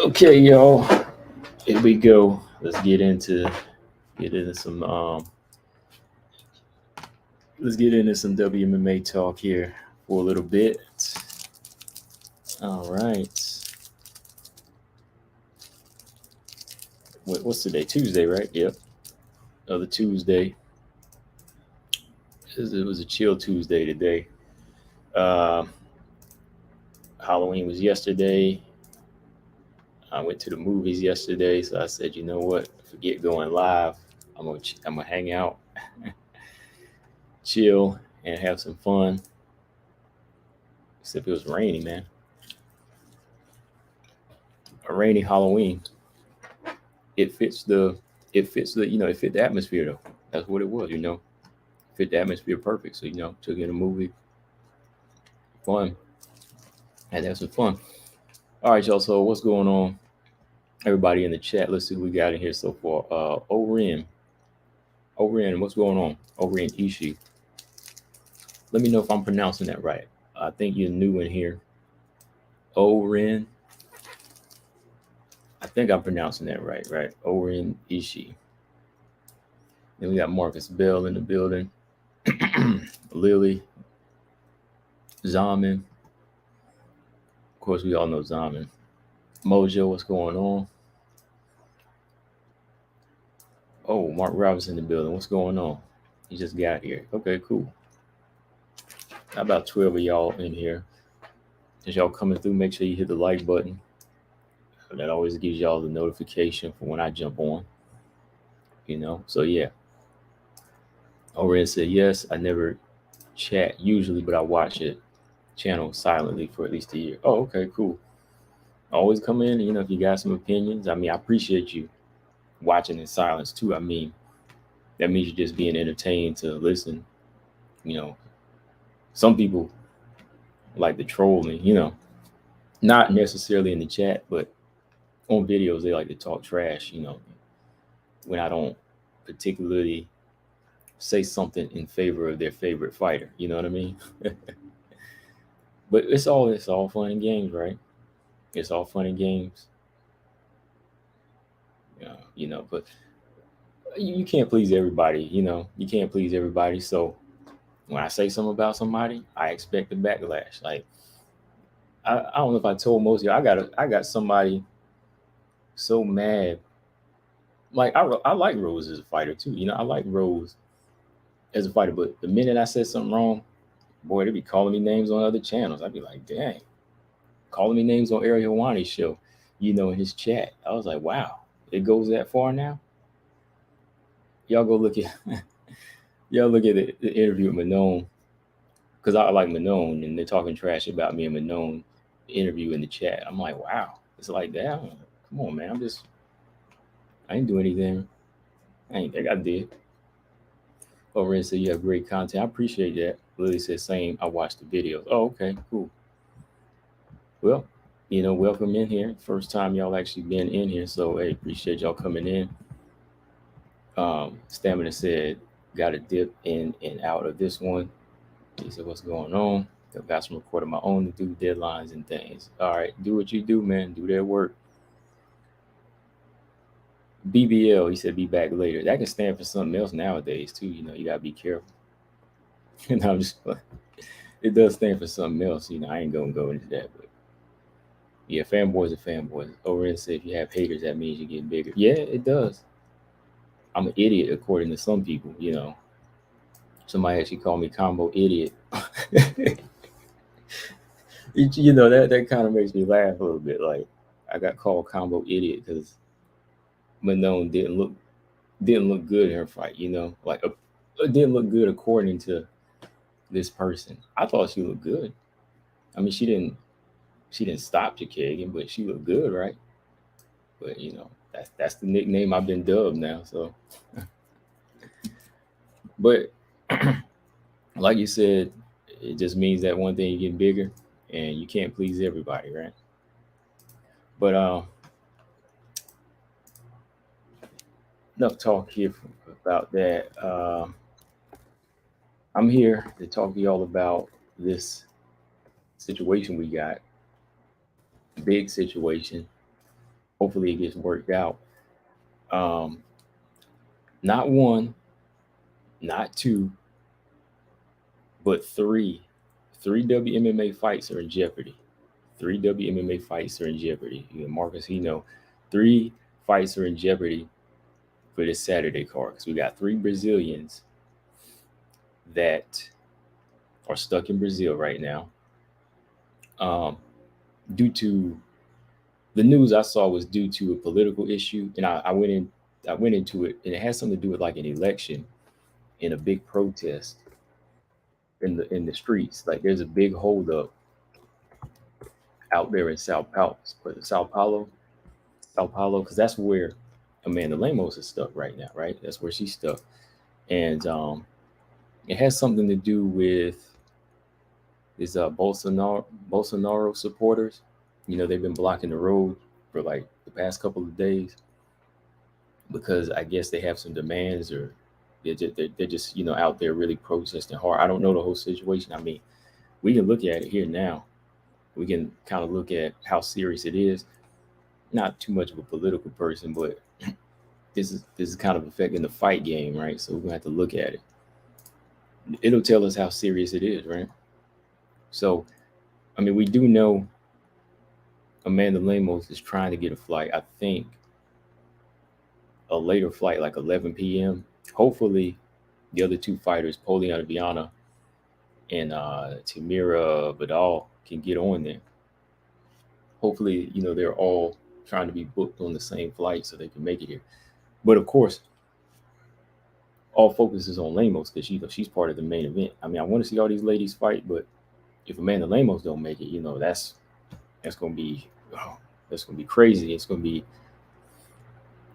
Okay, y'all. Here we go. Let's get into some let's get into some WMMA talk here for a little bit. All right. What's today? Tuesday, right? Yep. Another Tuesday. It was a chill Tuesday today. Uh, Halloween was yesterday. I went to the movies yesterday, so I said, you know what? Forget going live. I'm gonna hang out, chill, and have some fun. Except it was rainy, man. A rainy Halloween. It fits the it fit the atmosphere though. That's what it was. Fit the atmosphere perfect. So took in a movie, fun, had to have some fun. All right, y'all. So what's going on? Everybody in the chat. Let's see what we got in here so far. Orin, what's going on? Orin Ishii. Let me know if I'm pronouncing that right. I think you're new in here. Orin. I think I'm pronouncing that right, right? Orin Ishii. Then we got Marcus Bell in the building. Lily. Zaman. Of course, we all know Zaman. Mojo, what's going on? Oh, Mark Robinson in the building. What's going on? He just got here. Okay, cool. About 12 of y'all in here. As y'all coming through, make sure you hit the like button. That always gives y'all the notification for when I jump on. So yeah. Oren said, yes, I never chat usually, but I watch it channel silently for at least a year. Oh, okay, cool. Always come in, if you got some opinions. I appreciate you watching in silence too. That means you're just being entertained to listen. Some people like to troll me, not necessarily in the chat, but on videos they like to talk trash, when I don't particularly say something in favor of their favorite fighter. You know what I mean? But it's all fun and games, right? It's all fun and games. But you can't please everybody, you can't please everybody. So when I say something about somebody, I expect a backlash. Like I don't know if I told most of you, I got somebody so mad. Like I like Rose as a fighter too. I like Rose as a fighter, but the minute I said something wrong, boy, they be calling me names on other channels. I'd be like, dang, calling me names on Ariel Hawani's show, in his chat. I was like, wow, it goes that far now. Y'all go look at y'all look at the interview with Manon, because I like Manon, and they're talking trash about me and Manon interview in the chat. I'm like, wow, it's like that. Come on, man. I ain't do anything. I ain't think I did. Over and said you have great content. I appreciate that. Lily said same. I watched the videos. Oh, okay, cool. Well, welcome in here. First time y'all actually been in here, so hey, appreciate y'all coming in. Stamina said, got a dip in and out of this one. He said, what's going on? I've got some recording my own to do deadlines and things. All right, do what you do, man. Do their work. BBL, he said, be back later. That can stand for something else nowadays, too. You got to be careful. I'm just, it does stand for something else. I ain't going to go into that. But yeah, fanboys are fanboys. Over and said, if you have haters, that means you get bigger. Yeah, it does. I'm an idiot, according to some people. Somebody actually called me combo idiot. That kind of makes me laugh a little bit. Like I got called combo idiot because Manon didn't look good in her fight. Like it didn't look good according to this person. I thought she looked good. She didn't stop Jakagan, but she looked good, right? But that's the nickname I've been dubbed now. So, but like you said, it just means that one thing you get bigger, and you can't please everybody, right? But enough talk here about that. I'm here to talk to y'all about this situation we got. Big situation. hopefully it gets worked out. Um, not one, not two, but three. Three WMMA fights are in jeopardy. Three WMMA fights are in jeopardy. You know, Marcus, three fights are in jeopardy for this Saturday card. Because we got three Brazilians that are stuck in Brazil right now. Due to the news I saw was due to a political issue, and I went into it, and it has something to do with like an election and a big protest in the streets. Like there's a big holdup out there in Sao Paulo, because that's where Amanda Lemos is stuck right now, right? That's where she's stuck, and it has something to do with these Bolsonaro supporters. You know, they've been blocking the road for like the past couple of days because I guess they have some demands, or they're just out there really protesting hard. I don't know the whole situation. I mean, we can look at it here now. We can kind of look at how serious it is. Not too much of a political person, but this is kind of affecting the fight game, right? So we're gonna have to look at it. It'll tell us how serious it is, right? So, I mean, we do know Amanda Lemos is trying to get a flight. I think a later flight, like 11 p.m. Hopefully, the other two fighters, Poliana Viana and Tamira Vidal, can get on there. Hopefully, they're all trying to be booked on the same flight so they can make it here. But of course, all focus is on Lemos because she's part of the main event. I mean, I want to see all these ladies fight, but if Amanda Lemos don't make it, that's gonna be crazy. It's gonna be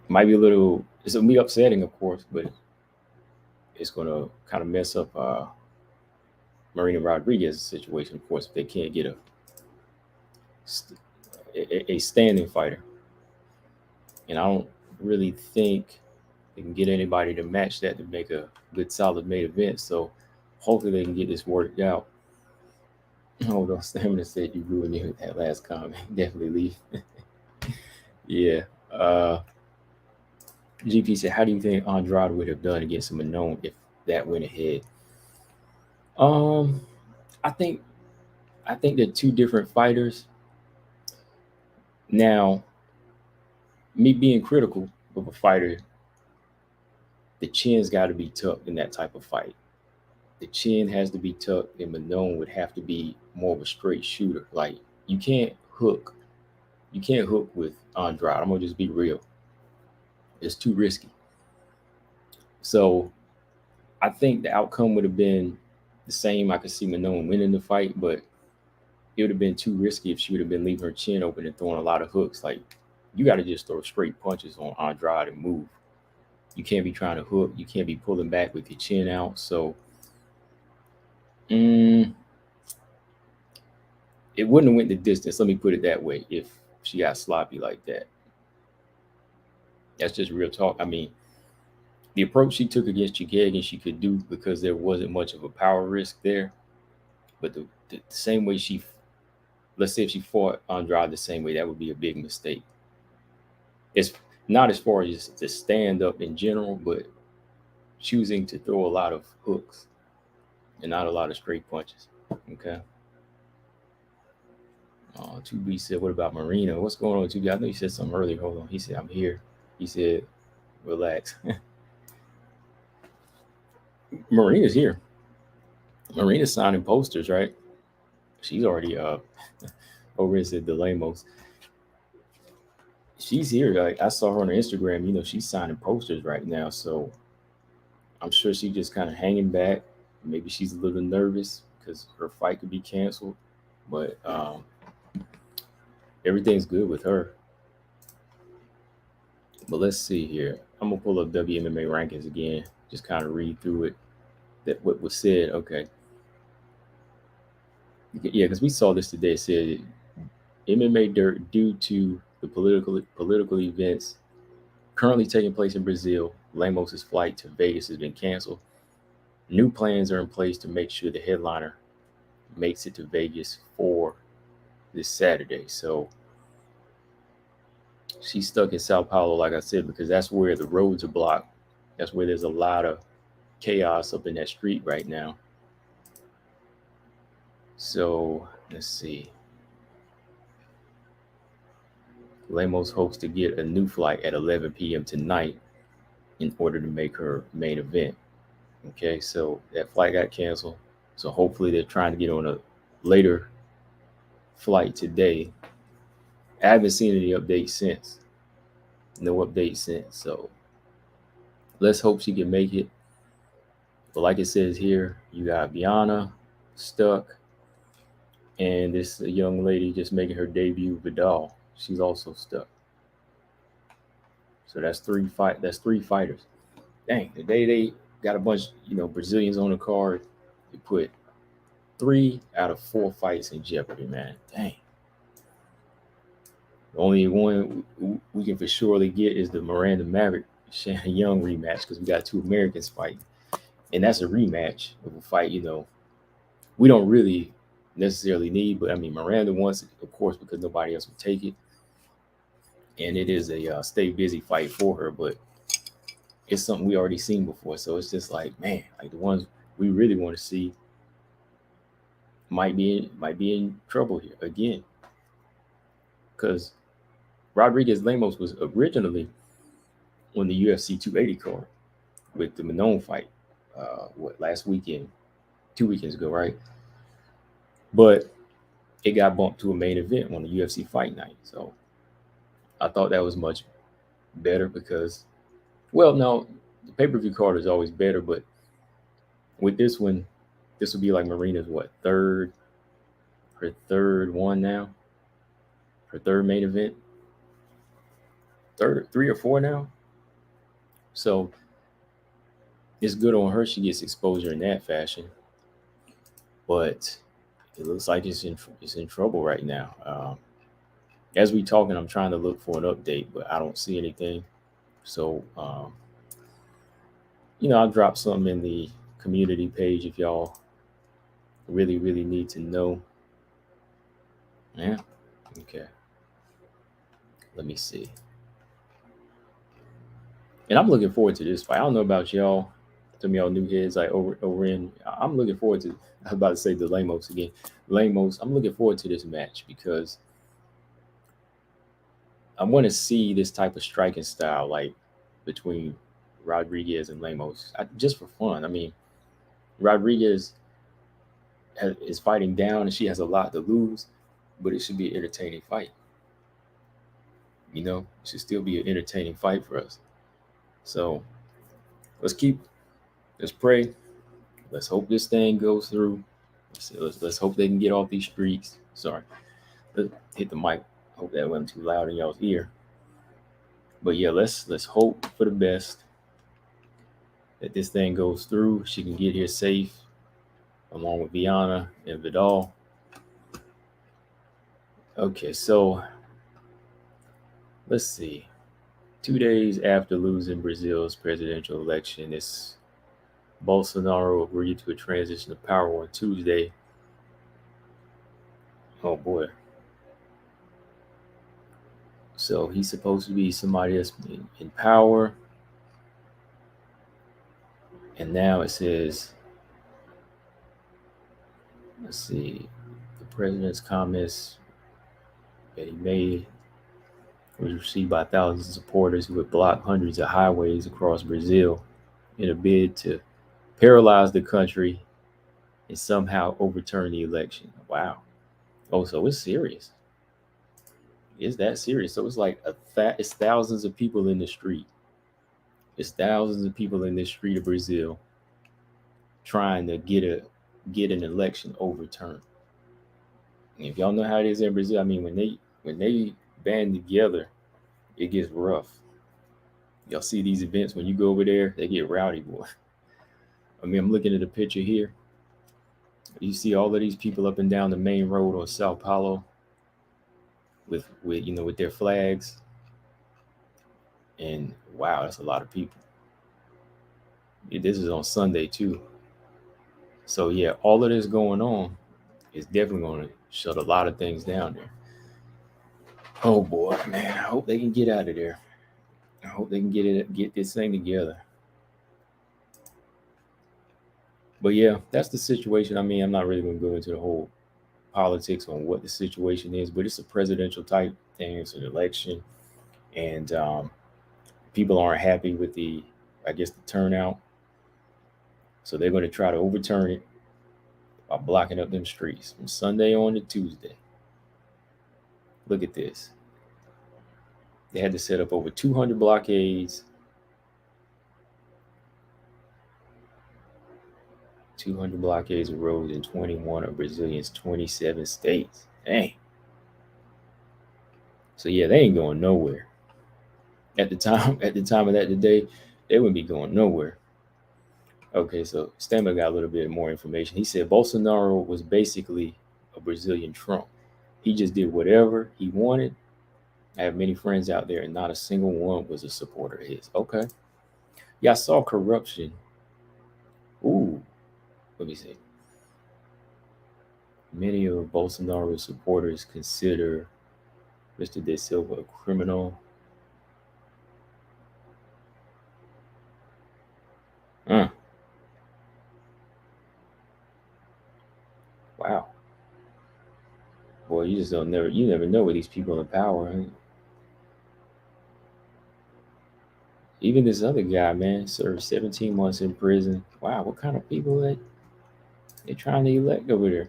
it's gonna be upsetting, of course, but it's gonna kind of mess up Marina Rodriguez's situation, of course, if they can't get a standing fighter. And I don't really think they can get anybody to match that to make a good solid main event. So hopefully they can get this worked out. Hold on, Stamina said you ruined me with that last comment. Definitely leave. Yeah. GP said, how do you think Andrade would have done against Manon if that went ahead? I think they're two different fighters. Now, me being critical of a fighter, the chin's got to be tucked in that type of fight. The chin has to be tucked, and Manon would have to be more of a straight shooter. Like you can't hook with Andrade. I'm gonna just be real. It's too risky. So I think the outcome would have been the same. I could see Manon winning the fight, but it would have been too risky if she would have been leaving her chin open and throwing a lot of hooks. Like you got to just throw straight punches on Andrade and move. You can't be trying to hook. You can't be pulling back with your chin out. So it wouldn't have went the distance. Let me put it that way. If she got sloppy like that, that's just real talk. I mean, the approach she took against Chikagan, she could do because there wasn't much of a power risk there. But the same way let's say if she fought Andrade the same way, that would be a big mistake. It's not as far as the stand up in general, but choosing to throw a lot of hooks and not a lot of straight punches. Okay. 2B said, what about Marina? What's going on with 2B? I know you said something earlier. Hold on. He said, I'm here. He said, relax. Marina's here. Marina's signing posters, right? She's already over at the Lemos. She's here. Like I saw her on her Instagram. She's signing posters right now. So I'm sure she's just kind of hanging back. Maybe she's a little nervous because her fight could be canceled. But everything's good with her. But let's see here. I'm gonna pull up WMMA rankings again. Just kind of read through it. That what was said. Okay. Yeah, because we saw this today. It said MMA dirt due to the political events currently taking place in Brazil. Lemos' flight to Vegas has been canceled. New plans are in place to make sure the headliner makes it to Vegas for this Saturday. So She's stuck in Sao Paulo, like I said, because that's where the roads are blocked. That's where there's a lot of chaos up in that street right now. So let's see. Lemos hopes to get a new flight at 11 p.m. tonight in order to make her main event. Okay, so that flight got canceled. So hopefully they're trying to get on a later flight today. I haven't seen any updates since. No updates since. So let's hope she can make it. But like it says here, you got Biana stuck, and this young lady just making her debut, Vidal. She's also stuck. So that's three fighters. Dang, today they got a bunch, Brazilians on the card. They put 3 out of 4 fights in jeopardy, man. Dang. The only one we can for surely get is the Miranda Maverick Young rematch, because we got 2 Americans fighting. And that's a rematch of a fight, we don't really necessarily need, but I mean, Miranda wants it, of course, because nobody else would take it. And it is a stay busy fight for her, but it's something we already seen before. So it's just like, man, like the ones we really want to see might be in trouble here again. Because Rodriguez Lemos was originally on the UFC 280 card with the Manon fight, last weekend, 2 weekends ago, right? But it got bumped to a main event on the UFC Fight Night. So I thought that was much better because, well, no, the pay-per-view card is always better, but with this one, this would be like Marina's her third one now, her third main event, 3 or 4 now. So it's good on her. She gets exposure in that fashion, but it looks like it's in trouble right now. As we talking, I'm trying to look for an update, but I don't see anything. So, I'll drop something in the community page if y'all really, really need to know. Yeah. Okay. Let me see. And I'm looking forward to this fight. I don't know about y'all. Some of y'all new heads, like over in. I'm looking forward to. I was about to say the Lemos again. Lemos. I'm looking forward to this match because I want to see this type of striking style, like between Rodriguez and Lemos, just for fun. I mean, Rodriguez is fighting down, and she has a lot to lose, but it should be an entertaining fight. It should still be an entertaining fight for us. So let's pray. Let's hope this thing goes through. Let's hope they can get off these streets. Sorry, let's hit the mic. Hope that wasn't too loud in y'all's ear. But yeah, let's hope for the best that this thing goes through. She can get here safe, along with Viana and Vidal. Okay, so let's see. 2 days after losing Brazil's presidential election, Bolsonaro agreed to a transition of power on Tuesday. Oh boy. So he's supposed to be somebody that's in power. And now it says, let's see, the president's comments that he made was received by thousands of supporters who had blocked hundreds of highways across Brazil in a bid to paralyze the country and somehow overturn the election. Wow. Oh, so it's serious. It's that serious. So it's like it's thousands of people in the street. It's thousands of people in the street of Brazil trying to get an election overturned. And if y'all know how it is in Brazil, I mean, when they band together, it gets rough. Y'all see these events when you go over there, they get rowdy, boy. I mean, I'm looking at a picture here. You see all of these people up and down the main road on Sao Paulo with their flags. And wow, that's a lot of people. This is on Sunday too. So yeah, all of this going on is definitely going to shut a lot of things down there. Oh boy, man! I hope they can get out of there. I hope they can get this thing together. But yeah, that's the situation. I mean, I'm not really going to go into the whole politics on what the situation is, but it's a presidential type thing. It's an election, and people aren't happy with I guess, the turnout. So they're going to try to overturn it by blocking up them streets from Sunday on to Tuesday. Look at this. They had to set up over 200 blockades. 200 blockades of roads in 21 of Brazilian's 27 states. Dang. So yeah, they ain't going nowhere. At the time of that today, they wouldn't be going nowhere. Okay, so Stammer got a little bit more information. He said Bolsonaro was basically a Brazilian Trump. He just did whatever he wanted. I have many friends out there, and not a single one was a supporter of his. Okay. Yeah, I saw corruption. Ooh, let me see. Many of Bolsonaro's supporters consider Mr. De Silva a criminal. Wow. Boy, you never know with these people in power. Huh? Even this other guy, man, served 17 months in prison. Wow, what kind of people they trying to elect over there?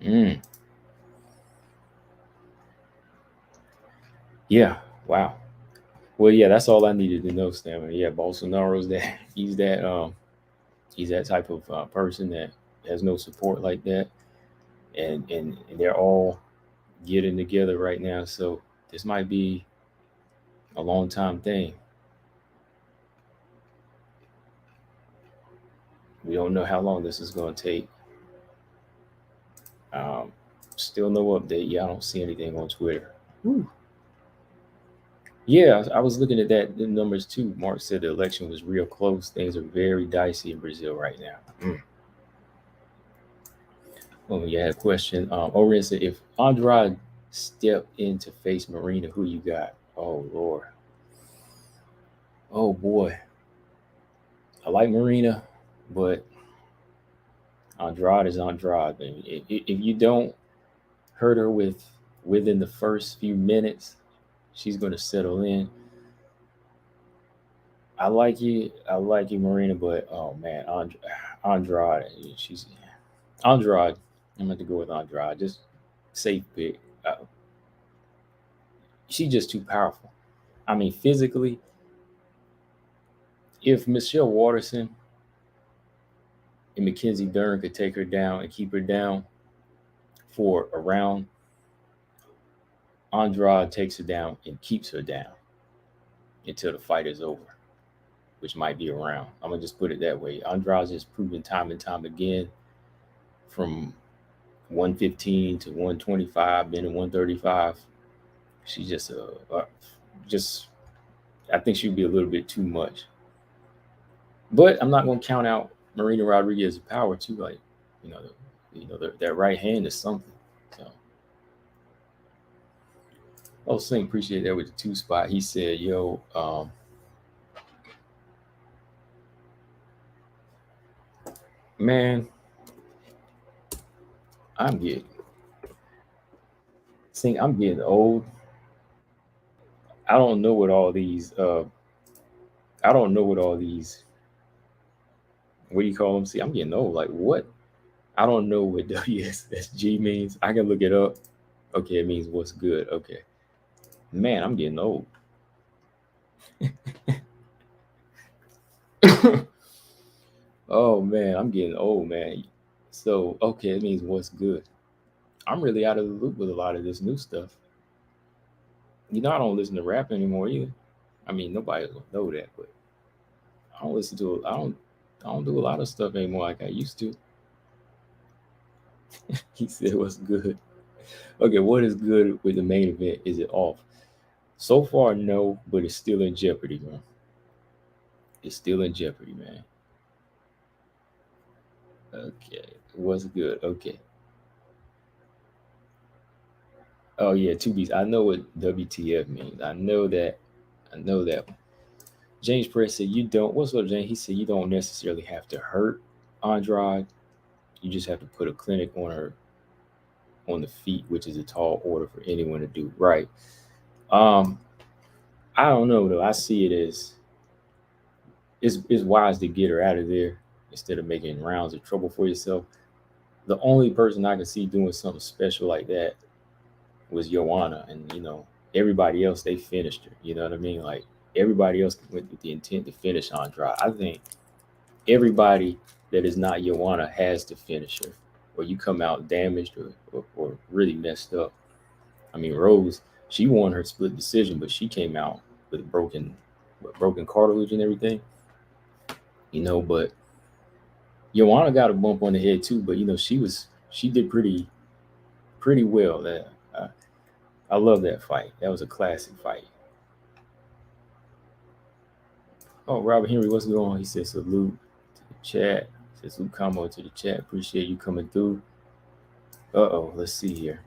Mm. Yeah. Wow. Well, yeah, that's all I needed to know, Stammer. Yeah, Bolsonaro's that he's that type of person that has no support like that, and they're all getting together right now. So this might be a long time thing. We don't know how long this is going to take. Um, Still no update. Yeah, I don't see anything on Twitter. Whew. Yeah, I was looking at the numbers too. Mark said the election was real close. Things are very dicey in Brazil right now. Oh, yeah, I had a question. Oren said, if Andrade stepped in to face Marina, who you got? Oh, Lord. Oh, boy. I like Marina, but Andrade is Andrade. If you don't hurt her within the first few minutes, she's going to settle in. I like you, Marina, but oh man, Andrade, she's Andrade. I'm going to go with Andrade. Just safe pick. She's just too powerful. I mean, physically, if Michelle Waterson and Mackenzie Dern could take her down and keep her down for a round, Andrade takes her down and keeps her down until the fight is over, which might be a round. I'm gonna just put it that way. Andrade has proven time and time again from 115 to 125, then to 135. She's just I think she'd be a little bit too much. But I'm not gonna count out Marina Rodriguez's power too. Like, you know, that right hand is something. So, oh, Sing, appreciate that with the 2 spot. He said, "Yo, man, I'm getting I'm getting old. I don't know what all these I don't know what all these what do you call them? See, I'm getting old. Like what? I don't know what WSSG means. I can look it up. Okay, it means what's good. Okay. Man, I'm getting old. Oh man, I'm getting old, man. So okay, it means what's good. I'm really out of the loop with a lot of this new stuff. I don't listen to rap anymore either. I mean, nobody will know that, but I don't listen to. I don't do a lot of stuff anymore like I used to. He said, "What's good?" Okay, what is good with the main event? Is it off? So far, no, but it's still in jeopardy, man. It's still in jeopardy, man. Okay, what's good? Okay. Oh yeah, two B's. I know what WTF means. I know that. I know that. James Press said you don't. What's up, James? He said you don't necessarily have to hurt Andrade. You just have to put a clinic on her on the feet, which is a tall order for anyone to do. Right. Um, I don't know though. I see it as it's wise to get her out of there instead of making rounds of trouble for yourself. The only person I could see doing something special like that was Joanna, and everybody else they finished her. You know what I mean? Like everybody else went with the intent to finish Andrade. I think everybody that is not Joanna has to finish her, or you come out damaged or really messed up. I mean, Rose, she won her split decision, but she came out with broken cartilage and everything. But Joanna got a bump on the head too. But she did pretty well. I love that fight. That was a classic fight. Oh, Robert Henry, what's going on? He said salute to the chat. He says salute combo to the chat. Appreciate you coming through. Let's see here.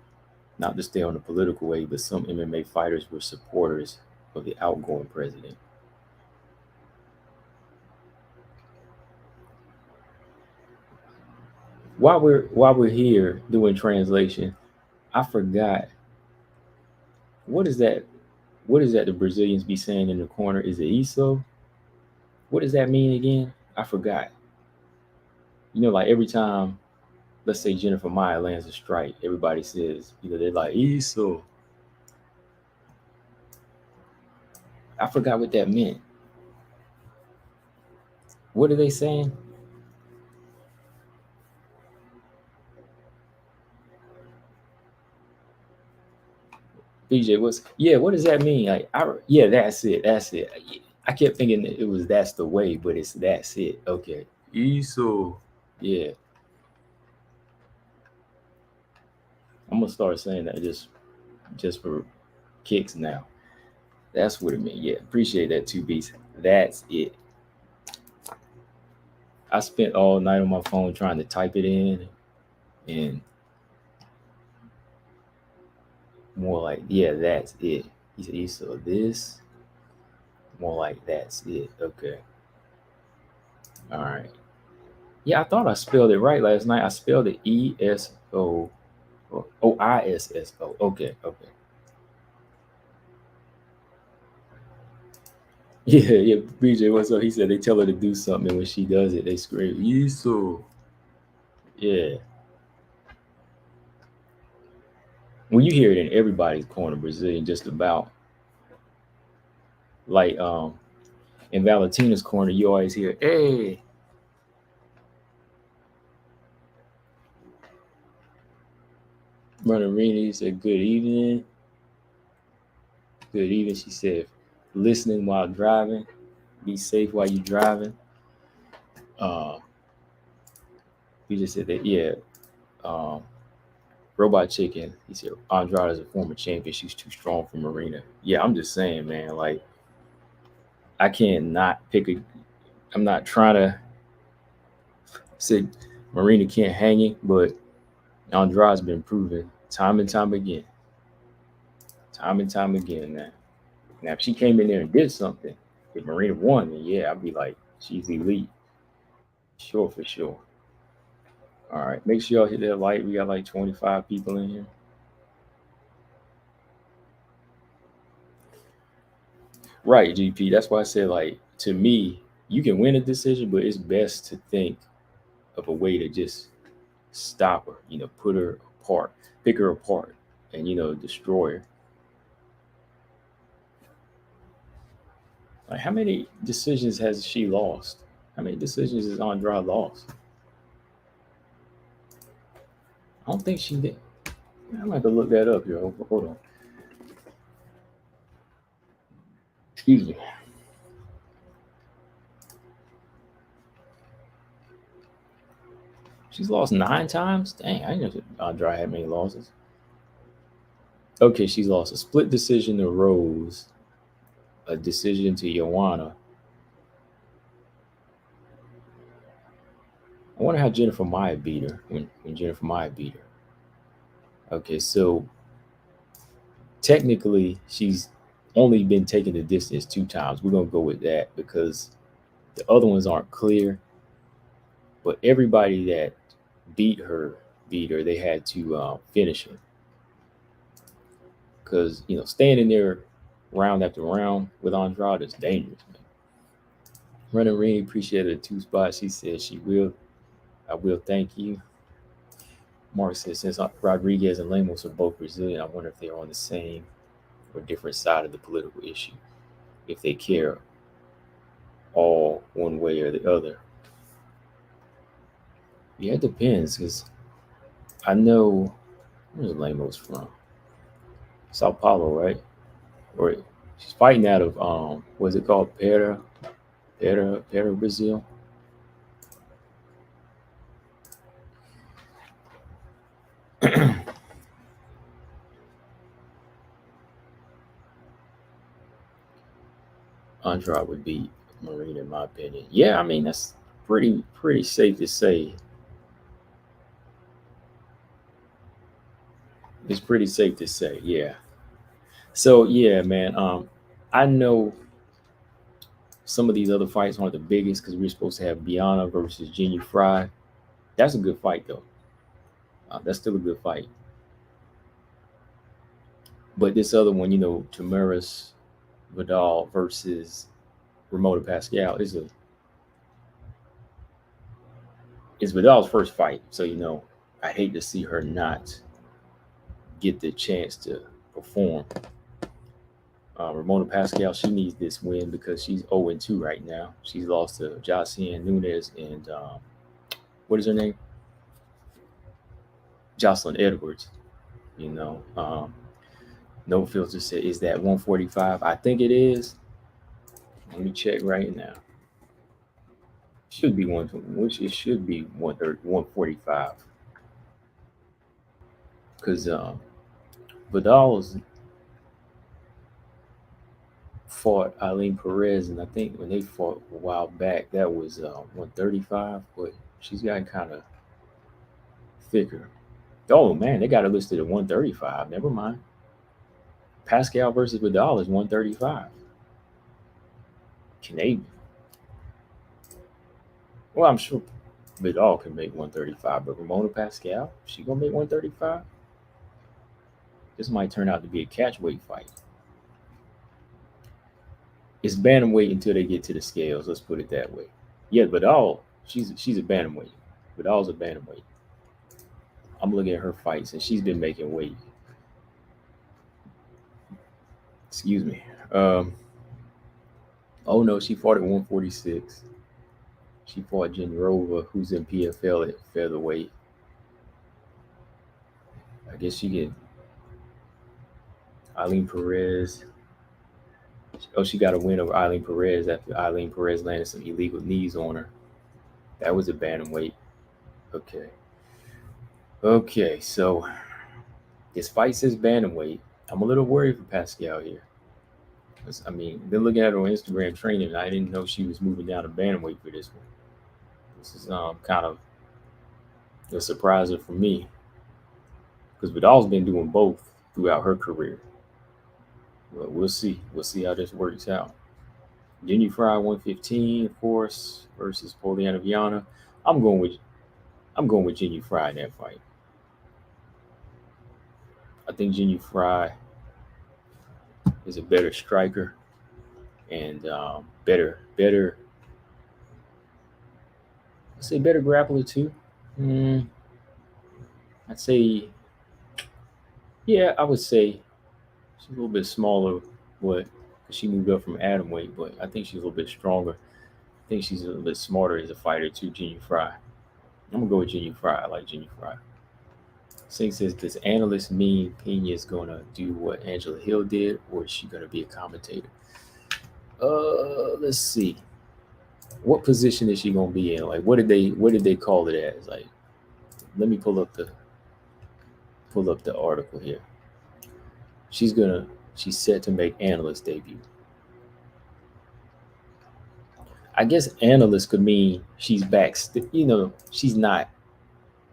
Not to stay on the political way, but some MMA fighters were supporters of the outgoing president. While we're here doing translation, I forgot what is that. What is that the Brazilians be saying in the corner? Is it ISO? What does that mean again? I forgot. Like every time, let's say Jennifer Maya lands a strike, everybody says, they're like ISO. I forgot what that meant. What are they saying? BJ, what does that mean? Like, yeah, that's it. That's it. I kept thinking that it was that's the way, but that's it. Okay. ISO. Yeah. I'm gonna start saying that just for kicks now. That's what it meant. Yeah, appreciate that two beats. That's it. I spent all night on my phone trying to type it in, and more like, yeah, that's it. He said, "You saw this." More like, that's it. Okay. All right. Yeah, I thought I spelled it right last night. I spelled it ESO or OISSO. Okay. Okay. Yeah, yeah. BJ, what's up? He said they tell her to do something, and when she does it, they scream, "ESO." Yeah. Well, you hear it in everybody's corner, Brazilian, just about. Like in Valentina's corner, you always hear, "Hey." Monarini said, "Good evening." Good evening. She said, "Listening while driving. Be safe while you're driving." Uh, we just said that, yeah. Um, Robot Chicken, he said, Andrade is a former champion. She's too strong for Marina. Yeah, I'm just saying, man. Like, I can't not pick a. I'm not trying to say Marina can't hang it, but Andrade's been proven time and time again. Time and time again, man. Now, if she came in there and did something, if Marina won, then yeah, I'd be like, she's elite. Sure, for sure. All right. Make sure y'all hit that like. We got like 25 people in here. Right, GP. That's why I said, like, to me, you can win a decision, but it's best to think of a way to just stop her, put her apart, pick her apart, and, destroy her. Like, how many decisions has she lost? How many decisions has Andrade lost? I don't think she did. I'm going to look that up here. Hold on. Excuse me. She's lost 9 times? Dang, I didn't know Andrade had many losses. Okay, she's lost a split decision to Rose, a decision to Joanna. I wonder how Jennifer Maya beat her when Jennifer Maya beat her. Okay, so technically she's only been taking the distance 2 times. We're gonna go with that because the other ones aren't clear. But everybody that beat her, they had to finish her because standing there round after round with Andrade is dangerous, man. Running Ring appreciated the 2 spots. She said she will. I will, thank you. Mark says since Rodriguez and Lemos are both Brazilian, I wonder if they're on the same or different side of the political issue. If they care all one way or the other. Yeah, it depends because I know where's Lemos from? Sao Paulo, right? Or she's fighting out of what's it called? Pera, Brazil. Andrade would beat Marine in my opinion. Yeah, I mean that's pretty safe to say. It's pretty safe to say, yeah. So yeah, man. I know some of these other fights aren't the biggest because we are supposed to have Biana versus Genie Fry. That's a good fight though. That's still a good fight. But this other one, Tamaris Vidal versus Ramona Pascal is Vidal's first fight. So I hate to see her not get the chance to perform. Ramona Pascal, she needs this win because she's 0-2 right now. She's lost to Jocelyn Nunez and what is her name? Jocelyn Edwards. No Filter said, is that 145? I think it is. Let me check right now. Should be which it should be 130, 145. Because Vidal's fought Eileen Perez, and I think when they fought a while back, that was 135, but she's gotten kind of thicker. Oh man, they got her listed at 135. Never mind. Pascal versus Vidal is 135. Canadian. Well, I'm sure Vidal can make 135, but Ramona Pascal, she gonna make 135? This might turn out to be a catchweight fight. It's bantamweight until they get to the scales. Let's put it that way. Yeah, Vidal, she's a bantamweight. Vidal's a bantamweight. I'm looking at her fights, and she's been making weight. Excuse me. Oh no, she fought at 146. She fought Genrova, who's in PFL at featherweight. I guess she get Eileen Perez. Oh, she got a win over Eileen Perez after Eileen Perez landed some illegal knees on her. That was a bantamweight. Okay, so this fight says bantamweight. I'm a little worried for Pascal here. I mean, been looking at her on Instagram training, and I didn't know she was moving down to bantamweight for this one. This is kind of a surpriser for me because Vidal's been doing both throughout her career. Well, we'll see. We'll see how this works out. Jenny Fry 115, of course, versus Poliana Viana. I'm going with Jenny Fry in that fight. I think Jenny Fry is a better striker and better. I'd say better grappler too. I'd say, yeah, I would say she's a little bit smaller, but she moved up from atom weight, but I think she's a little bit stronger. I think she's a little bit smarter as a fighter too, Jenny Fry. I'm gonna go with Jenny Fry. I like Jenny Fry. Singh says, does analyst mean Pena is gonna do what Angela Hill did, or is she gonna be a commentator? Let's see. What position is she gonna be in? Like, what did they call it as? Like, let me pull up the article here. She's set to make analyst debut. I guess analyst could mean she's back. She's not.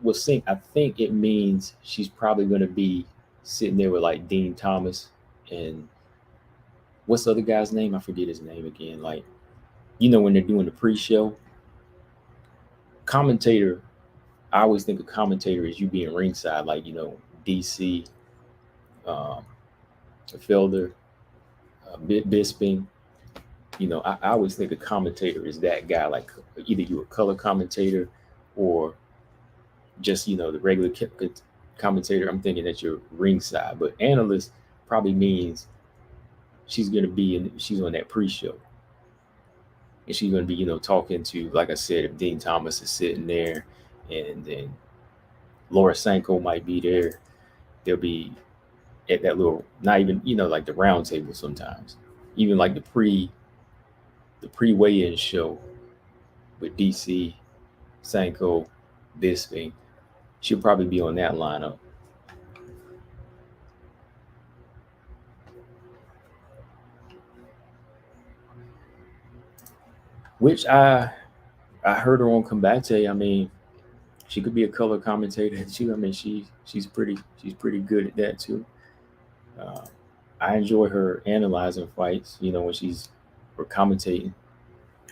Well, Sink. I think it means she's probably going to be sitting there with like Dean Thomas and what's the other guy's name? I forget his name again. Like when they're doing the pre-show commentator. I always think a commentator is you being ringside, like DC, um, Felder, Bisping. I always think a commentator is that guy. Like either you a color commentator or just the regular commentator. I'm thinking that you're ringside, but analyst probably means she's gonna be in. She's on that pre-show, and she's gonna be talking to, like I said, if Dean Thomas is sitting there, and then Laura Sanko might be there. They'll be at that little, not even like the round table sometimes, even like the pre weigh-in show with DC, Sanko, Bisping. She'll probably be on that lineup. Which I heard her on Combate. I mean, she could be a color commentator too. I mean, she's pretty good at that too. Uh, I enjoy her analyzing fights. When she's or commentating,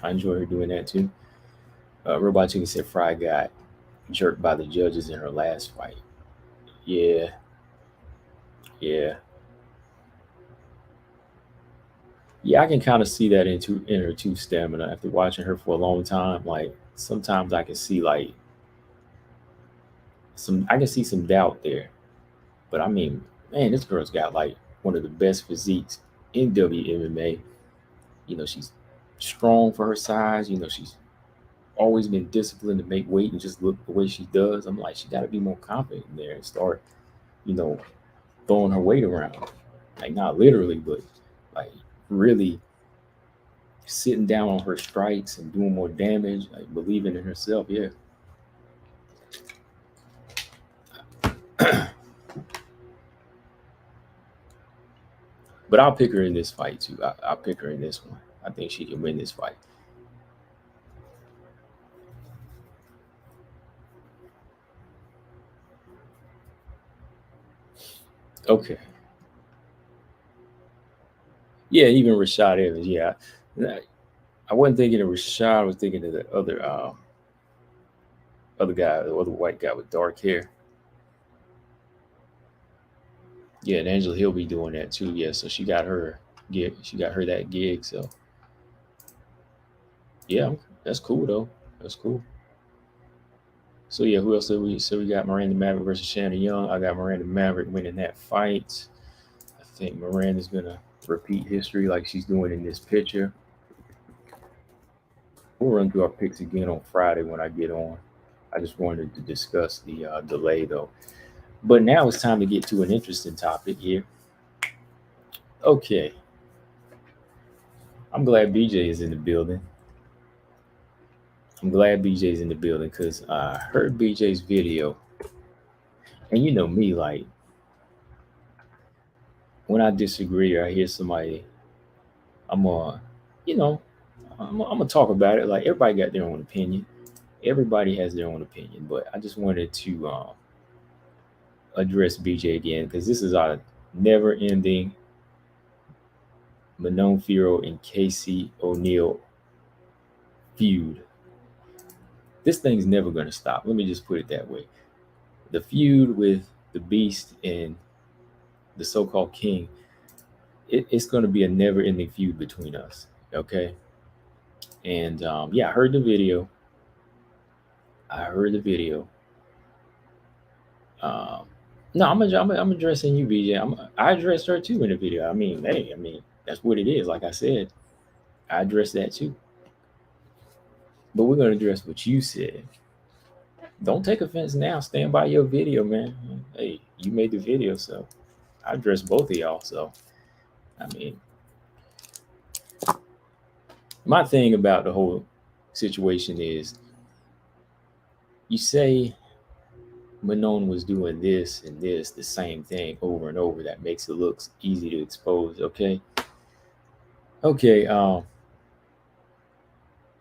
I enjoy her doing that too. Robot Chicken said Fry got jerked by the judges in her last fight. Yeah, yeah, yeah. I can kind of see that in her two stamina after watching her for a long time. Like sometimes I can see like I can see some doubt there. But I mean, man, this girl's got like one of the best physiques in WMMA. She's strong for her size. She's always been disciplined to make weight and just look the way she does. I'm like, she got to be more confident in there and start, you know, throwing her weight around. Like, not literally, but like really sitting down on her strikes and doing more damage, like believing in herself. Yeah. But I'll pick her in this fight too. I'll pick her in this one. I think she can win this fight. Okay. Yeah, even Rashad Evans. Yeah. I wasn't thinking of Rashad. I was thinking of the other guy, the other white guy with dark hair. Yeah, and Angela Hill be doing that too. Yeah, so she got her gig. She got her that gig. So yeah, that's cool though. That's cool. So yeah, who else did we? So we got Miranda Maverick versus Shannon Young. I got Miranda Maverick winning that fight. I think Miranda's gonna repeat history like she's doing in this picture. We'll run through our picks again on Friday when I get on. I just wanted to discuss the delay though. But now it's time to get to an interesting topic here. Okay, I'm glad BJ is in the building. I'm glad BJ's in the building because I heard BJ's video, and you know me, like when I disagree or I hear somebody, I'm gonna, you know, I'm gonna talk about it. Like everybody got their own opinion. Everybody has their own opinion, but I just wanted to address BJ again because this is our never-ending Manon Fiorot and Casey O'Neill feud. This thing's never going to stop. Let me just put it that way. The feud with the Beast and the so-called King, it's going to be a never-ending feud between us. Okay. And yeah, I heard the video. Um, no, I'm addressing you, BJ. I addressed her too in the video. I mean, hey, I mean that's what it is. Like I said, I addressed that too. But we're gonna address what you said. Don't take offense now. Stand by your video, man. Hey, you made the video, so I addressed both of y'all. So I mean, my thing about the whole situation is, you say Manon was doing this and this, the same thing over and over. That makes it look easy to expose. Okay. Okay.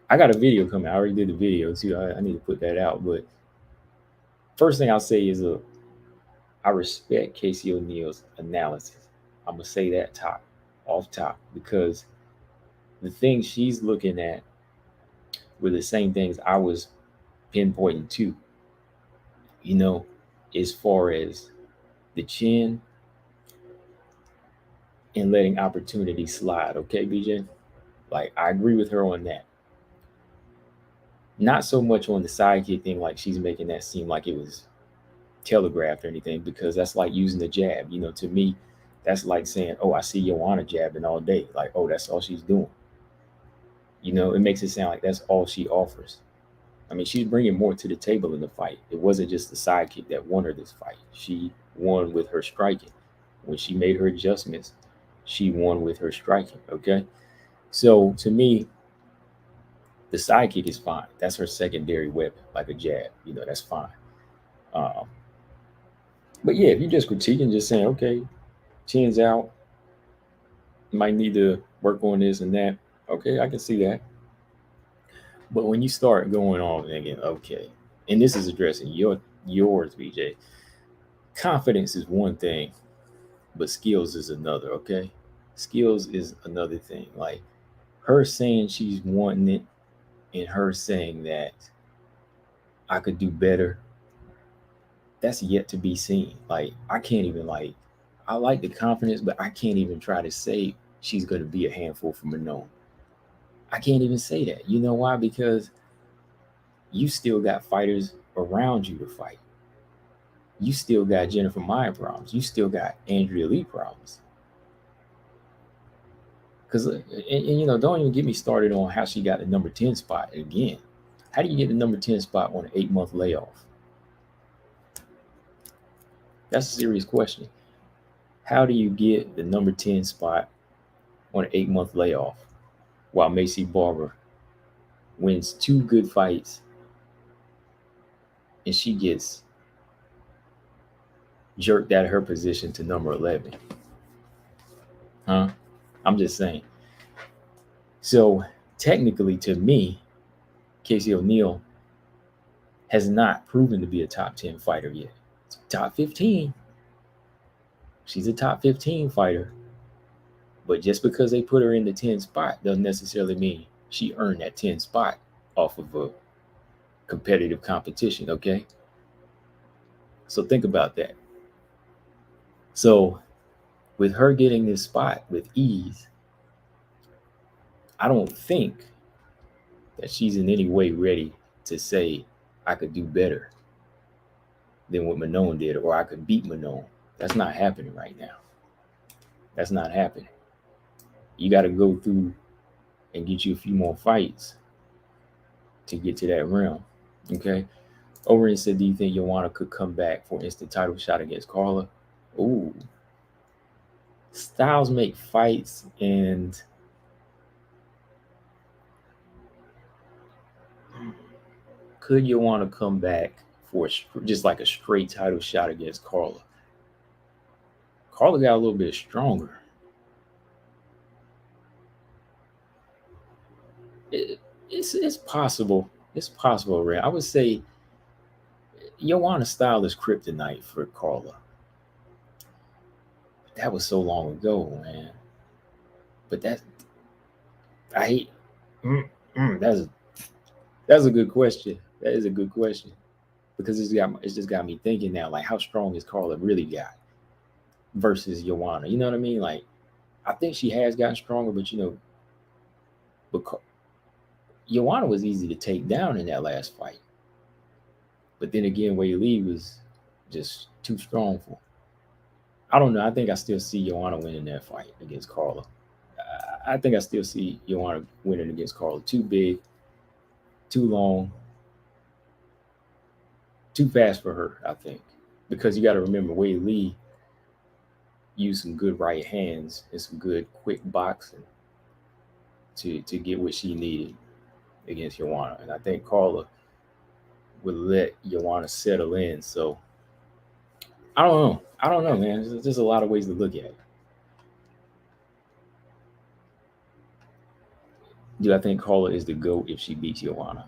I got a video coming. I already did the video too. I need to put that out. But first thing I'll say is, I respect Casey O'Neal's analysis. I'm gonna say that off top, because the things she's looking at were the same things I was pinpointing to. You know, as far as the chin and letting opportunity slide. Okay, BJ? Like, I agree with her on that. Not so much on the sidekick thing, like she's making that seem like it was telegraphed or anything, because that's like using the jab. You know, to me, that's like saying, oh, I see Joanna jabbing all day. Like, oh, that's all she's doing. You know, it makes it sound like that's all she offers. I mean, she's bringing more to the table in the fight. It wasn't just the sidekick that won her this fight. She won with her striking. When she made her adjustments, she won with her striking. Okay. So to me, the sidekick is fine. That's her secondary weapon, like a jab. You know, that's fine. Um, but yeah, if you're just critiquing, just saying, okay, chin's out, might need to work on this and that. Okay, I can see that. But when you start going on thinking, okay, and this is addressing yours, BJ. Confidence is one thing, but skills is another. Okay, skills is another thing. Like her saying she's wanting it, and her saying that I could do better. That's yet to be seen. Like I can't even like. I like the confidence, but I can't even try to say she's going to be a handful for Manon. I can't even say that. You know why? Because you still got fighters around you to fight. You still got Jennifer Maya problems. You still got Andrea Lee problems. Because, and, you know, don't even get me started on how she got the number 10 spot again. How do you get the number 10 spot on an 8-month layoff? That's a serious question. How do you get the number 10 spot on an 8-month layoff while Macy Barber wins 2 good fights and she gets jerked out of her position to number 11? Huh? I'm just saying. So technically, to me, Casey O'Neill has not proven to be a top 10 fighter yet. Top 15. She's a top 15 fighter. But just because they put her in the 10 spot doesn't necessarily mean she earned that 10 spot off of a competitive competition, okay? So think about that. So with her getting this spot with ease, I don't think that she's in any way ready to say, I could do better than what Manon did, or I could beat Manon. That's not happening right now. That's not happening. You got to go through and get you a few more fights to get to that realm, okay? Overeem said, do you think Joanna could come back for instant title shot against Carla? Ooh. Styles make fights, and could Joanna come back for just like a straight title shot against Carla? Carla got a little bit stronger. It's possible. It's possible, Ray. I would say Joanna's style is kryptonite for Carla. That was so long ago, man. But I hate. That's a good question. That is a good question, because it's just got me thinking now. Like, how strong is Carla really got versus Joanna? You know what I mean? Like, I think she has gotten stronger, but Joanna was easy to take down in that last fight. But then again, Wei Lee was just too strong for. I don't know. I think I still see Joanna winning that fight against Carla. I think I still see Joanna winning against Carla. Too big, too long, too fast for her, I think. Because you got to remember, Wei Lee used some good right hands and some good quick boxing to get what she needed against Joanna. And I think Carla would let Joanna settle in. So I don't know, man. There's just a lot of ways to look at it. Do I think Carla is the GOAT if she beats Joanna?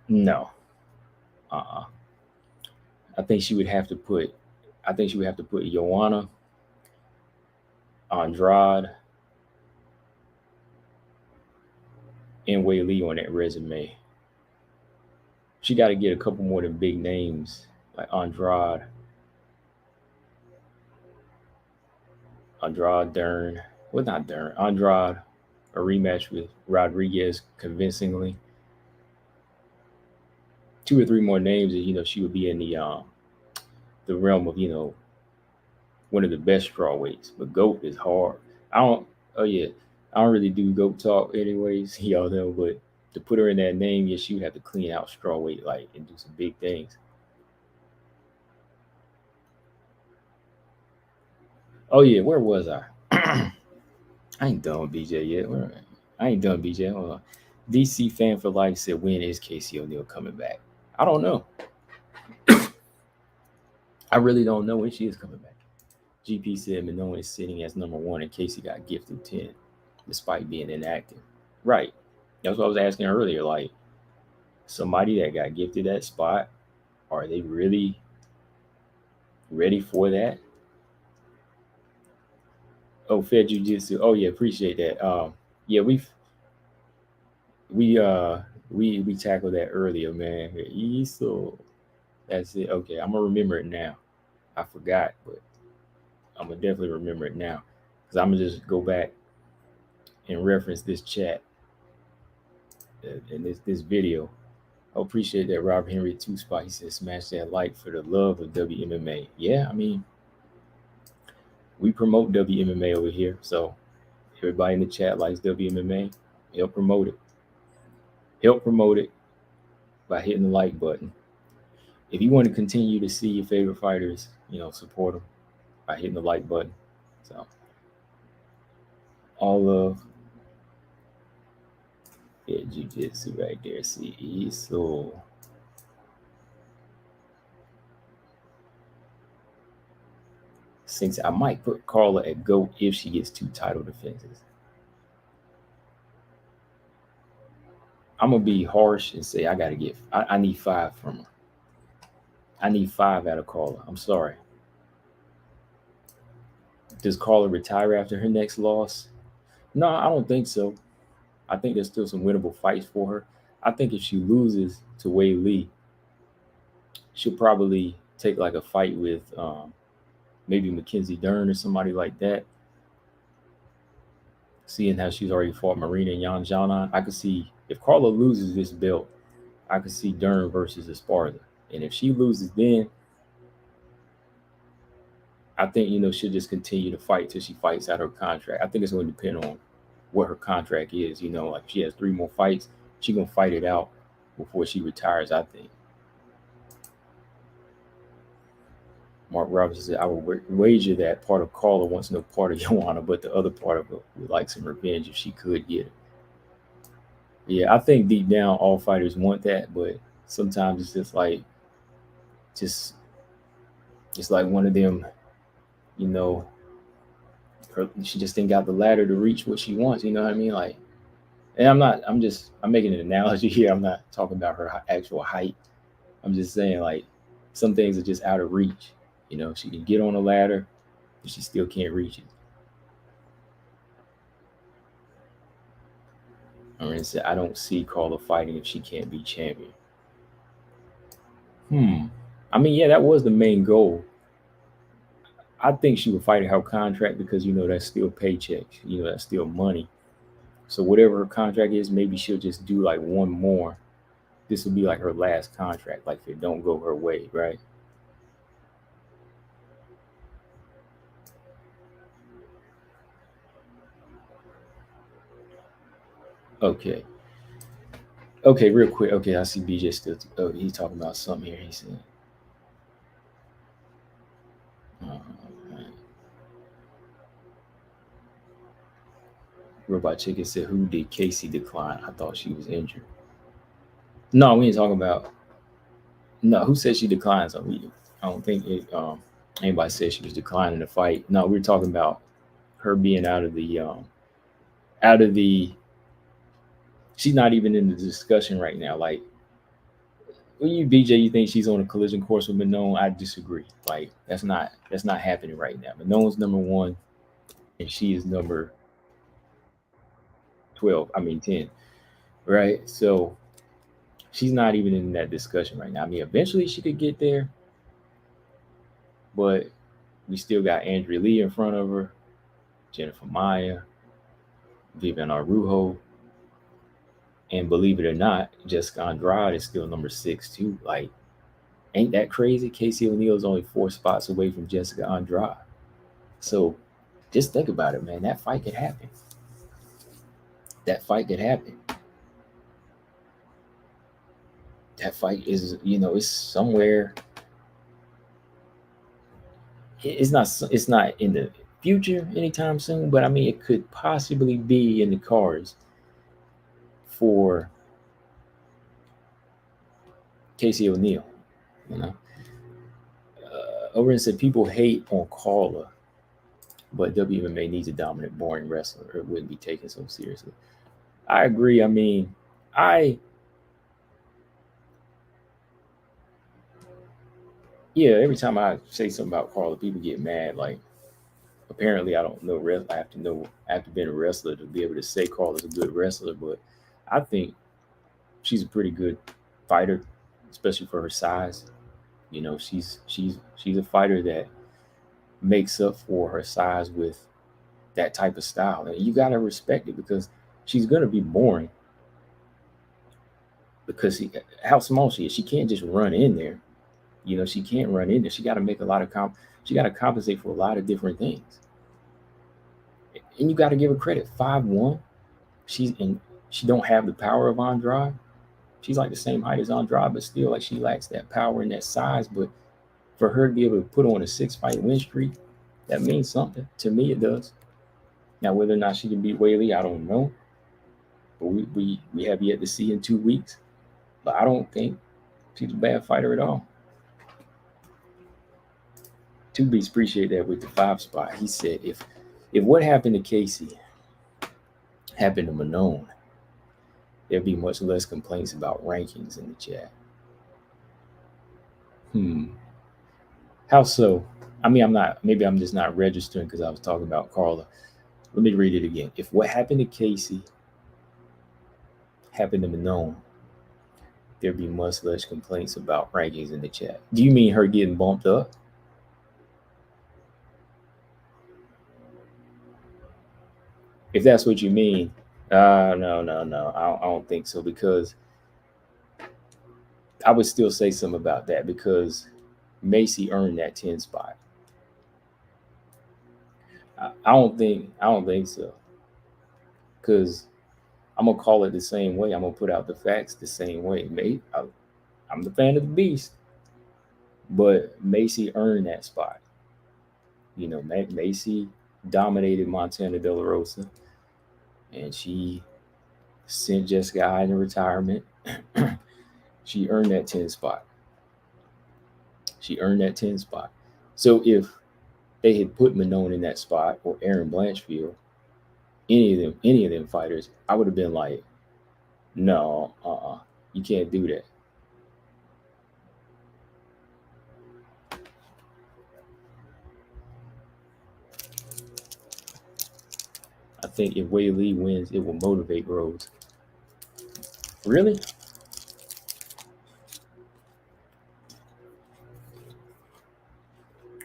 No. Uh-uh. I think she would have to put. I think she would have to put Joanna, Andrade, and Wei Lee on that resume. She got to get a couple more than big names like Andrade Dern. Well, not Dern. Andrade, a rematch with Rodriguez convincingly. 2 or 3 more names, and she would be in the realm of one of the best strawweights. But GOAT is hard. I don't. Oh yeah, I don't really do GOAT talk anyways. Y'all know, but to put her in that name, yeah, she would have to clean out strawweight like and do some big things. Oh yeah, where was I? I ain't done with BJ yet. I ain't done BJ. Hold on. DC fan for life said, when is Casey O'Neill coming back? I don't know. I really don't know when she is coming back. GP said Manon is sitting as number 1 and Casey got gifted 10 despite being inactive. Right. That's what I was asking earlier. Like, somebody that got gifted that spot, are they really ready for that? Oh, Fed Jiu-Jitsu. Oh yeah, appreciate that. Yeah, we tackled that earlier, man. So that's it. Okay, I'm gonna remember it now. I forgot, but I'm gonna definitely remember it now because I'm gonna just go back and reference this chat and this video. I appreciate that Robert Henry 2 spot. He said, "Smash that like for the love of WMMA." Yeah, I mean, we promote WMMA over here, so everybody in the chat likes WMMA. Help promote it. Help promote it by hitting the like button. If you want to continue to see your favorite fighters, support them by hitting the like button. So, all love. Yeah, jiu-jitsu right there. See, so since I might put Carla at GOAT if she gets 2 title defenses. I'm gonna be harsh and say I need 5 from her. I need 5 out of Carla. I'm sorry. Does Carla retire after her next loss? No, I don't think so. I think there's still some winnable fights for her. I think if she loses to Wei Lee, she'll probably take like a fight with maybe Mackenzie Dern or somebody like that. Seeing how she's already fought Marina and Yan Zhanan, I could see if Carla loses this belt, I could see Dern versus Esparza. And if she loses then, I think, she'll just continue to fight till she fights out her contract. I think it's going to depend on what her contract is. Like if she has 3 more fights, she's going to fight it out before she retires, I think. Mark Robinson said, I would wager that part of Carla wants no part of Joanna, but the other part of it would like some revenge if she could get it. Yeah, I think deep down all fighters want that, but sometimes it's just like one of them, she just ain't got the ladder to reach what she wants, you know what I mean? Like, and I'm making an analogy here. I'm not talking about her actual height. I'm just saying, like, some things are just out of reach. She can get on a ladder, but she still can't reach it. I don't see Carla fighting if she can't be champion. I mean, yeah, that was the main goal. I think she would fight her contract because, that's still paychecks. That's still money. So whatever her contract is, maybe she'll just do like 1 more. This will be like her last contract, like if it don't go her way, right? Okay. Okay, real quick. Okay, I see BJ still. He's talking about something here. He said. Robot Chicken said, "Who did Casey decline? I thought she was injured." No, we ain't talking about. No, who said she declined? So I don't think anybody said she was declining the fight. No, we're talking about her being out of the she's not even in the discussion right now. Like, when you BJ, you think she's on a collision course with Manon? I disagree. Like, that's not happening right now. Manon's number one, and she is number 12. I mean 10. Right? So she's not even in that discussion right now. I mean, eventually she could get there, but we still got Andrea Lee in front of her, Jennifer Maya, Vivian Arujo, and believe it or not, Jessica Andrade is still number 6 too. Like, ain't that crazy? Casey O'Neill is only 4 spots away from Jessica Andrade. So just think about it, man. That fight could happen. That fight could happen. That fight is, it's somewhere. It's not in the future anytime soon, but I mean, it could possibly be in the cards for Casey O'Neill. Oren said people hate on Carla, but WMMA needs a dominant, boring wrestler, or it wouldn't be taken so seriously. I agree. I mean, every time I say something about Carla, people get mad. Like, apparently I don't know I have to be a wrestler to be able to say Carla's a good wrestler, but I think she's a pretty good fighter, especially for her size. She's a fighter that makes up for her size with that type of style, and you gotta respect it, because she's gonna be boring, because how small she is. She can't just run in there. She can't run in there. She got to make a lot of she got to compensate for a lot of different things, and you got to give her credit. 5'1", she don't have the power of Andrade. She's like the same height as Andrade, but still, like, she lacks that power and that size. But for her to be able to put on a 6-fight win streak, that means something. To me, it does. Now, whether or not she can beat Weili, I don't know. But we have yet to see in 2 weeks. But I don't think she's a bad fighter at all. Two Beats appreciate that with the 5 spot. He said, if what happened to Casey happened to Manon, there'd be much less complaints about rankings in the chat. How so? I mean, maybe I'm just not registering because I was talking about Carla. Let me read it again. If what happened to Casey happened to Manon, there'd be much less complaints about rankings in the chat. Do you mean her getting bumped up? If that's what you mean, no. I don't think so, because I would still say something about that, because Macy earned that 10 spot. I don't think so, because I'm gonna call it the same way. I'm gonna put out the facts the same way. I'm the fan of the Beast, but Macy earned that spot. Macy dominated Montana De La Rosa, and she sent Jessica Eye into retirement. She earned that 10 spot. So if they had put Manon in that spot, or Aaron Blanchfield, any of them fighters, I would have been like, no, you can't do that. I think if Weili wins, it will motivate Rose. Really?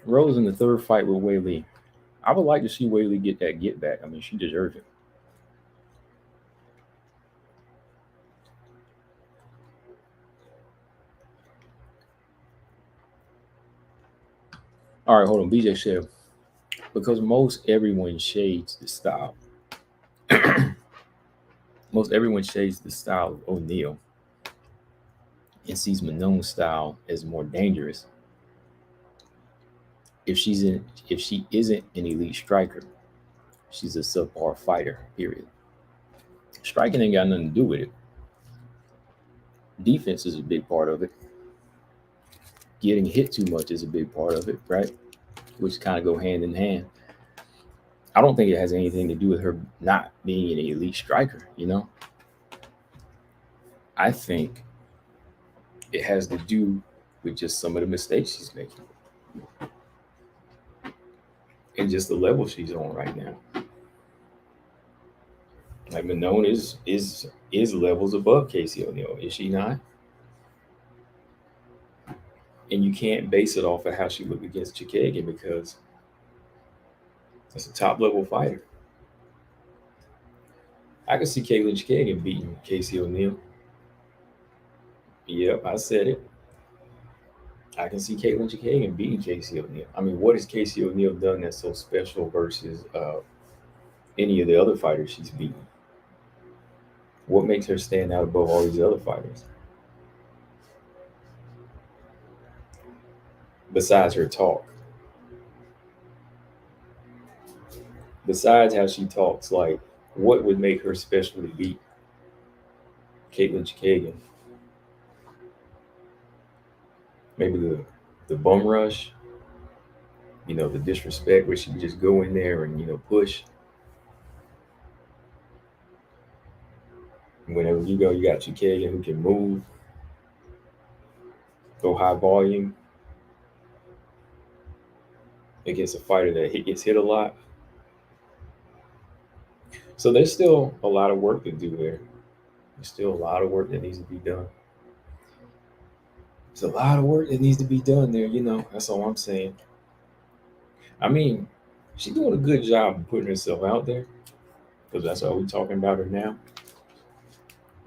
Rose in the third fight with Weili. I would like to see Weili get that get back. I mean, she deserves it. All right, hold on. BJ said, because most everyone shades the style. Most everyone shades the style of O'Neal and sees Manon's style as more dangerous. If she isn't an elite striker, she's a subpar fighter, period. Striking ain't got nothing to do with it. Defense is a big part of it. Getting hit too much is a big part of it, right? Which kind of go hand in hand. I don't think it has anything to do with her not being an elite striker, I think it has to do with just some of the mistakes she's making and just the level she's on right now. Like Manon is levels above Casey O'Neill, is she not? And you can't base it off of how she looked against Chikagan because that's a top level fighter. I can see Caitlin Chikagan beating Casey O'Neill. Yep, I said it. I can see Caitlin Chikagan beating Casey O'Neill. I mean, what has Casey O'Neill done that's so special versus any of the other fighters she's beaten? What makes her stand out above all these other fighters? Besides her talk. Besides how she talks, like, what would make her special to beat Caitlin Chikagan? Maybe the bum rush, the disrespect where she can just go in there and, push. Whenever you go, you got Chikagan who can move, go high volume against a fighter that gets hit a lot. So there's still a lot of work to do there. There's still a lot of work that needs to be done. There's a lot of work that needs to be done there, that's all I'm saying. I mean, she's doing a good job of putting herself out there because that's why we're talking about her now.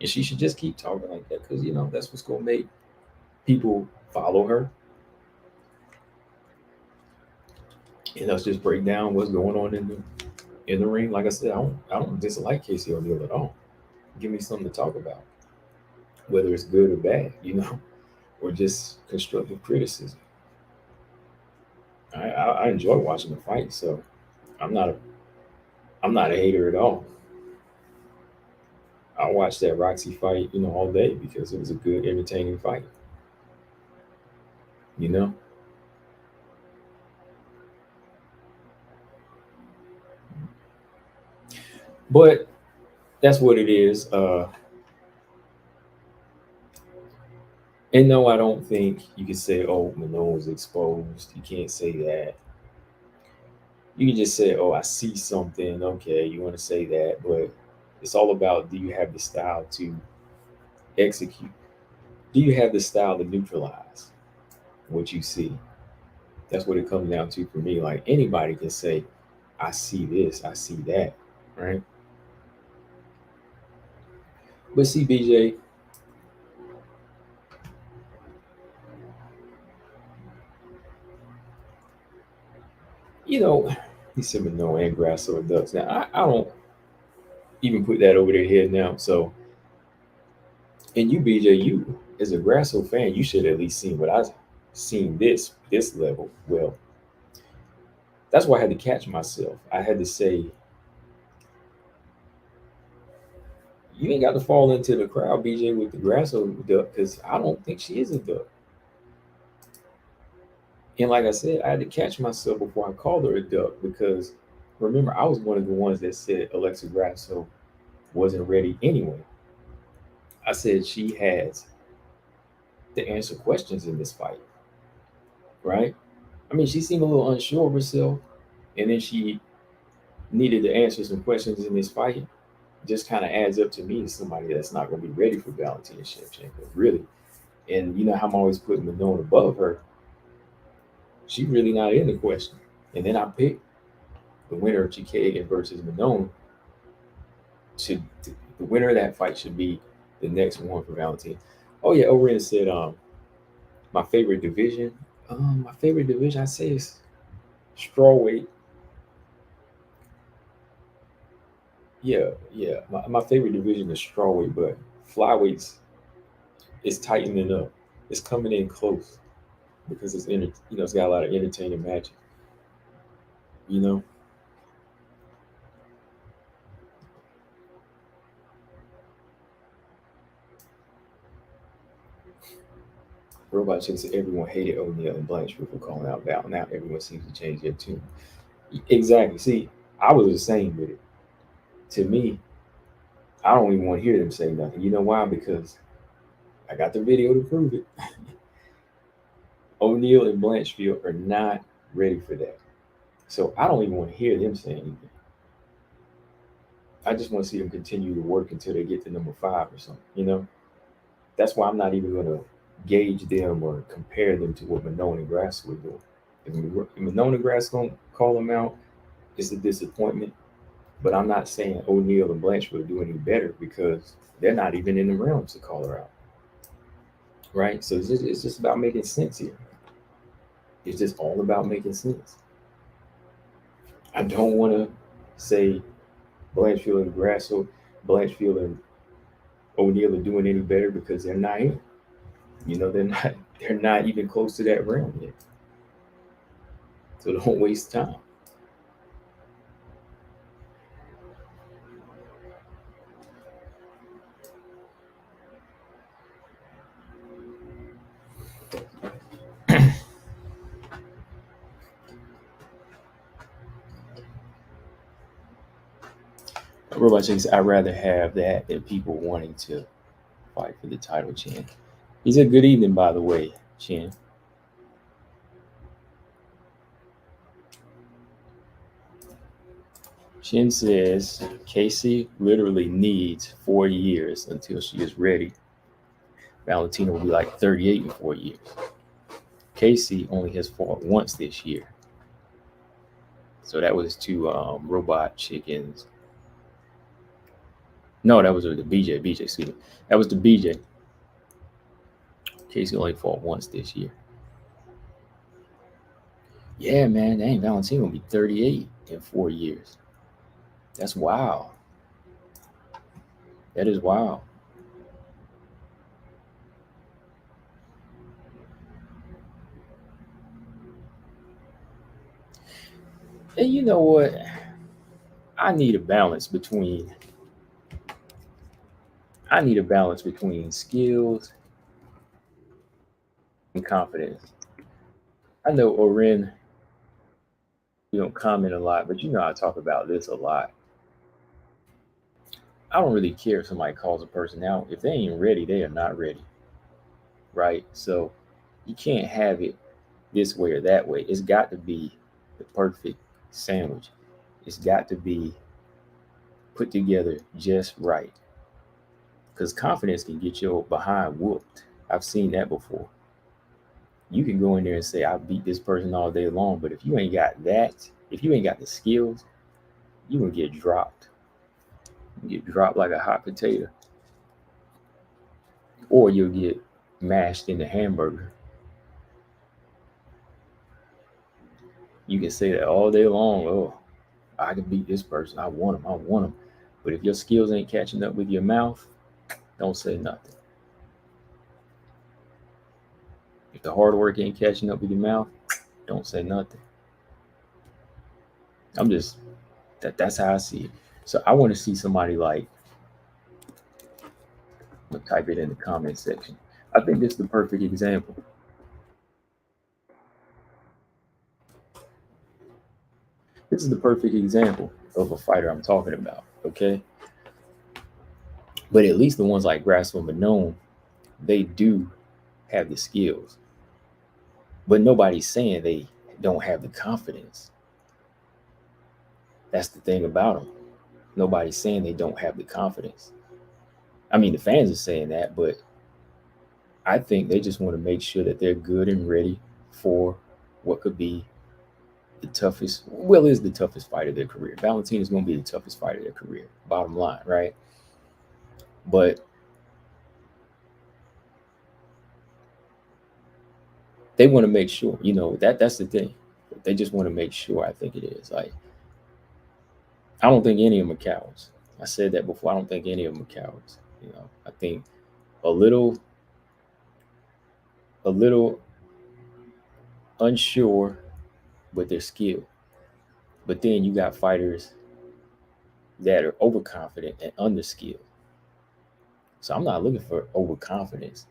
And she should just keep talking like that because, that's what's going to make people follow her. And let's just break down what's going on in the ring. Like I said, I don't dislike Casey O'Neill at all. Give me something to talk about, whether it's good or bad, or just constructive criticism. I enjoy watching the fight, so I'm not a hater at all. I watched that Roxy fight, all day because it was a good, entertaining fight. But that's what it is. And no, I don't think you can say, "Oh, Manon was exposed." You can't say that. You can just say, "Oh, I see something." Okay, you want to say that, but it's all about, do you have the style to execute? Do you have the style to neutralize what you see? That's what it comes down to for me. Like, anybody can say, "I see this, I see that," right? But see, BJ, he said Manon and grass or ducks. Now, I don't even put that over their head now. So, and you, BJ, you as a Grasso fan, you should at least seen what I've seen this level. Well, that's why I had to catch myself. I had to say, you ain't got to fall into the crowd, BJ, with the Grasso duck, because I don't think she is a duck. And like I said, I had to catch myself before I called her a duck because remember, I was one of the ones that said Alexa Grasso wasn't ready anyway. I said she has to answer questions in this fight, right? I mean, she seemed a little unsure of herself, and then she needed to answer some questions in this fight. Just kind of adds up to me as somebody that's not going to be ready for Valentina Shevchenko, really. And you know how I'm always putting Manon above her. She's really not in the question. And then I picked the winner of Chikagan versus Manon. The winner of that fight should be the next one for Valentina. Oh yeah, Oren said, my favorite division. My favorite division, I say, is strawweight. Yeah. My favorite division is strawweight, but flyweights is tightening up. It's coming in close because it's got a lot of entertaining matches. You know, Robot Chick said everyone hated O'Neal and Blanchard for calling out Val. Now everyone seems to change their tune. Exactly. See, I was the same with it. To me, I don't even want to hear them say nothing. You know why? Because I got the video to prove it. O'Neal and Blanchfield are not ready for that. So I don't even want to hear them say anything. I just want to see them continue to work until they get to number 5 or something. That's why I'm not even going to gauge them or compare them to what Manon and Grass were doing. If Manon and Grass don't call them out, it's a disappointment. But I'm not saying O'Neal and Blanchfield do any better because they're not even in the realms to call her out. Right? So it's just about making sense here. It's just all about making sense. I don't want to say Blanchfield and O'Neal are doing any better because they're not in. They're not even close to that realm yet. So don't waste time. Robot says, I'd rather have that than people wanting to fight for the title, Chin. He's a good evening, by the way, Chin. Chin says, Casey literally needs 4 years until she is ready. Valentina will be like 38 in 4 years. Casey only has fought once this year. So that was to Robot Chickens. No, that was the BJ. Excuse me. That was the BJ. Casey only fought once this year. Yeah, man. Dang, Valentina will be 38 in 4 years. That's wild. That is wild. And you know what? I need a balance between skills and confidence. I know Oren, you don't comment a lot, but I talk about this a lot. I don't really care if somebody calls a person out. If they ain't ready, they are not ready. Right? So you can't have it this way or that way. It's got to be the perfect sandwich. It's got to be put together just right. Because confidence can get your behind whooped. I've seen that before. You can go in there and say, I beat this person all day long, but if you ain't got that, if you ain't got the skills, you're going to get dropped. You get dropped like a hot potato. Or you'll get mashed in the hamburger. You can say that all day long. Oh, I can beat this person. I want him. But if your skills ain't catching up with your mouth, don't say nothing. If the hard work ain't catching up with your mouth, don't say nothing. That's how I see it. So I want to see somebody like, I'm going to type it in the comment section. I think this is the perfect example. This is the perfect example of a fighter I'm talking about, okay? But at least the ones like Grasso and Manon, they do have the skills. But nobody's saying they don't have the confidence. That's the thing about them. Nobody's saying they don't have the confidence. I mean, the fans are saying that, but I think they just want to make sure that they're good and ready for what could be the toughest, is the toughest fight of their career. Valentina's going to be the toughest fight of their career, bottom line, right? But they want to make sure, that's the thing. They just want to make sure, I think it is. Like, I don't think any of them are cowards. I said that before. I don't think any of them are cowards. I think a little unsure, but they're skilled. But then you got fighters that are overconfident and underskilled. So I'm not looking for overconfidence.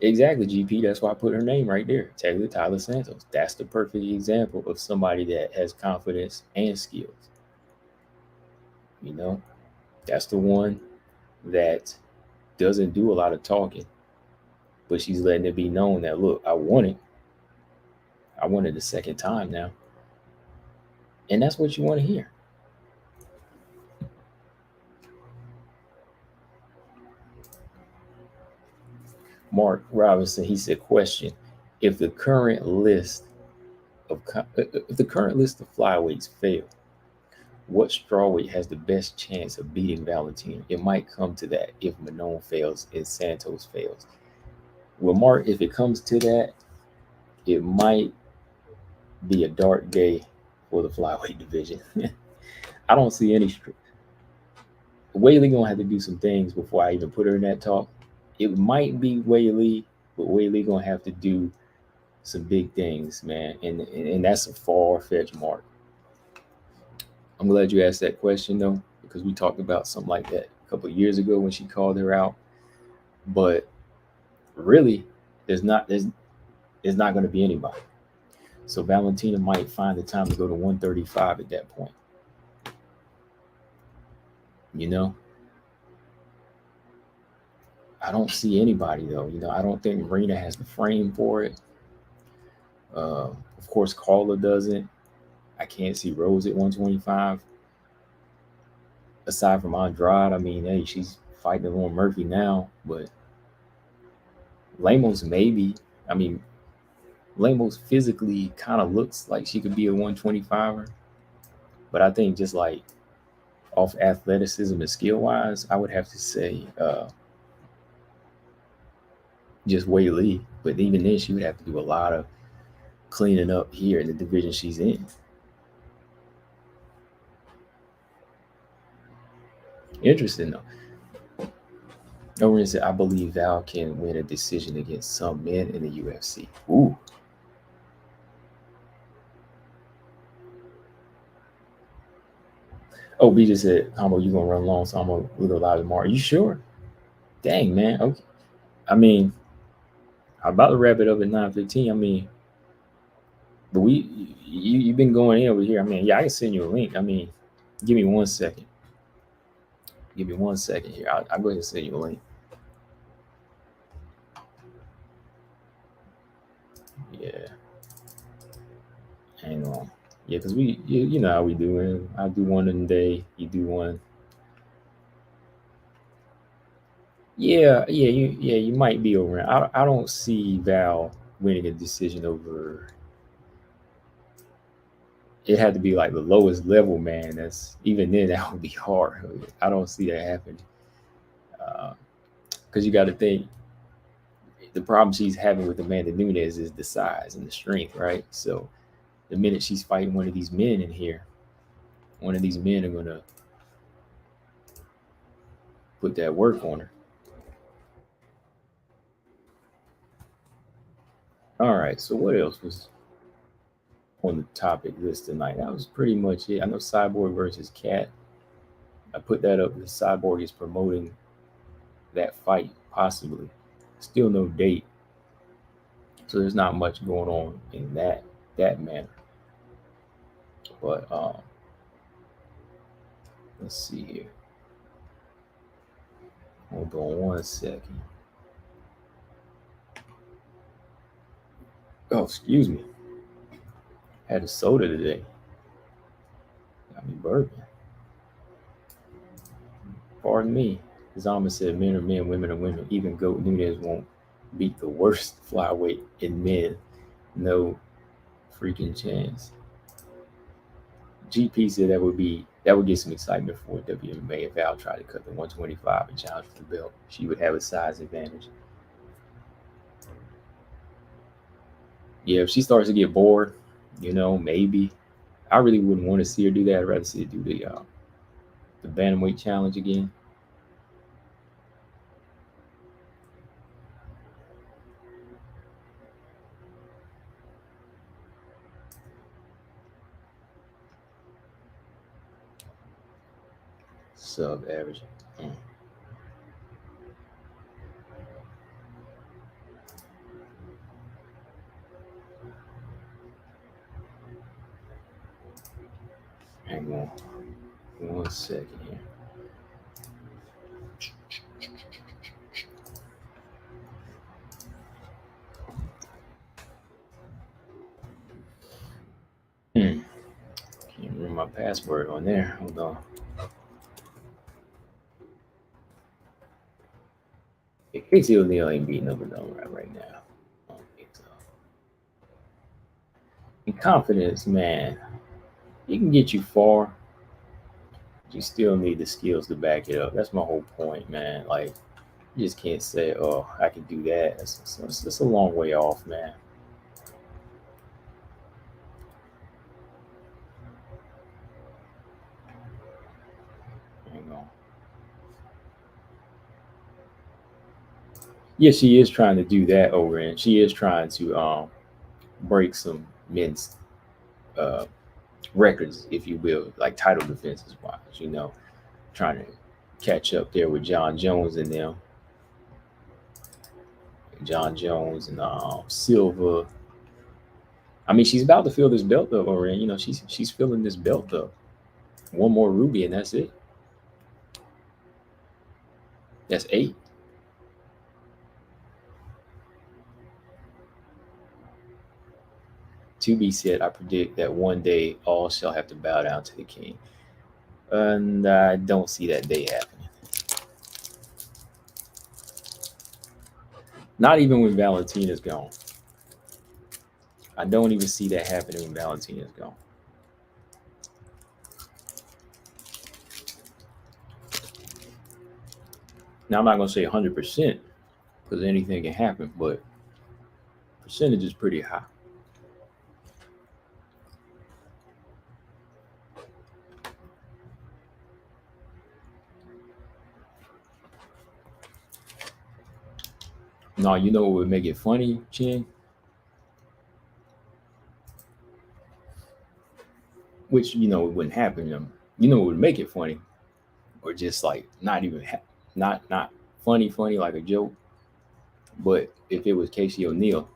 Exactly, GP. That's why I put her name right there. Tyler Santos. That's the perfect example of somebody that has confidence and skills. That's the one that doesn't do a lot of talking, but she's letting it be known that, look, I won it. I won it the second time now. And that's what you want to hear. Mark Robinson, he said, question: If the current list if the current list of flyweights fail, what strawweight has the best chance of beating Valentina? It might come to that if Manon fails and Santos fails. Well, Mark, if it comes to that, it might be a dark day for the flyweight division. I don't see any. Whaley gonna have to do some things before I even put her in that talk. It might be Whaley, but Whaley gonna have to do some big things, man, and that's a far-fetched mark. I'm glad you asked that question though, because we talked about something like that a couple of years ago when she called her out. But really, there's not going to be anybody. So Valentina might find the time to go to 135 at that point. You know, I don't see anybody though. You know, I don't think Marina has the frame for it. Of course, Carla doesn't. I can't see Rose at 125. Aside from Andrade, I mean, hey, she's fighting Lauren Murphy now, but Lemos maybe. I mean, Lemos physically kind of looks like she could be a 125er, but I think just like off athleticism and skill wise, I would have to say just Wei Lee. But even then, she would have to do a lot of cleaning up here in the division she's in. Interesting though. Overeem said, I believe Val can win a decision against some men in the UFC. Ooh. Oh, B just said, Combo, you gonna run long, so I'm gonna go live tomorrow. Are you sure? Dang, man. Okay. I mean, I'm about to wrap it up at 9:15. I mean, but you've been going in over here. I mean, yeah, I can send you a link. I mean, give me 1 second. Give me 1 second here. I'll go ahead and send you a link. Yeah. Hang on. Yeah, because you know how we do it. I do one in a day. You do one. Yeah, you might be over. I don't see Val winning a decision over. It had to be like the lowest level, man. That's even then that would be hard. I don't see that happening. Because you got to think the problem she's having with Amanda Nunes is the size and the strength, right? So the minute she's fighting one of these men in here, one of these men are gonna put that work on her. All right. So what else was on the topic list tonight? That was pretty much it. I know Cyborg versus Cat. I put that up because Cyborg is promoting that fight, possibly. Still no date. So there's not much going on in that manner. But let's see here. Hold on 1 second. Oh, excuse me. Had a soda today. Got me burping. Pardon me. Zama said men are men, women are women. Even Goat Nunez won't beat the worst flyweight in men. No freaking chance. GP said that would get some excitement for WMA if Val tried to cut the 125 and challenge for the belt. She would have a size advantage. Yeah, if she starts to get bored, you know, maybe. I really wouldn't want to see her do that. I'd rather see her do the bantamweight challenge again. Sub average. Hang on 1 second here. checking my password on there. Hold on. Casey O'Neill ain't beating up right now. I don't think so. And confidence, man, it can get you far. You still need the skills to back it up. That's my whole point, man. Like, you just can't say, "Oh, I can do that." It's a long way off, man. Hang on. Yeah, she is trying to do that over, and she is trying to break some men's uh, records, if you will, like title defenses wise. Trying to catch up there with John Jones and them. John Jones and Silva. I mean, she's about to fill this belt up already. She's filling this belt up. One more Ruby, and that's it. That's 8. To be said, I predict that one day all shall have to bow down to the king. And I don't see that day happening. Not even when Valentina's gone. I don't even see that happening when Valentina's gone. Now, I'm not going to say 100% because anything can happen, but percentage is pretty high. No, you know what would make it funny, Chin? Which, it wouldn't happen. What would make it funny? Or just like not even, not funny, like a joke. But if it was Casey O'Neill,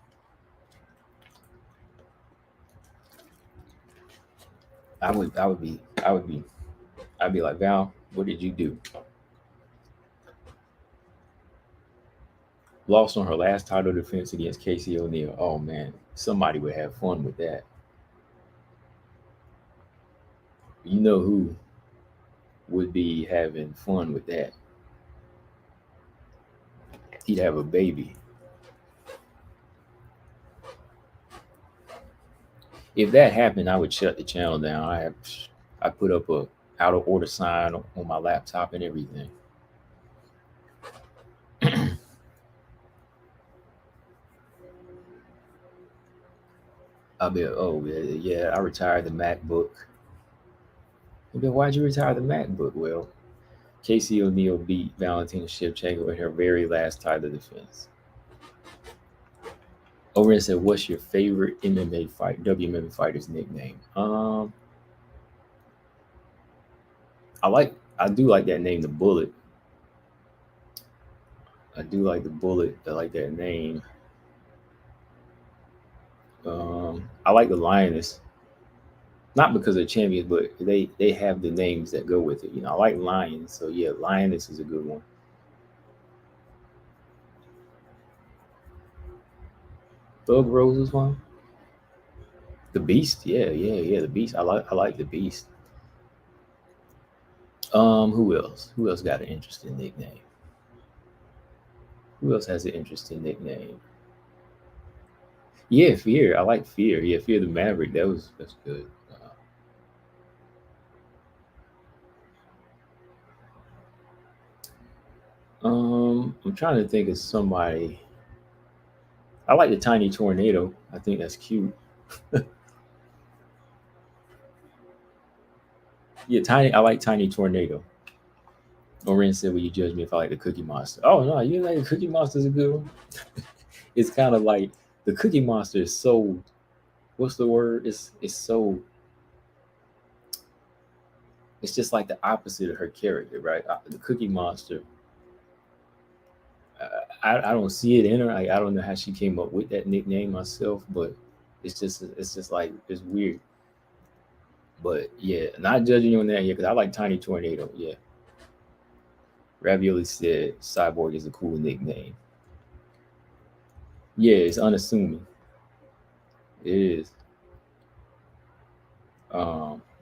I'd be like, Val, what did you do? Lost on her last title defense against Casey O'Neill. Oh man, somebody would have fun with that. You know who would be having fun with that? He'd have a baby. If that happened, I would shut the channel down. I put up a out of order sign on my laptop and everything. I'll be, oh yeah, I retired the MacBook. Then why'd you retire the MacBook? Well, Casey O'Neill beat Valentina Shevchenko in her very last title defense. Overin said, "What's your favorite MMA fight, WMMA fighter's nickname?" I do like that name, the Bullet. I do like the Bullet. I like that name. I like the Lioness, not because they're champions, but they have the names that go with it. I like Lions, so yeah, Lioness is a good one. Thug Rose is one. The Beast, yeah, the Beast. I like the Beast. Who else? Who else got an interesting nickname? Who else has an interesting nickname? Yeah, Fear. I like Fear. Yeah, Fear the Maverick. That's good. I'm trying to think of somebody. I like the Tiny Tornado. I think that's cute. Yeah, Tiny. I like Tiny Tornado. Oren said, "Will you judge me if I like the Cookie Monster?" Oh no, you like the Cookie Monster is a good one. It's kind of like the Cookie Monster is so. What's the word? It's so. It's just like the opposite of her character, right? The Cookie Monster. I don't see it in her. I don't know how she came up with that nickname myself, but it's just like it's weird. But yeah, not judging you on that yet because I like Tiny Tornado. Yeah. Ravioli said Cyborg is a cool nickname. Yeah, it's unassuming. It is.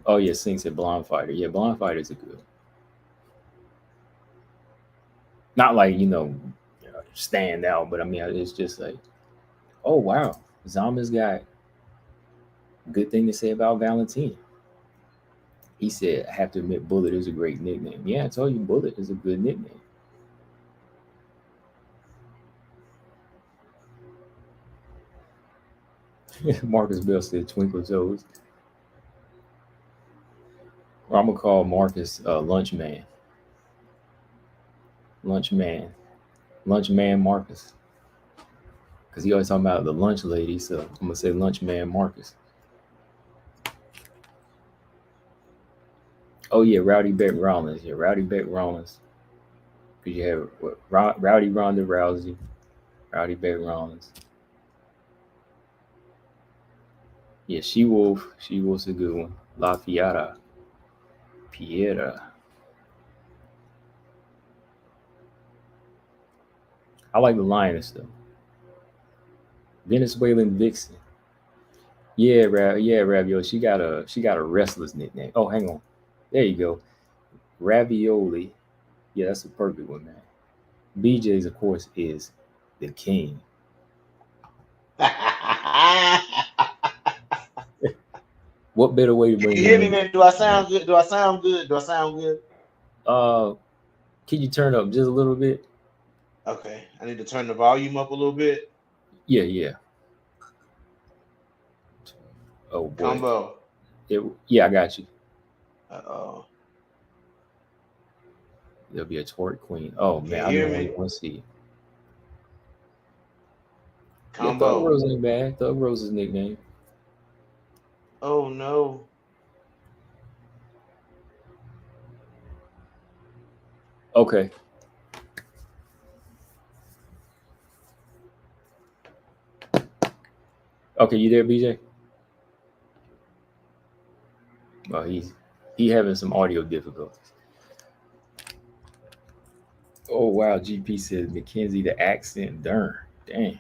Oh yeah, Sink said Blonde Fighter. Yeah, Blonde Fighters are good. Not like stand out, but I mean it's just like, oh wow, Zama's got a good thing to say about Valentina. He said, I have to admit, Bullet is a great nickname. Yeah, I told you, Bullet is a good nickname. Marcus Bell said Twinkle Toes. Or I'm gonna call Marcus Lunch Man. Lunch Man. Lunch Man Marcus. Because he always talking about the lunch lady, so I'm gonna say Lunch Man Marcus. Oh yeah, Rowdy Beck Rollins. Yeah, Rowdy Beck Rollins. Because you have Rowdy Ronda Rousey, Rowdy Beck Rollins. Yeah, She Wolf. She Wolf's a good one. La Fiera. Piera. I like the Lioness though. Venezuelan Vixen. Yeah, Ravioli. She got a wrestler's nickname. Oh, hang on. There you go. Ravioli. Yeah, that's a perfect one, man. BJ's, of course, is the king. What better way to Can bring you hear him me, in? man? Do I sound good? Do I sound good? Do I sound good? Can you turn up just a little bit? Okay, I need to turn the volume up a little bit. Yeah, yeah. Oh boy. Combo. Yeah, I got you. Uh-oh. There'll be a twerk queen. Oh Can man, you I hear know me? one want to see. Yeah, Thug Combo. Rose ain't bad. Thug Rose's nickname. Oh no. Okay. Okay, you there, BJ? Oh, he having some audio difficulties. Oh wow, GP says Mackenzie the accent. Darn. Dang.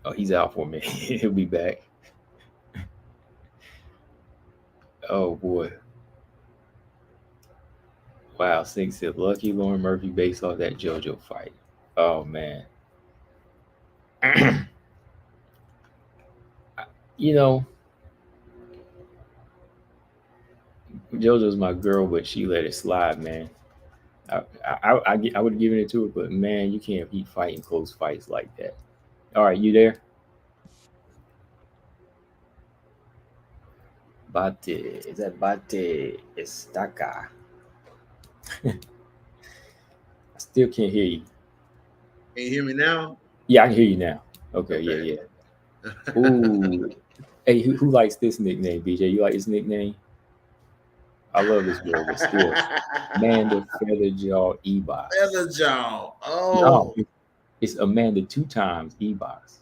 Oh, he's out for a minute. He'll be back. Oh boy. Wow, Sink said lucky Lauren Murphy based off that JoJo fight. Oh man. you know, JoJo's my girl, but she let it slide, man. I would have given it to her, but man, you can't keep fighting close fights like that. All right, you there? Bate, is that Bate Estaca? I still can't hear you. Can you hear me now? Yeah, I can hear you now. Okay, Okay. yeah. Ooh. Hey, who likes this nickname, BJ? You like this nickname? I love this girl, but still. Amanda Featherjaw Ebos. Featherjaw. No, Oh. it's Amanda 2 times Ebos.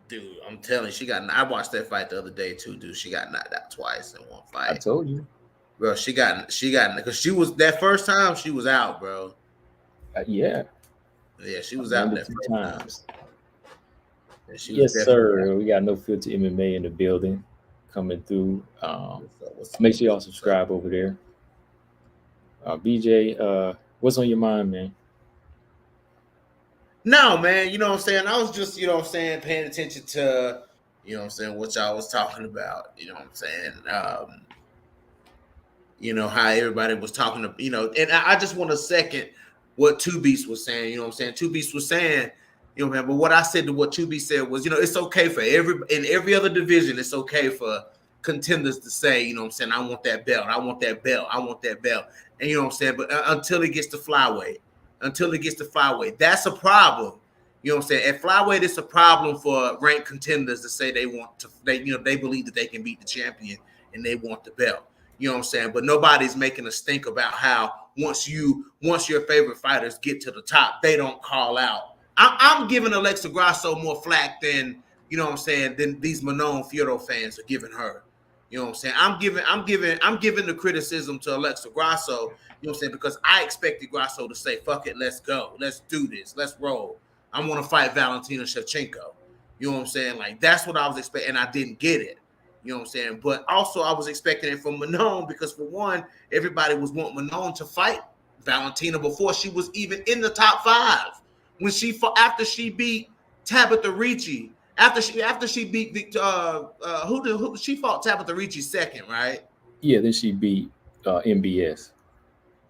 Dude, I'm telling you, she got. I watched that fight the other day too, dude. She got knocked out twice in one I fight. told you. Bro, she got because she was that first time she was out, bro. Yeah. Yeah, she was Amanda out that two first times. time. And she Yes, was definitely sir. We got No Filter MMA in the building coming through. What's Make sure y'all subscribe over there. BJ, what's on your mind, man? No, man, you know what I'm saying? I was just, you know what I'm saying, paying attention to, you know what I'm saying, what y'all was talking about, you know what I'm saying? How everybody was talking to, and I just want to second what Two Beast was saying, you know what I'm saying? Two Beast was saying, man, but what I said to what Two Beast said was, it's okay for in every other division, it's okay for contenders to say, you know what I'm saying, I want that belt, I want that belt, I want that belt. And you know what I'm saying? But until it gets to flyweight, that's a problem. You know what I'm saying? At flyweight, it's a problem for ranked contenders to say they believe that they can beat the champion and they want the belt. You know what I'm saying? But nobody's making a stink about how once your favorite fighters get to the top, they don't call out. I'm giving Alexa Grasso more flack than, you know what I'm saying, than these Manon Fiorot fans are giving her. You know what I'm saying? I'm giving the criticism to Alexa Grasso, you know what I'm saying, because I expected Grasso to say, fuck it, let's go. Let's do this. Let's roll. I want to fight Valentina Shevchenko. You know what I'm saying? Like, that's what I was expecting, and I didn't get it. You know what I'm saying? But also, I was expecting it from Manon because, for one, everybody was wanting Manon to fight Valentina before she was even in the top 5. When she fought, after she beat Tabitha Ricci, after she beat who she fought Tabitha Ricci second, right? Yeah, then she beat MBS.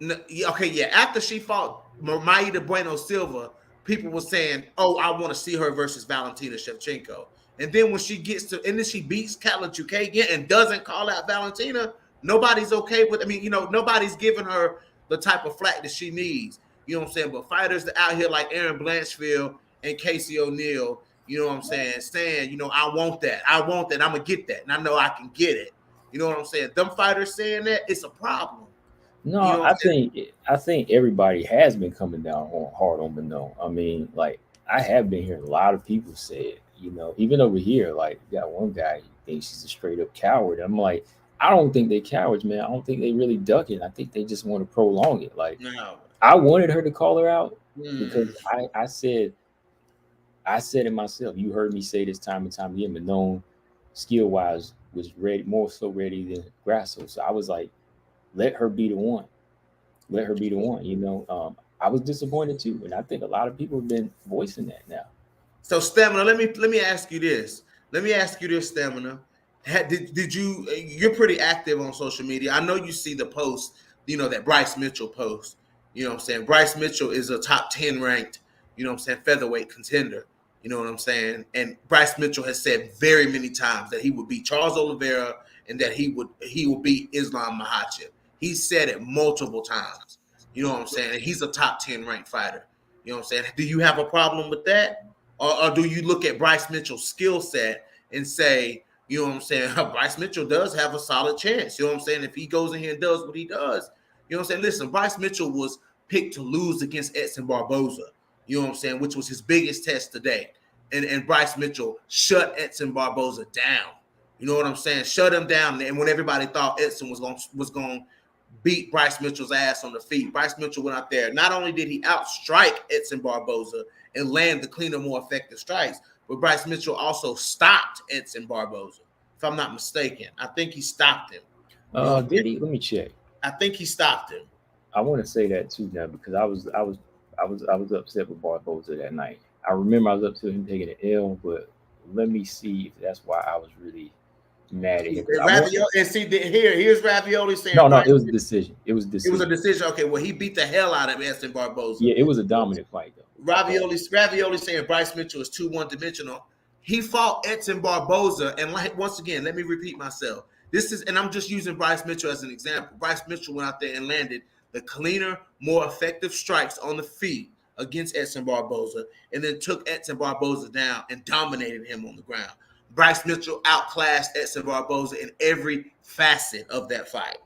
Okay, yeah. After she fought Maida Bueno Silva, people were saying, "Oh, I want to see her versus Valentina Shevchenko." And then when she gets to, and then she beats Katlyn Chookagian and doesn't call out Valentina, nobody's okay with. I mean, nobody's giving her the type of flack that she needs. You know what I'm saying? But fighters that out here like Aaron Blanchfield and Casey O'Neill, you know what I'm saying, I want that. I'm gonna get that, and I know I can get it. You know what I'm saying? Them fighters saying that, it's a problem. No, You know what I'm I think everybody has been coming down hard on Manon. I mean, like I have been hearing a lot of people say it. Even over here, like you got one guy who thinks she's a straight up coward. I'm like, I don't think they cowards, man. I don't think they really duck it. I think they just want to prolong it. Like No. I wanted her to call her out because I said it myself. You heard me say this time and time again. Manon, skill wise, was ready, more so ready than Grasso. So I was like, let her be the one. Let her be the one. I was disappointed too, and I think a lot of people have been voicing that now. So Stamina, let me ask you this. Stamina. Did you? You're pretty active on social media. I know you see the post. That Bryce Mitchell post. You know what I'm saying? Bryce Mitchell is a top 10 ranked. Featherweight contender. You know what I'm saying? And Bryce Mitchell has said very many times that he would beat Charles Oliveira and that he would beat Islam Makhachev. He said it multiple times. You know what I'm saying? And he's a top 10 ranked fighter. You know what I'm saying? Do you have a problem with that? Or do you look at Bryce Mitchell's skill set and say, you know what I'm saying, Bryce Mitchell does have a solid chance. You know what I'm saying? If he goes in here and does what he does. You know what I'm saying? Listen, Bryce Mitchell was picked to lose against Edson Barboza, you know what I'm saying, which was his biggest test today. And Bryce Mitchell shut Edson Barboza down. You know what I'm saying? Shut him down. And when everybody thought Edson was going to beat Bryce Mitchell's ass on the feet, Bryce Mitchell went out there. Not only did he outstrike Edson Barboza and land the cleaner, more effective strikes, but Bryce Mitchell also stopped Edson Barboza, if I'm not mistaken. I think he stopped him. Did he? Let me check. I think he stopped him. I want to say that too now because I was upset with Barboza that night. I remember I was upset with him taking an L, but let me see if that's why I was really mad at him. Here's Ravioli saying no, it was a decision. It was a decision. Okay, well, he beat the hell out of Edson Barboza. Yeah, it was a dominant fight though. Ravioli saying Bryce Mitchell is too one-dimensional. He fought Edson Barboza, and once again, let me repeat myself. And I'm just using Bryce Mitchell as an example. Bryce Mitchell went out there and landed the cleaner, more effective strikes on the feet against Edson Barboza, and then took Edson Barboza down and dominated him on the ground. Bryce Mitchell outclassed Edson Barboza in every facet of that fight.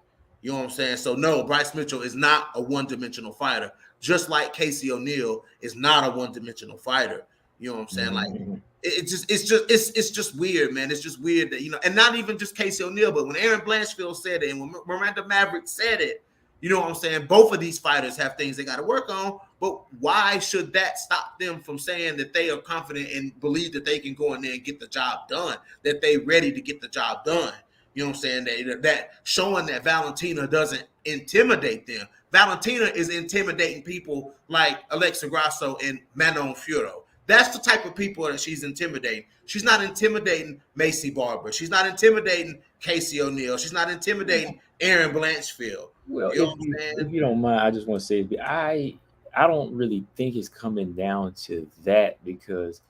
You know what I'm saying? So no, Bryce Mitchell is not a one-dimensional fighter, just like Casey O'Neill is not a one-dimensional fighter. You know what I'm saying? Mm-hmm. Like it's just weird, man. It's just weird that, and not even just Casey O'Neill, but when Aaron Blanchfield said it and when Miranda Maverick said it, you know what I'm saying? Both of these fighters have things they got to work on, but why should that stop them from saying that they are confident and believe that they can go in there and get the job done, that they ready to get the job done? You know what I'm saying? That showing that Valentina doesn't intimidate them. Valentina is intimidating people like Alexa Grasso and Manon Fiorot. That's the type of people that she's intimidating. She's not intimidating Macy Barber. She's not intimidating Casey O'Neill. She's not intimidating Aaron Blanchfield. Well, if you don't mind, I just want to say I don't really think it's coming down to that because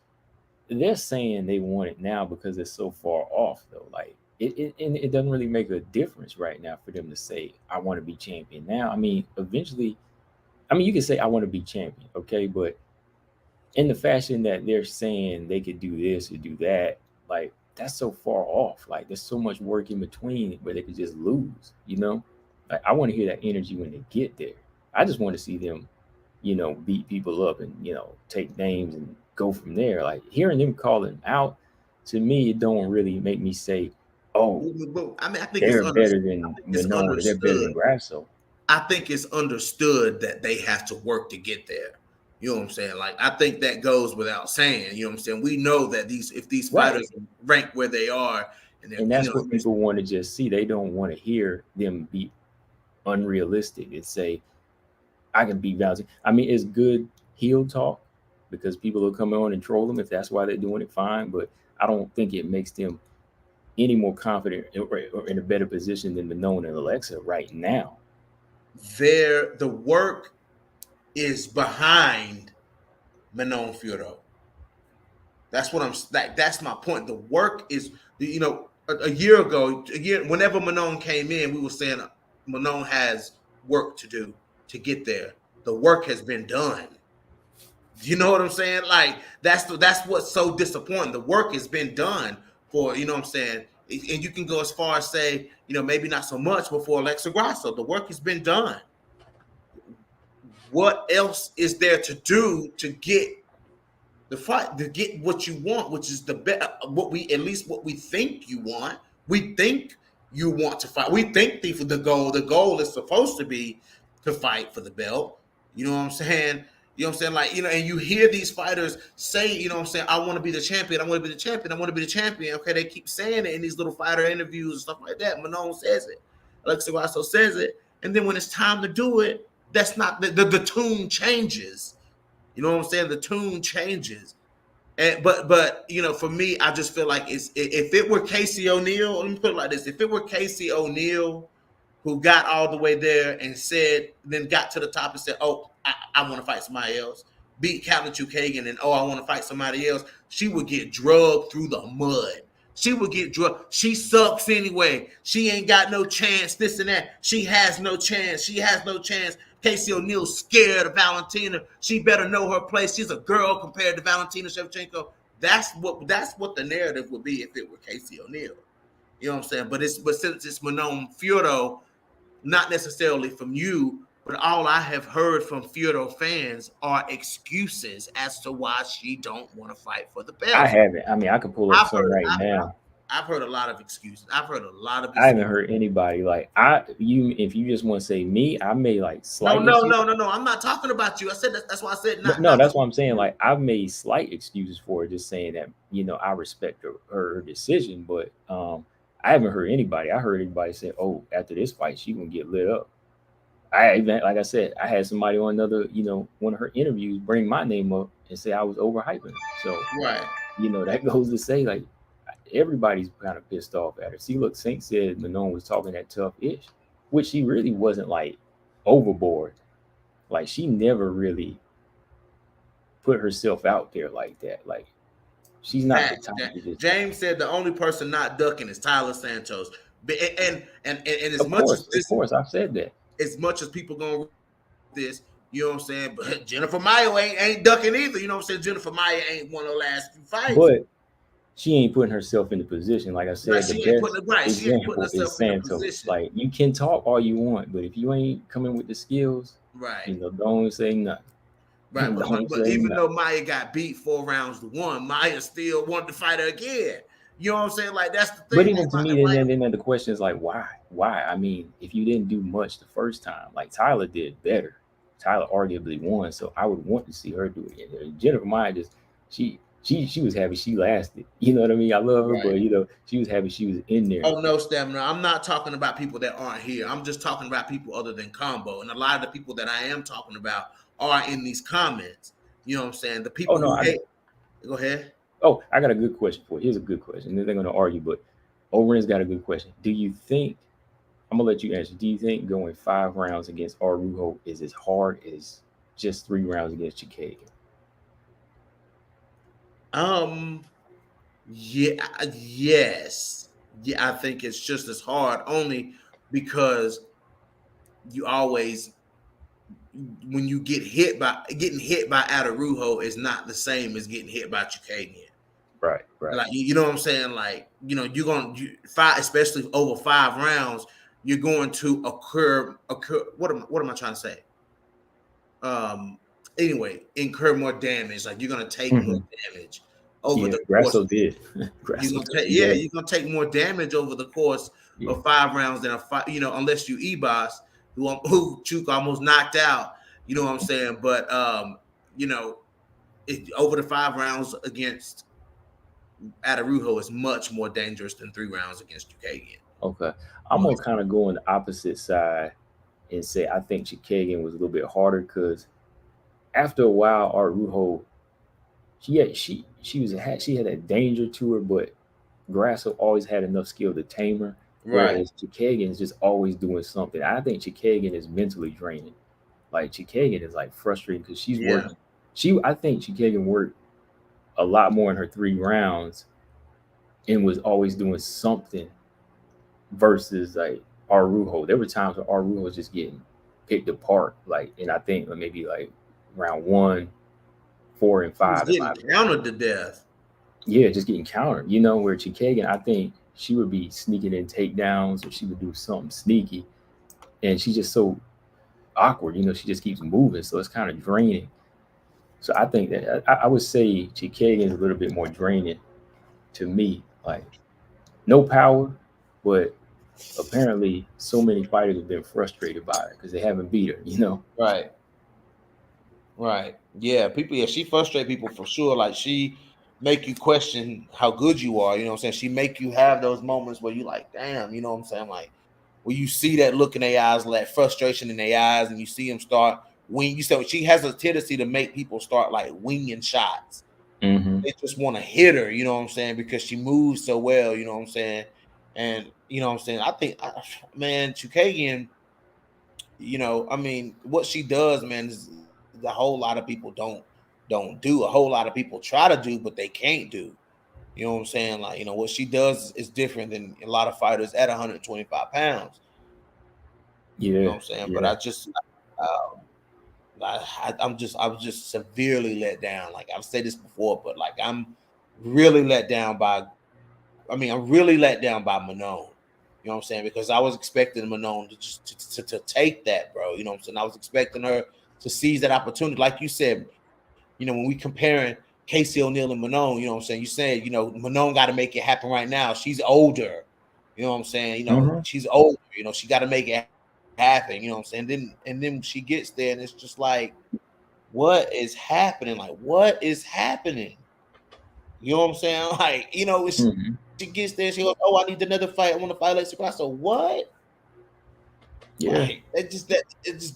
they're saying they want it now because it's so far off though. Like it doesn't really make a difference right now for them to say I want to be champion now. I mean, eventually, you can say I want to be champion, okay, but in the fashion that they're saying they could do this or do that, like that's so far off. Like there's so much work in between where they could just lose, Like I want to hear that energy when they get there. I just want to see them, beat people up and, take names and go from there. Like hearing them calling out, to me, it don't really make me say, oh, I think they're better than Manon, they're better than Grasso. I think it's understood that they have to work to get there. You know what I'm saying? Like, I think that goes without saying. You know what I'm saying? We know that if these fighters rank where they are, And that's what people want to just see. They don't want to hear them be unrealistic and say, I can beat Valentino. I mean, it's good heel talk because people will come on and troll them if that's why they're doing it, fine. But I don't think it makes them any more confident or in a better position than Manon and Alexa right now. The work is behind Manon Fiorot. That's what I'm like. That's my point. The work is, a year ago, whenever Manon came in, we were saying Manon has work to do to get there. The work has been done. You know what I'm saying? Like that's what's so disappointing. The work has been done for, you know what I'm saying? And you can go as far as say, maybe not so much before Alexa Grasso. The work has been done. What else is there to do to get the fight, to get what you want, which is the best, what we think you want. We think you want to fight. We think the goal is supposed to be to fight for the belt. You know what I'm saying? You know what I'm saying? Like, and you hear these fighters say, you know what I'm saying, I want to be the champion. I want to be the champion. I want to be the champion. Okay, they keep saying it in these little fighter interviews and stuff like that. Manon says it. Alexa Grasso says it. And then when it's time to do it, that's not the tune changes. You know what I'm saying? The tune changes. And but for me, I just feel like if it were Casey O'Neill, let me put it like this: if it were Casey O'Neill who got all the way there and then got to the top and said, "Oh, I want to fight somebody else," beat Captain Chukagan, and I want to fight somebody else, she would get drugged through the mud. She would get drugged. She sucks anyway. She ain't got no chance. This and that. She has no chance. She has no chance. Casey O'Neill's scared of Valentina. She better know her place. She's a girl compared to Valentina Shevchenko. That's what the narrative would be if it were Casey O'Neill. You know what I'm saying? But since it's Manon Fiorot, not necessarily from you, but all I have heard from Fiorot fans are excuses as to why she don't want to fight for the belt. I haven't. I mean, I could pull up some now. I've heard a lot of excuses. I haven't heard anybody like if you just want to say me, I may like slight. No. I'm not talking about you. I said that's why I said not. No, that's what I'm saying. Like I've made slight excuses for it, just saying that I respect her decision, but I haven't heard anybody. I heard anybody say, "Oh, after this fight, she gonna get lit up." Like I said, I had somebody on another, one of her interviews bring my name up and say I was overhyping her. So right, that goes to say like everybody's kind of pissed off at her. See, look, Saint said Manon was talking that tough-ish, which she really wasn't like overboard. Like she never really put herself out there like that. Like she's not the type to just. James said the only person not ducking is Tyler Santos. And as of much course, as this, of course, I've said that. As much as people gonna this, you know what I'm saying? But Jennifer Maia ain't ducking either. You know what I'm saying? Jennifer Maia ain't won the last few fights. But she ain't putting herself in the position. Like I said, right, the best example is Santos. Like you can talk all you want, but if you ain't coming with the skills, right, don't say nothing. Right, but even though Maia got beat 4 rounds to 1, Maia still wanted to fight her again. You know what I'm saying? Like that's the thing. But even to me, then the question is like, why? Why? I mean, if you didn't do much the first time, like Tyler did better. Tyler arguably won, so I would want to see her do it again. Jennifer Maia she was happy she lasted. You know what I mean? I love her, right. But she was happy she was in there. Oh no, Stamina. I'm not talking about people that aren't here. I'm just talking about people other than Combo. And a lot of the people that I am talking about are in these comments. You know what I'm saying? The people who hate. Go ahead. Oh, I got a good question for you. Here's a good question. They're going to argue, but Oren's got a good question. Do you think, I'm going to let you answer, do you think going 5 rounds against Araujo is as hard as just 3 rounds against Chukagan? Yes. Yeah, I think it's just as hard, only because you always, when you getting hit by Araujo is not the same as getting hit by Chukagan. Right. Like you know what I'm saying? Like, you're gonna fight, especially over 5 rounds, you're going to occur. What am I trying to say? Anyway, incur more damage. Like you're gonna take more damage over the course. Grasso did. You're gonna take more damage over the course of 5 rounds than a fight. Unless you Ebas, who Chuk almost knocked out. You know what I'm saying? But over the 5 rounds against Araujo is much more dangerous than 3 rounds against Chukagian. Okay, I'm gonna kind of go on the opposite side and say I think Chukagian was a little bit harder because after a while, Araujo, she had that danger to her, but Grasso always had enough skill to tame her. Right. Whereas Chukagian is just always doing something. I think Chukagian is mentally draining. Like Chukagian is like frustrating because she's Yeah. working. I think Chukagian worked a lot more in her 3 rounds and was always doing something versus like Araujo. There were times where Araujo was just getting picked apart. Like, and I think maybe like round 1, 4, and He was 5. getting countered to death. Yeah, just getting countered. Where Chukagian, I think she would be sneaking in takedowns or she would do something sneaky, and she's just so awkward. She just keeps moving, so it's kind of draining. So I think that I would say Chukagian is a little bit more draining to me. Like, no power, but apparently so many fighters have been frustrated by her because they haven't beat her. Right. Right. Yeah. People. Yeah. She frustrates people for sure. Like, she make you question how good you are. You know what I'm saying? She make you have those moments where you like, damn. You know what I'm saying? Like, where you see that look in their eyes, that frustration in their eyes, and you see them start wing. You said she has a tendency to make people start like winging shots. Mm-hmm. They just want to hit her. You know what I'm saying? Because she moves so well. You know what I'm saying? And you know what I'm saying? I think, man, Chukagian. I mean, what she does, man, is a whole lot of people don't do. A whole lot of people try to do, but they can't do. You know what I'm saying? Like, what she does is different than a lot of fighters at 125 pounds. You know Yeah, what I'm saying? But yeah. I was just severely let down. Like, I've said this before, but like, I'm really let down by Manon. You know what I'm saying? Because I was expecting Manon to just to take that, bro. You know what I'm saying? I was expecting her to seize that opportunity. Like you said, when we comparing Casey O'Neill and Manon, you know what I'm saying? You said, Manon got to make it happen right now. She's older. You know what I'm saying? Mm-hmm. She's older. She got to make it happen. You know what I'm saying? Then she gets there and it's just like, what is happening? Like, what is happening? You know what I'm saying? Like, Mm-hmm. she gets there, she goes, "Oh, I need another fight. I want to fight Alexa Grasso." So what? Yeah. Like, it just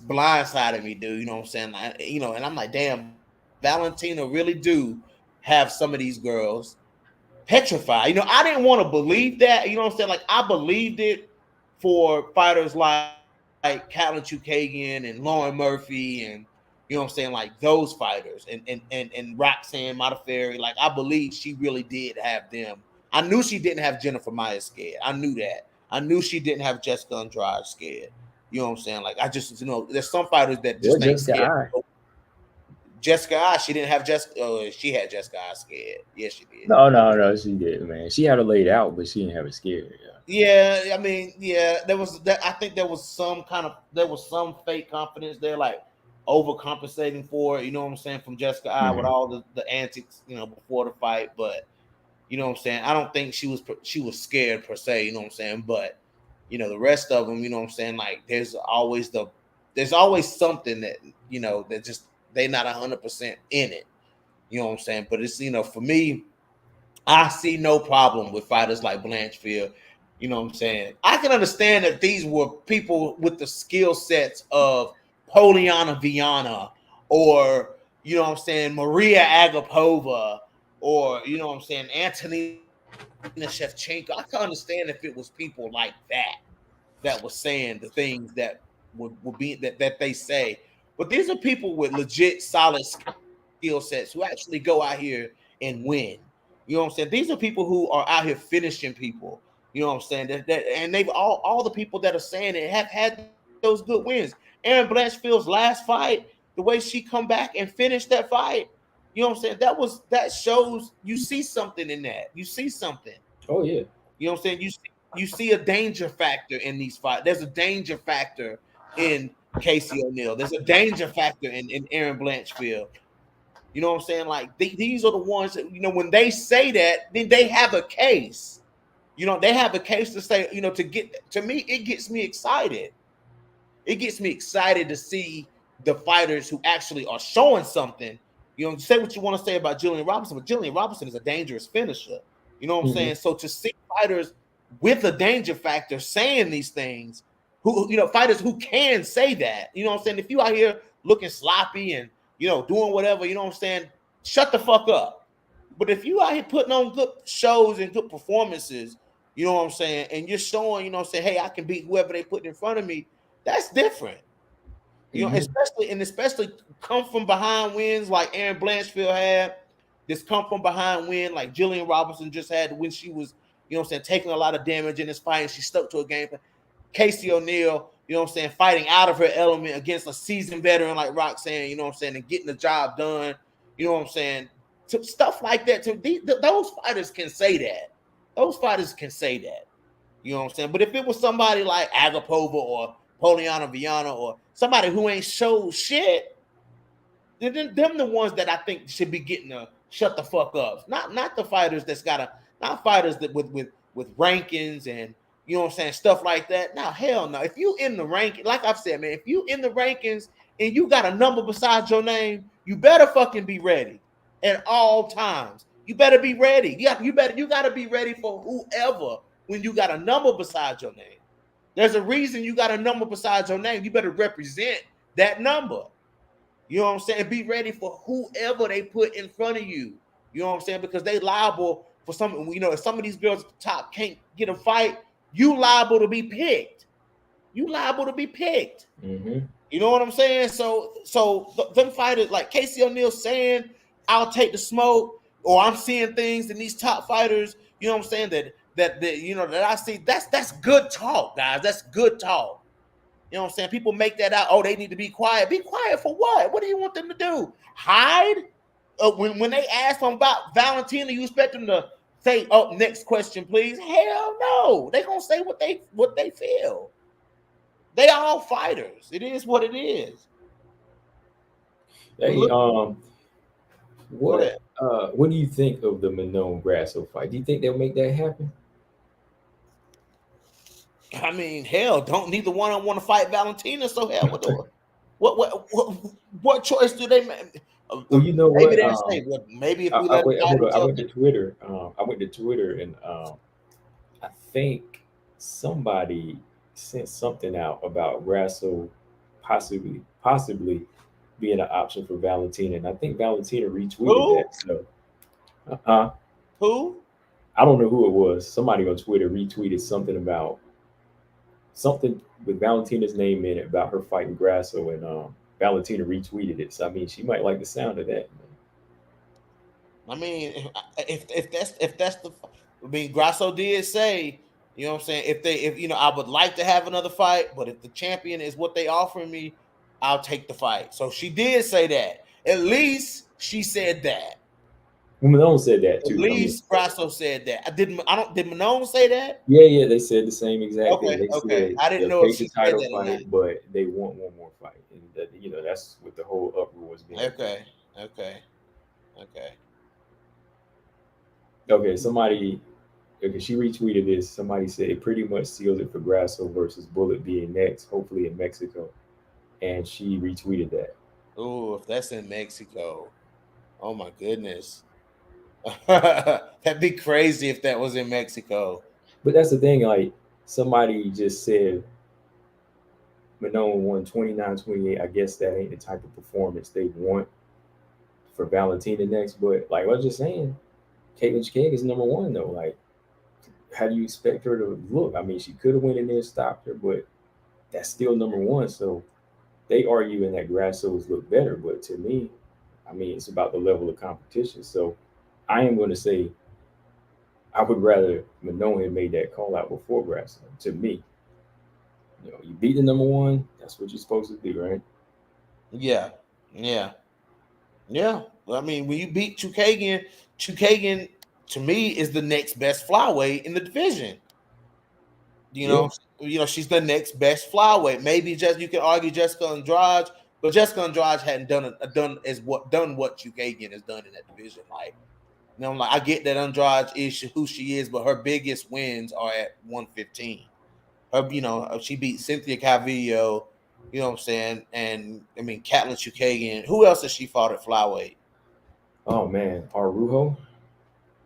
blindsided me, dude. You know what I'm saying? Like, and I'm like, damn, Valentina really do have some of these girls petrified. I didn't want to believe that. You know what I'm saying? Like, I believed it for fighters like Callum Chukagian and Lauren Murphy and you know what I'm saying, like those fighters and Roxanne Modafferi. Like, I believe she really did have them. I knew she didn't have Jennifer Maia scared. I knew that. I knew she didn't have Jessica Andrade scared. You know what I'm saying? Like, I just, there's some fighters that just ain't scared. Jessica I, she didn't have Jessica. Oh, she had Jessica I scared. Yes, she did. No, she did, man. She had her laid out, but she didn't have it scared. Yeah, I mean, yeah, there was that. I think there was some fake confidence there, like overcompensating for it. You know what I'm saying, from Jessica I with all the antics, before the fight. But you know what I'm saying, I don't think she was scared per se. You know what I'm saying, but the rest of them, you know what I'm saying, like there's always something that that just they're not 100% in it. You know what I'm saying, but it's for me. I see no problem with fighters like Blanchfield. You know what I'm saying? I can understand that these were people with the skill sets of Poliana Viana or, you know what I'm saying, Maria Agapova or, you know what I'm saying, Antonina Shevchenko. I can understand if it was people like that was saying the things that would be that they say. But these are people with legit solid skill sets who actually go out here and win. You know what I'm saying? These are people who are out here finishing people. You know what I'm saying? And they've all the people that are saying it have had those good wins. Aaron Blanchfield's last fight, the way she come back and finished that fight, you know what I'm saying? That shows you see something in that. You see something. Oh yeah. You know what I'm saying? You see a danger factor in these fights. There's a danger factor in Casey O'Neill. There's a danger factor in Aaron Blanchfield. You know what I'm saying? Like these are the ones that, when they say that, then they have a case. They have a case to say, to me, it gets me excited. It gets me excited to see the fighters who actually are showing something. Say what you want to say about Jillian Robinson, but Jillian Robinson is a dangerous finisher. You know what I'm saying? So to see fighters with a danger factor saying these things, who fighters who can say that, you know what I'm saying? If you out here looking sloppy and doing whatever, you know what I'm saying, shut the fuck up. But if you out here putting on good shows and good performances, you know what I'm saying, and you're showing, saying, hey, I can beat whoever they put in front of me, that's different. Especially come from behind wins like Aaron Blanchfield had. This come from behind win like Jillian Robinson just had when she was, taking a lot of damage in this fight and she stuck to a game plan. Casey O'Neill, fighting out of her element against a seasoned veteran like Roxanne, and getting the job done. You know what I'm saying? Stuff like that. Those fighters can say that. Those fighters can say that. You know what I'm saying? But if it was somebody like Agapova or Poliana Viana or somebody who ain't showed shit, then them the ones that I think should be getting a shut the fuck up. Not the fighters not fighters that with rankings and stuff like that. Now, hell no. If you in the ranking, like I've said, man, if you in the rankings and you got a number beside your name, you better fucking be ready at all times. You better be ready. You gotta be ready for whoever when you got a number beside your name. There's a reason you got a number beside your name. You better represent that number. You know what I'm saying? Be ready for whoever they put in front of you. You know what I'm saying? Because they liable for some, if some of these girls at the top can't get a fight, you liable to be picked. You liable to be picked. Mm-hmm. You know what I'm saying? So them fighters like Casey O'Neill saying, I'll take the smoke, or I'm seeing things in these top fighters, you know what I'm saying, that I see, that's good talk, guys. That's good talk. You know what I'm saying? People make that out. Oh, they need to be quiet. Be quiet for what? What do you want them to do? Hide? When they ask them about Valentina, you expect them to say, "Oh, next question, please." Hell no. They gonna say what they feel. They are all fighters. It is what it is. Hey, what do you think of the Manon Grasso fight? Do you think they'll make that happen? I mean, hell, don't neither one of them want to fight Valentina. So hell, what choice do they make? Well, you know maybe what? Maybe if we let I went to Twitter. I went to Twitter and I think somebody sent something out about Grasso possibly being an option for Valentina, and I think Valentina retweeted that. So, who? I don't know who it was. Somebody on Twitter retweeted something about something with Valentina's name in it about her fighting Grasso, and Valentina retweeted it. So I mean, she might like the sound of that. I mean, if that's the, I mean, Grasso did say, you know what I'm saying, if I would like to have another fight, but if the champion is what they offering me, I'll take the fight. So she did say that. At least she said that. Manon said that too. At least Grasso said that. Did Manon say that? Yeah, they said the same exact thing. They Okay. said I didn't they'll know if take she the title said that or not. fight, but they want one more fight, and that's what the whole uproar was being. Okay. Somebody, she retweeted this. Somebody said it pretty much seals it for Grasso versus Bullet being next, hopefully in Mexico, and she retweeted that. Oh, if that's in Mexico, oh my goodness. That'd be crazy if that was in Mexico. But that's the thing, like somebody just said Manon won 29-28. I guess that ain't the type of performance they want for Valentina next. But like I was just saying, Caitlin Chikag is number one though. Like, how do you expect her to look? I mean, she could have went in there and stopped her, but that's still number one. So they arguing that Grasso's look better, but to me, I mean, it's about the level of competition. So I am going to say I would rather Manon had made that call out before Grasso. To me, you beat the number one. That's what you're supposed to do, right? Yeah. I mean, when you beat Chookagian to me is the next best flyweight in the division. She's the next best flyweight. Maybe you can argue Jessica Andrade, but Jessica Andrade hadn't done what Chookagian has done in that division. Like, I get that Andrade is who she is, but her biggest wins are at 115. She beat Cynthia Calvillo, you know what I'm saying? And I mean, Katlyn Chookagian. Who else has she fought at flyweight? Oh man, Arujo.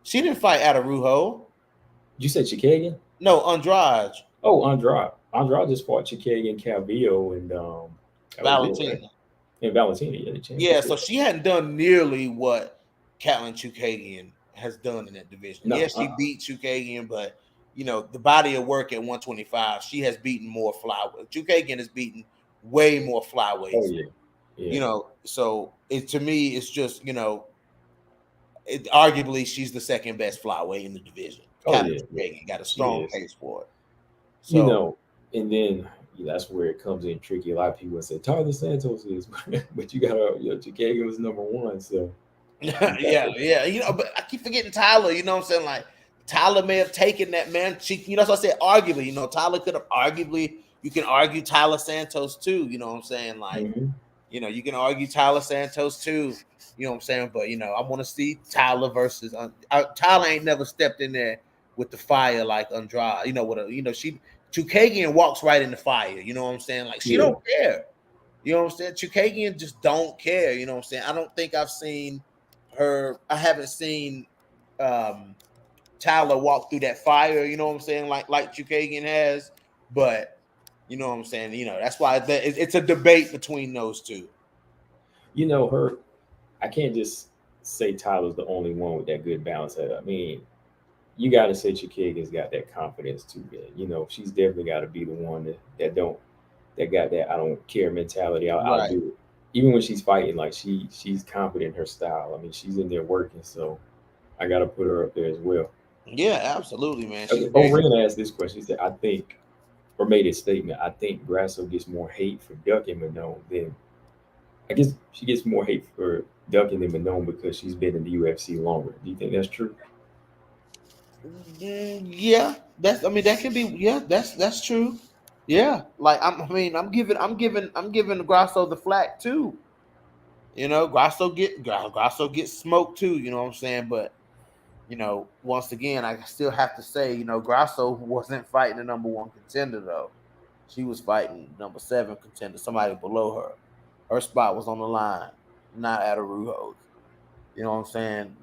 She didn't fight Araujo. You said Chikagian? No, Andrade. Oh, Andrade. Andrade just fought Chikagian, Calvillo, and that was it, right? Valentina. And Valentina, yeah, the Yeah, championship. so she hadn't done nearly what Catelyn Chookagian has done in that division. No, Yeah, she beat Chookagian, but you know, the body of work at 125, she has beaten more flyweight. Chookagian has beaten way more flyweights. oh yeah, yeah. You know, so it to me, it's just, you know, arguably she's the second best flyweight in the division. Oh Catelyn yeah, Chookagian got a she strong is. case for it. You So know, and then that's where it comes in tricky. A lot of people say Tyler Santos is, but you gotta, Chikagian was number one, so yeah. You know, but I keep forgetting Tyler. You know what I'm saying? Like Tyler may have taken that, man. That's what I said. Arguably, you know, Tyler could have arguably. You can argue Tyler Santos too. You know what I'm saying? Like, you know, you can argue Tyler Santos too. You know what I'm saying? But you know, I want to see Tyler versus Tyler. Ain't never stepped in there with the fire like Andrade. You know what? Chookagian walks right in the fire. You know what I'm saying? Like she don't care. You know what I'm saying? Chookagian just don't care. You know what I'm saying? I don't think I've seen her. I haven't seen Tyler walk through that fire. You know what I'm saying? Like Chookagian has, but you know what I'm saying? You know, that's why it's a debate between those two. You know, I can't just say Tyler's the only one with that good balance. I mean, you got to say Chikagian's got that confidence too. You know, she's definitely got to be the one that got that I don't care mentality. I'll do it. Even when she's fighting, like she's confident in her style. I mean, she's in there working, so I got to put her up there as well. Yeah, absolutely, man. Raina asked this question. She said, I think, or made a statement, I think Grasso gets more hate for ducking Manon than, I guess she gets more hate for ducking than Manon because she's been in the UFC longer. Do you think that's true? Yeah, that can be. Yeah, that's true. Yeah, like I'm giving Grasso the flack too. You know, Grasso gets smoked too. You know what I'm saying? But you know, once again, I still have to say, you know, Grasso wasn't fighting the number one contender though. She was fighting number 7 contender, somebody below her. Her spot was on the line, not at Araujo's. You know what I'm saying?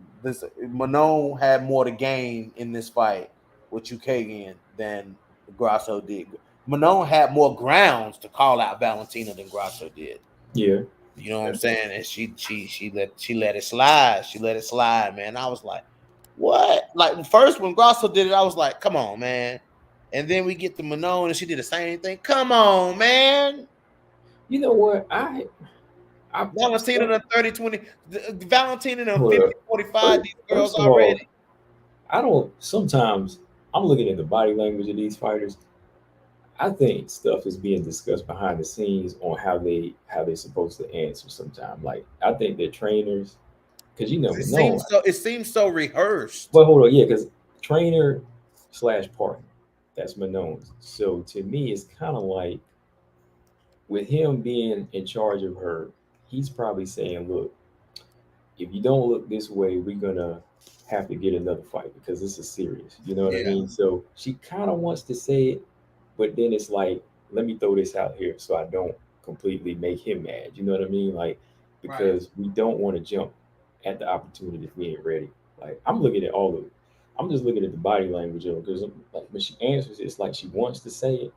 Manon had more to gain in this fight with Chookagian than Grasso did. Manon had more grounds to call out Valentina than Grasso did. Yeah. You know what I'm saying? And she let it slide. She let it slide, man. I was like, what? Like first when Grasso did it, I was like, come on, man. And then we get to Manon and she did the same thing. Come on, man. You know what? Valentina in 30-20, Valentina in 50-45, these girls already. Sometimes I'm looking at the body language of these fighters. I think stuff is being discussed behind the scenes on how they're supposed to answer sometimes. Like I think their trainers, because it seems so rehearsed. Well, hold on, yeah, because trainer / partner, that's Manon's. So to me, it's kind of like with him being in charge of her, he's probably saying, look, if you don't look this way, we're gonna have to get another fight because this is serious. You know what I mean? So she kind of wants to say it, but then it's like, let me throw this out here so I don't completely make him mad. You know what I mean? Like, because we don't want to jump at the opportunity if we ain't ready. Like, I'm looking at all of it. I'm just looking at the body language of it because like, when she answers, it's like she wants to say it,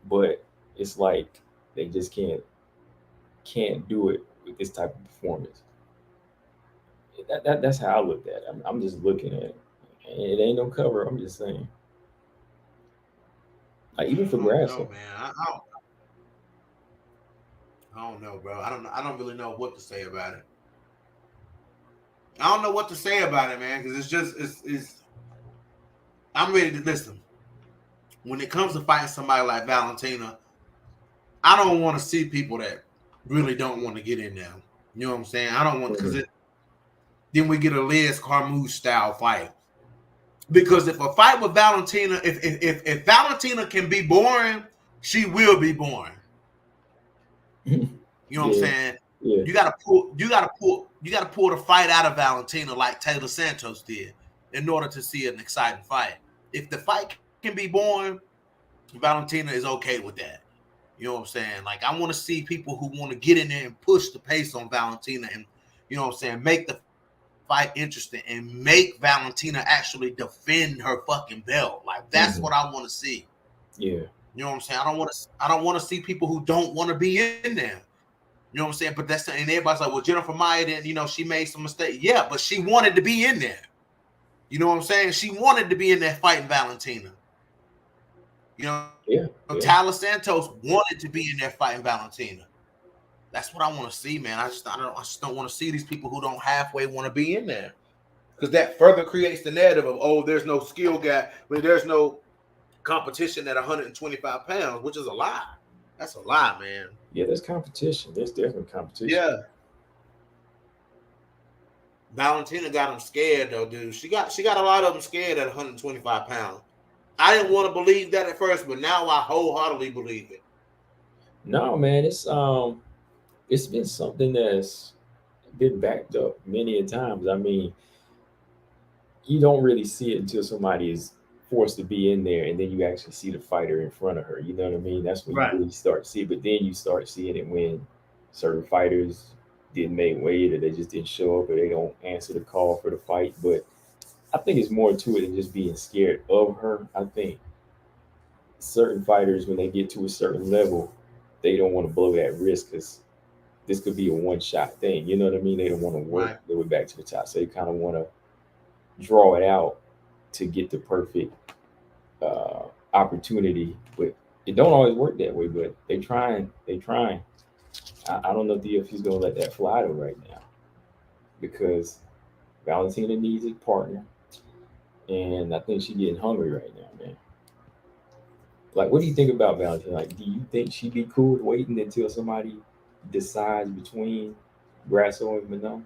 but it's like they just can't do it with this type of performance. That's how I looked at it. I'm just looking at it. It ain't no cover. I'm just saying. Like even for Grasso, man, I don't know, bro. I don't really know what to say about it. I don't know what to say about it, man, because it's. I'm ready to listen. When it comes to fighting somebody like Valentina, I don't want to see people that really don't want to get in there. You know what I'm saying? I don't want because then we get a Liz Carmouche style fight. Because if a fight with Valentina, if Valentina can be boring, she will be boring. You know what I'm saying? Yeah. You gotta pull the fight out of Valentina like Taylor Santos did in order to see an exciting fight. If the fight can be boring, Valentina is okay with that. You know what I'm saying? Like I want to see people who want to get in there and push the pace on Valentina and you know what I'm saying, make the fight interesting and make Valentina actually defend her fucking belt. Like that's what I want to see. Yeah. You know what I'm saying? I don't want to see people who don't want to be in there. You know what I'm saying? But that's, and everybody's like, well, Jennifer Maia didn't, you know, she made some mistake. Yeah, but she wanted to be in there. You know what I'm saying? She wanted to be in there fighting Valentina. You know, Tyler Santos wanted to be in there fighting Valentina. That's what I want to see, man. I just don't want to see these people who don't halfway want to be in there, because that further creates the narrative of, oh, there's no skill gap when there's no competition at 125 pounds, which is a lie. That's a lie, man. Yeah, there's competition. There's definitely competition. Yeah. Valentina got them scared though, dude. She got a lot of them scared at 125 pounds. I didn't want to believe that at first, but now I wholeheartedly believe it. No, man, it's been something that's been backed up many a times. I mean, you don't really see it until somebody is forced to be in there, and then you actually see the fighter in front of her. You know what I mean? That's when you really start to see it. But then you start seeing it when certain fighters didn't make weight, or they just didn't show up, or they don't answer the call for the fight. But I think it's more to it than just being scared of her. I think certain fighters, when they get to a certain level, they don't want to blow that risk, because this could be a one-shot thing. You know what I mean? They don't want to work their way back to the top. So they kind of want to draw it out to get the perfect opportunity. But it don't always work that way, but they trying. I don't know if he's going to let that fly though right now, because Valentina needs a partner, and I think she's getting hungry right now, man. Like, what do you think about Valentina? Like, do you think she'd be cool waiting until somebody decides between Grasso and Manon?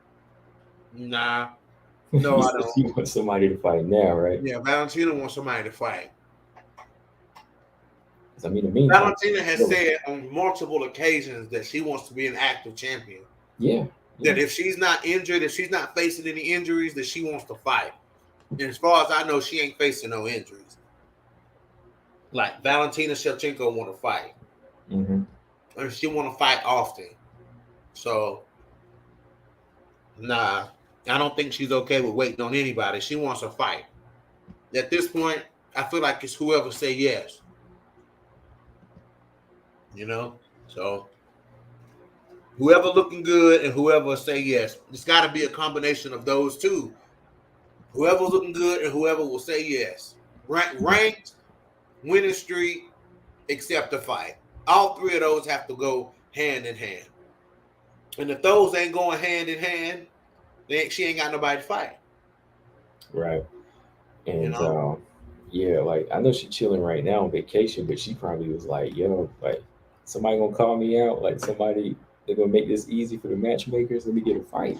Nah. No, I don't. She wants somebody to fight now, right? Yeah, Valentina wants somebody to fight. I mean, Valentina has said on multiple occasions that she wants to be an active champion. Yeah. That if she's not injured, if she's not facing any injuries, that she wants to fight. And as far as I know, she ain't facing no injuries. Like Valentina Shevchenko want to fight. Mm-hmm. And she want to fight often. So, nah, I don't think she's okay with waiting on anybody. She wants to fight. At this point, I feel like it's whoever say yes. You know? So, whoever looking good and whoever say yes. It's got to be a combination of those two. Whoever's looking good and whoever will say yes. Ranked, winning streak, accept the fight. All three of those have to go hand in hand. And if those ain't going hand in hand, then she ain't got nobody to fight. Right. And you know? Yeah, like I know she's chilling right now on vacation, but she probably was like, yo, like somebody gonna call me out, like somebody, they're gonna make this easy for the matchmakers. Let me get a fight.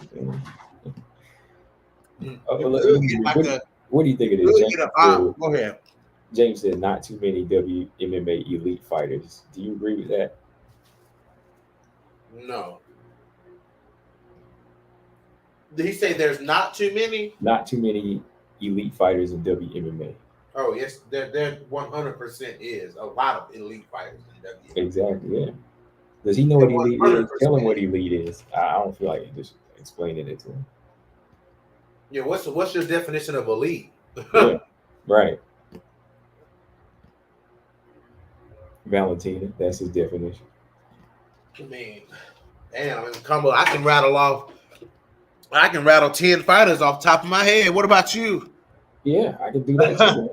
What do you think of this? Go ahead. James said not too many WMMA elite fighters. Do you agree with that? No. Did he say there's not too many? Not too many elite fighters in WMMA. Oh, yes, there 100% is a lot of elite fighters in WMMA. Exactly, yeah. Does he know what elite is? Tell him what elite is. I don't feel like just explaining it to him. Yeah, what's your definition of elite? Yeah, right. Valentina, that's his definition. I mean, damn, combo. I can rattle 10 fighters off the top of my head. What about you? Yeah, I can do that too.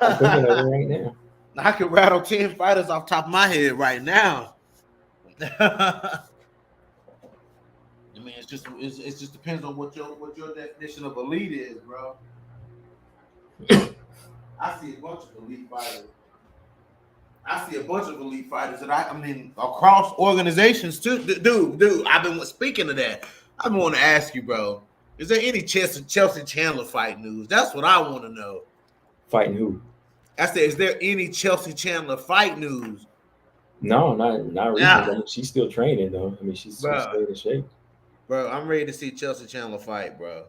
I'm thinking of it right now. I can rattle 10 fighters off the top of my head right now. I mean, it just depends on what your definition of elite is, bro. I see a bunch of elite fighters. That I mean, across organizations too. Dude, I've been speaking of that. I want to ask you, bro. Is there any Chelsea Chandler fight news? That's what I want to know. Fighting who? I said, is there any Chelsea Chandler fight news? No, not recently. I mean, she's still training though. I mean, she's still in shape. Bro, I'm ready to see Chelsea Chandler fight, bro.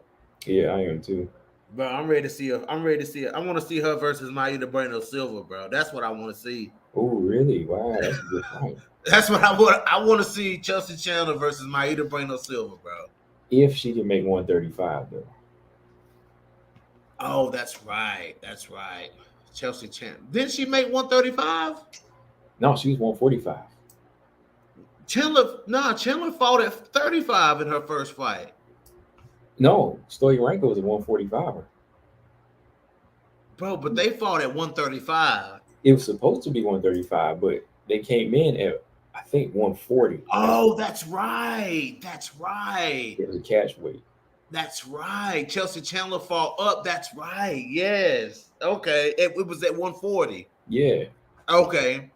Yeah, I am too. Bro, I'm ready to see her. I want to see her versus Maida Bueno Silva, bro. That's what I want to see. Oh, really? Wow, that's a good fight. That's what I want. I want to see Chelsea Chandler versus Maida Bueno Silva, bro. if she can make 135 though. Oh, that's right. That's right. Chelsea Chandler. Didn't she make 135? No, she was 145. Chandler fought at 35 in her first fight. No, Stoyanenko was a 145er. Bro, but they fought at 135. It was supposed to be 135, but they came in at, I think, 140. Oh, that's right. That's right. It was a catch weight. That's right. Chelsea Chandler fought up. That's right. Yes. Okay. It was at 140. Yeah. Okay.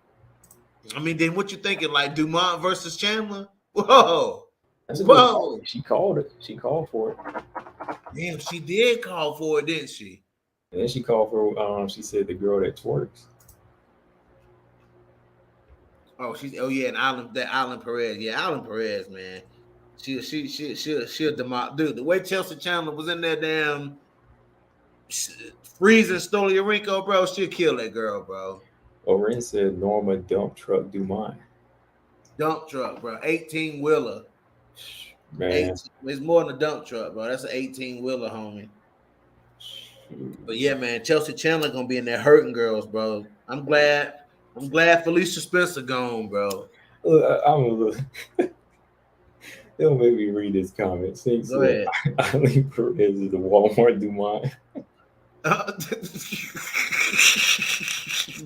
I mean, then what you thinking? Like Dumont versus Chandler? Whoa. That's a good. She called it. She called for it. Damn, she did call for it, didn't she? And then she called for. She said the girl that twerks. Oh, and Alan Perez. Yeah, Alan Perez, man. She'll demolish. Dude, the way Chelsea Chandler was in there damn freezing Stoliarenko, bro, she'll kill that girl, bro. Oren said Norma dump truck Dumont. Dump truck, bro. 18-wheeler. Man. It's more than a dump truck, bro. That's an 18-wheeler, homie. But yeah, man, Chelsea Chandler gonna be in there hurting girls, bro. I'm glad Felicia Spencer gone, bro. Look, I'm a little. They'll make me read this comment. Go ahead. Ali Perez is the Walmart Dumont.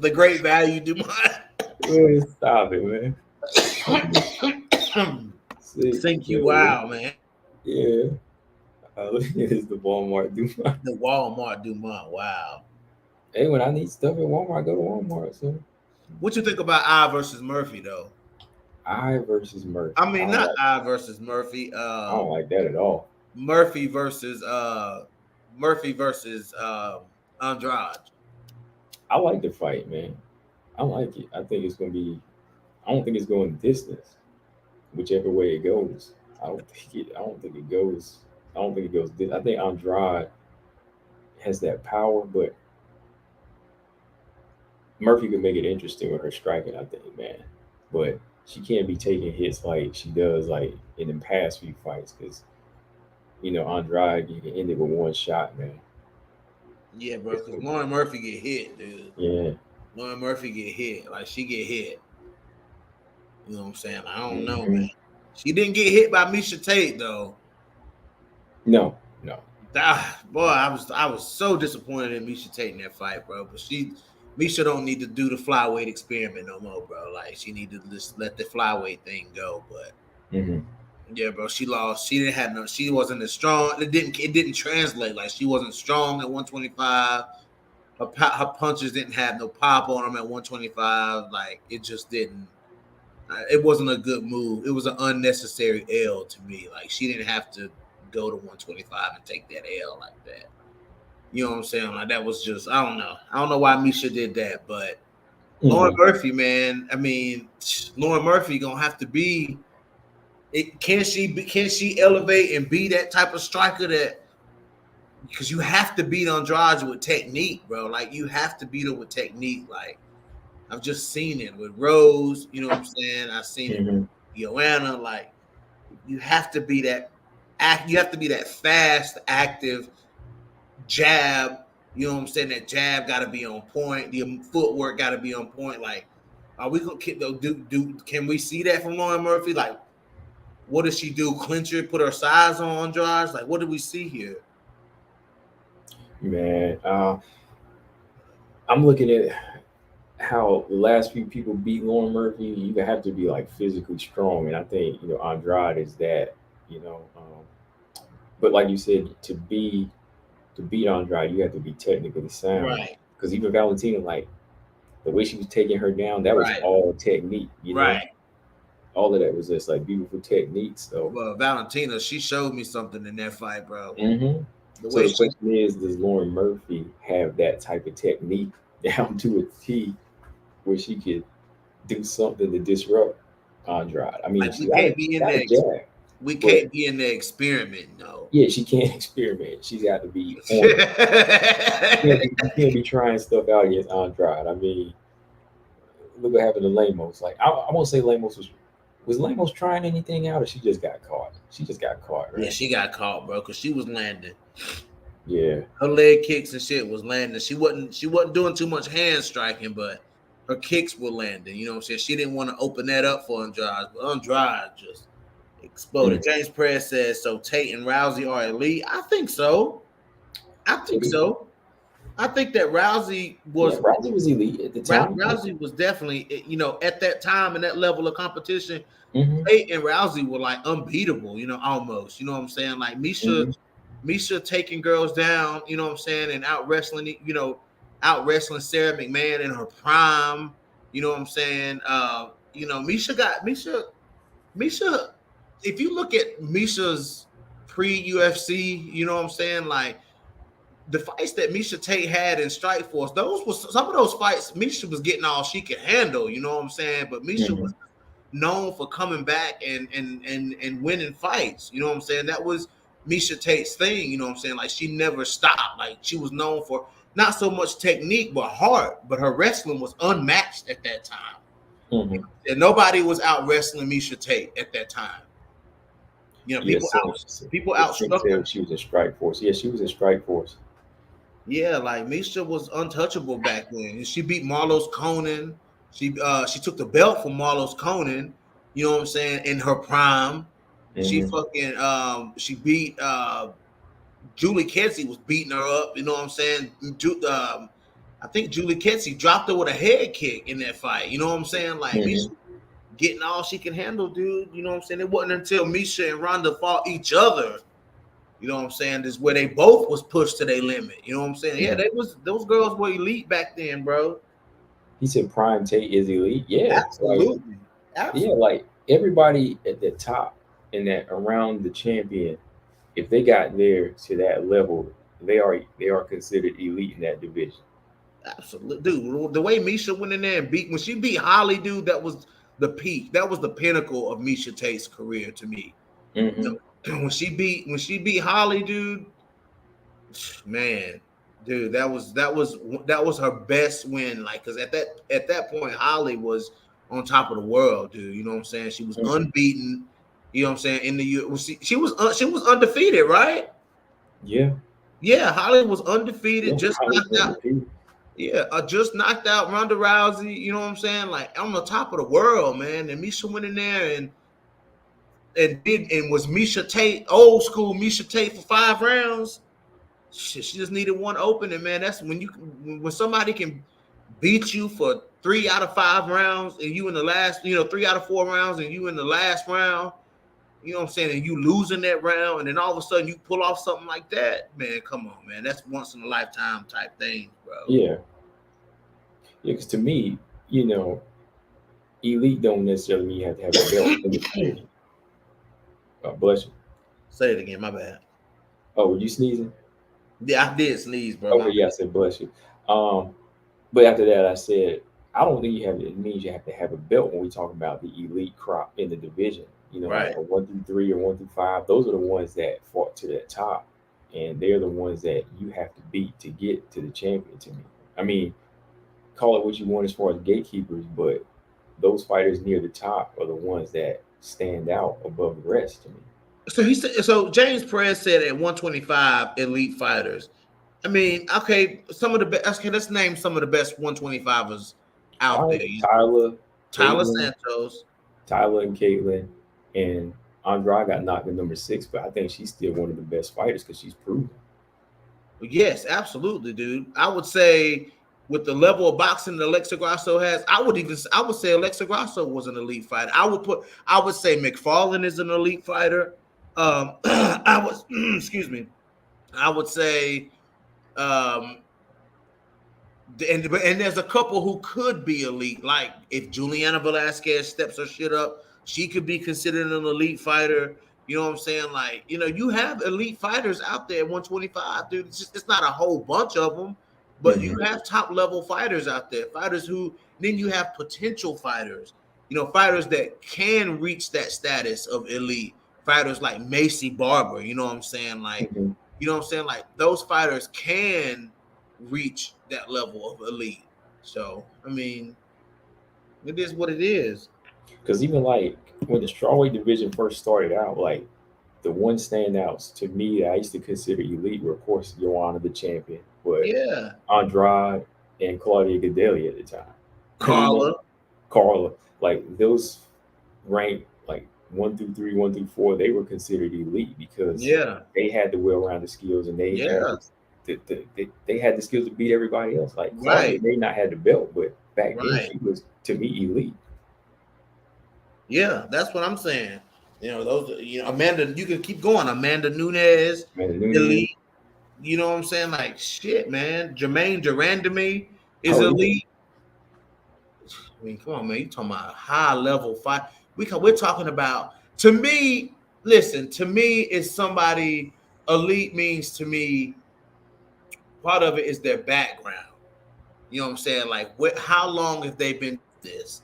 The great value Dumont. Man, stop it, man. Thank you. Wow, man. Yeah. It is the Walmart Dumont. The Walmart Dumont. Wow. Hey, when I need stuff at Walmart, I go to Walmart. So, what you think about I versus Murphy, though? I versus Murphy. I mean, not I versus Murphy. I don't like that at all. Murphy versus Andrade. I like the fight, man. I like it. I think it's gonna be. I don't think it's going distance. Whichever way it goes, I don't think it goes. I think Andrade has that power, but Murphy could make it interesting with her striking. I think, man, but she can't be taking hits like she does, like in the past few fights, because Andrade, you can end it with one shot, man. Yeah, bro. Because Lauren Murphy get hit, dude. Yeah. Lauren Murphy get hit. Like, she get hit. You know what I'm saying? I don't know, man. She didn't get hit by Miesha Tate, though. No. Boy, I was so disappointed in Miesha Tate in that fight, bro. But Miesha don't need to do the flyweight experiment no more, bro. Like, she need to just let the flyweight thing go. But yeah, bro, she lost. She wasn't as strong. It didn't translate. Like, she wasn't strong at 125. Her punches didn't have no pop on them at 125. Like, it just didn't. It wasn't a good move. It was an unnecessary L to me. Like, she didn't have to go to 125 and take that L like that. You know what I'm saying? Like, that was just, I don't know. I don't know why Miesha did that, but Lauren Murphy, man. I mean, Lauren Murphy gonna have to be. Can she elevate and be that type of striker that? Because you have to beat Andrade with technique, bro. Like, you have to beat her with technique. Like, I've just seen it with Rose. You know what I'm saying? I've seen it with Joanna. Like, you have to be that. You have to be that fast, active jab. You know what I'm saying? That jab got to be on point. The footwork got to be on point. Like, are we gonna do? Can we see that from Lauren Murphy? Like, what does she do? Clinch her, put her size on Andrade? Like, what do we see here? Man, I'm looking at how the last few people beat Lauren Murphy. You have to be like physically strong, and I think Andrade is that. But like you said, to beat Andrade, you have to be technically sound. Right. Because even Valentina, like the way she was taking her down, that was all technique. Right. All of that was just like beautiful technique. So, well, Valentina, she showed me something in that fight, bro. The question is, does Lauren Murphy have that type of technique down to a T, where she could do something to disrupt Andrade? I mean, like, we can't be in that. We can't be in the experiment, no. Yeah, she can't experiment. She's got to be on it. You can't be trying stuff out against Andrade. I mean, look what happened to Lemos. Like, I won't say Lemos was Was Lemos trying anything out, or she just got caught? She just got caught, right? Yeah, she got caught, bro, because she was landing. Yeah. Her leg kicks and shit was landing. She wasn't doing too much hand striking, but her kicks were landing. You know what I'm saying? She didn't want to open that up for Andrade, but Andrade just exploded. James Perez says, so Tate and Rousey are elite. I think so. I think that Rousey was elite at the time. Rousey was definitely, at that time and that level of competition, Tate and Rousey were like unbeatable, almost. You know what I'm saying? Like Misha taking girls down, you know what I'm saying, and out wrestling Sarah McMahon in her prime. You know what I'm saying? Misha, if you look at Misha's pre-UFC, you know what I'm saying, like the fights that Misha Tate had in Strikeforce, those was some of those fights. Misha was getting all she could handle, you know what I'm saying. But Misha was known for coming back and winning fights. You know what I'm saying? That was Misha Tate's thing. You know what I'm saying? Like she never stopped. Like she was known for not so much technique but heart. But her wrestling was unmatched at that time. And nobody was out wrestling Misha Tate at that time. People outstruck her. She was in Strikeforce. Yeah, she was in Strikeforce. Yeah, like Misha was untouchable back then. And she beat Marlos Conan. She took the belt from Marlos Conan. You know what I'm saying? In her prime, she she beat Julie Kedzie was beating her up. You know what I'm saying? I think Julie Kedzie dropped her with a head kick in that fight. You know what I'm saying? Like Misha getting all she can handle, dude. You know what I'm saying? It wasn't until Misha and Ronda fought each other. You know what I'm saying? This is where they both was pushed to their limit. You know what I'm saying? Yeah, those girls were elite back then, bro. He said Prime Tate is elite. Yeah, absolutely. Yeah, like everybody at the top and that around the champion, if they got there to that level, they are considered elite in that division. Absolutely, dude. The way Misha went in there and when she beat Holly, dude, that was the peak. That was the pinnacle of Misha Tate's career to me. When she beat Holly, dude, man, dude, that was her best win. Like, because at that point, Holly was on top of the world, dude. You know what I'm saying? She was unbeaten. You know what I'm saying? In the she was undefeated, right? Yeah. Yeah, Holly was undefeated. Just knocked out. Yeah, just knocked out Ronda Rousey. You know what I'm saying? Like on the top of the world, man. And Misha went in there and was Misha Tate, old school Misha Tate for 5 rounds. Shit, she just needed one opening, man. That's when somebody can beat you for 3 out of 5 rounds and you in the last, 3 out of 4 rounds and you in the last round, you know what I'm saying, and you losing that round and then all of a sudden you pull off something like that, man, come on, man. That's once in a lifetime type thing, bro. Yeah. Yeah, because to me, elite don't necessarily mean you have to have a belt in the division. Bless you. Say it again, my bad. Oh, were you sneezing? Yeah, I did sneeze, bro. Okay, yeah, I said bless you. But after that, I said I don't think it means you have to have a belt when we talk about the elite crop in the division. Right. Like 1 through 3 or 1 through 5. Those are the ones that fought to that top, and they're the ones that you have to beat to get to the champion. To me, I mean, call it what you want as far as gatekeepers, but those fighters near the top are the ones that stand out above the rest to me. So he said. So James Perez said at 125 elite fighters. I mean, okay, some of the best. Okay, let's name some of the best 125ers out there. Tyler Santos, Tyler and Caitlin, and Andrade got knocked at number 6, but I think she's still one of the best fighters because she's proven. Yes, absolutely, dude. I would say with the level of boxing that Alexa Grasso has, I would say Alexa Grasso was an elite fighter. I would say McFarlane is an elite fighter. Excuse me. I would say, and there's a couple who could be elite. Like if Juliana Velasquez steps her shit up, she could be considered an elite fighter. You know what I'm saying? Like, you have elite fighters out there at 125, dude. It's not a whole bunch of them. But you have top level fighters out there, fighters who then you have potential fighters, fighters that can reach that status of elite, fighters like Macy Barber, you know what I'm saying? Like, you know what I'm saying? Like those fighters can reach that level of elite. So, I mean, it is what it is. Because even like when the strawweight division first started out, like the one standouts to me that I used to consider elite were, of course, Joanna the champion, but Yeah. Andrade and Claudia Gadelha at the time. You know, Carla. Carla, like those ranked like 1 through 3, 1 through 4, they were considered elite because Yeah. they had the well-rounded skills and they had Yeah. they had the skills to beat everybody else. Like Claudia Right. may not have the belt, but back then Right. she was to me elite. Yeah. That's what I'm saying. Those. Amanda. You can keep going. Amanda Nunes, Man, Nunez, elite. You know what I'm saying? Like shit, man. Jermaine Durandamy is oh yeah, elite. I mean, come on, man. You talking about high level fight? We're talking about. To me, listen. To me, is somebody elite means to me. Part of it is their background. You know what I'm saying? Like, how long have they been this?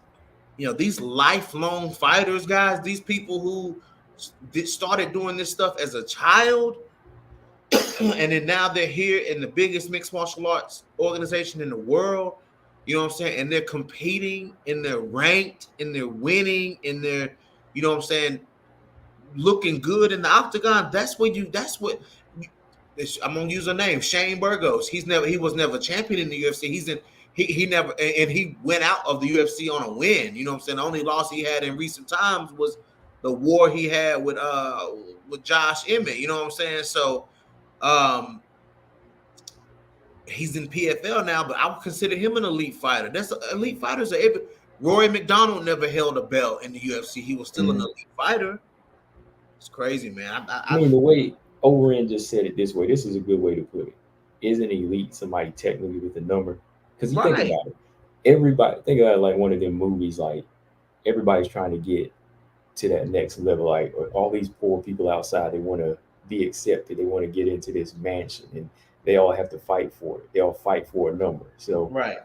These lifelong fighters, guys. These people who started doing this stuff as a child, and then now they're here in the biggest mixed martial arts organization in the world. You know what I'm saying? And they're competing, and they're ranked, and they're winning, and they're, you know what I'm saying, looking good in the octagon. That's what. I'm gonna use a name, Shane Burgos. He was never champion in the UFC. He never, and he went out of the UFC on a win. You know what I'm saying? The only loss he had in recent times was the war he had with Josh Emmett. You know what I'm saying? So um he's in PFL now, but I would consider him an elite fighter. That's elite fighters are able. Rory McDonald never held a belt in the UFC. He was still an mhm. elite fighter. It's crazy, man. I mean, the way Overend just said it this way, this is a good way to put it. Isn't elite somebody technically with a number? Because you think right, about it, everybody think about it like one of them movies, like everybody's trying to get to that next level. Like all these poor people outside, they want to be accepted. They want to get into this mansion, and they all have to fight for it. They all fight for a number. So right,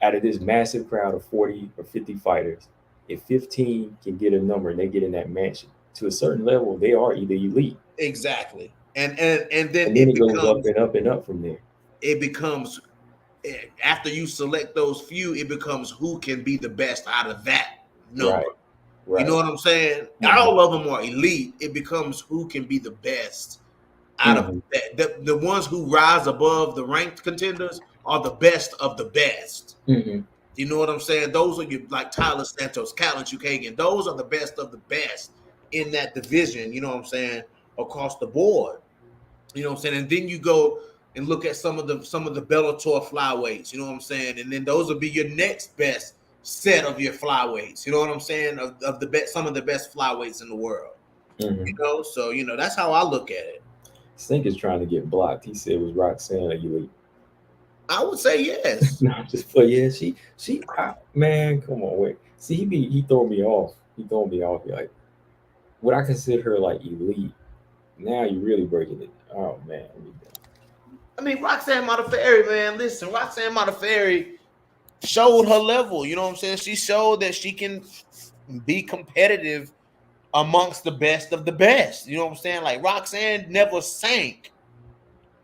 out of this massive crowd of 40 or 50 fighters, if 15 can get a number and they get in that mansion to a certain level, they are either elite. exactly. And then And then it goes up and up and up from there. it becomes after you select those few, it becomes who can be the best out of that number. Right, You know right. what I'm saying? Mm-hmm. All of them are elite. It becomes who can be the best out of Mm-hmm. that. The ones who rise above the ranked contenders are the best of the best. Mm-hmm. You know what I'm saying? Those are you like Tyler Santos, Callum Chukagian. Those are the best of the best in that division. You know what I'm saying? Across the board. You know what I'm saying? And then you go and look at some of the Bellator flyweights. You know what I'm saying? And then those will be your next best set of your flyweights. You know what I'm saying? Of the best, some of the best flyweights in the world. Mm-hmm. So that's how I look at it. Stink is trying to get blocked. He said, was Roxanne a elite? I would say yes. No, just play. Yeah, man, come on, wait. See, he throw me off. He throw me off. Like, would I consider her like elite? Now you really breaking it. Oh man, I mean, Roxanne Modafferi, man. Listen, Roxanne Modafferi showed her level. You know what I'm saying? She showed that she can be competitive amongst the best of the best. You know what I'm saying? Like Roxanne never sank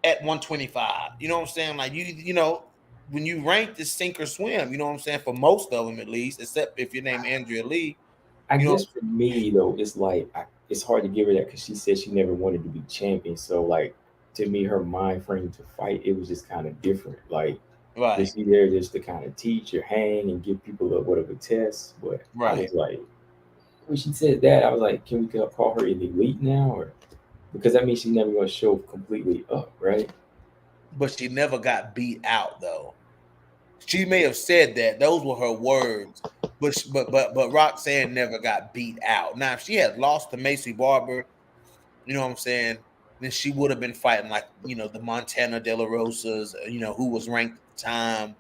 at 125. You know what I'm saying? Like when you rank the sink or swim, you know what I'm saying? For most of them, at least, except if your name Andrea Lee. I You know, guess for me though, it's like it's hard to give her that because she said she never wanted to be champion. So like to me, her mind frame to fight, it was just kind of different. Like right, was she there just to kind of teach or hang and give people a whatever test? But I right. was like, when she said that, I was like, can we call her an elite now? Or because that means she's never going to show completely up, right? But she never got beat out though. She may have said that; those were her words. But Roxanne never got beat out. Now, if she had lost to Macy Barber, you know what I'm saying, then she would have been fighting like the Montana De La Rosas, who was ranked at the time.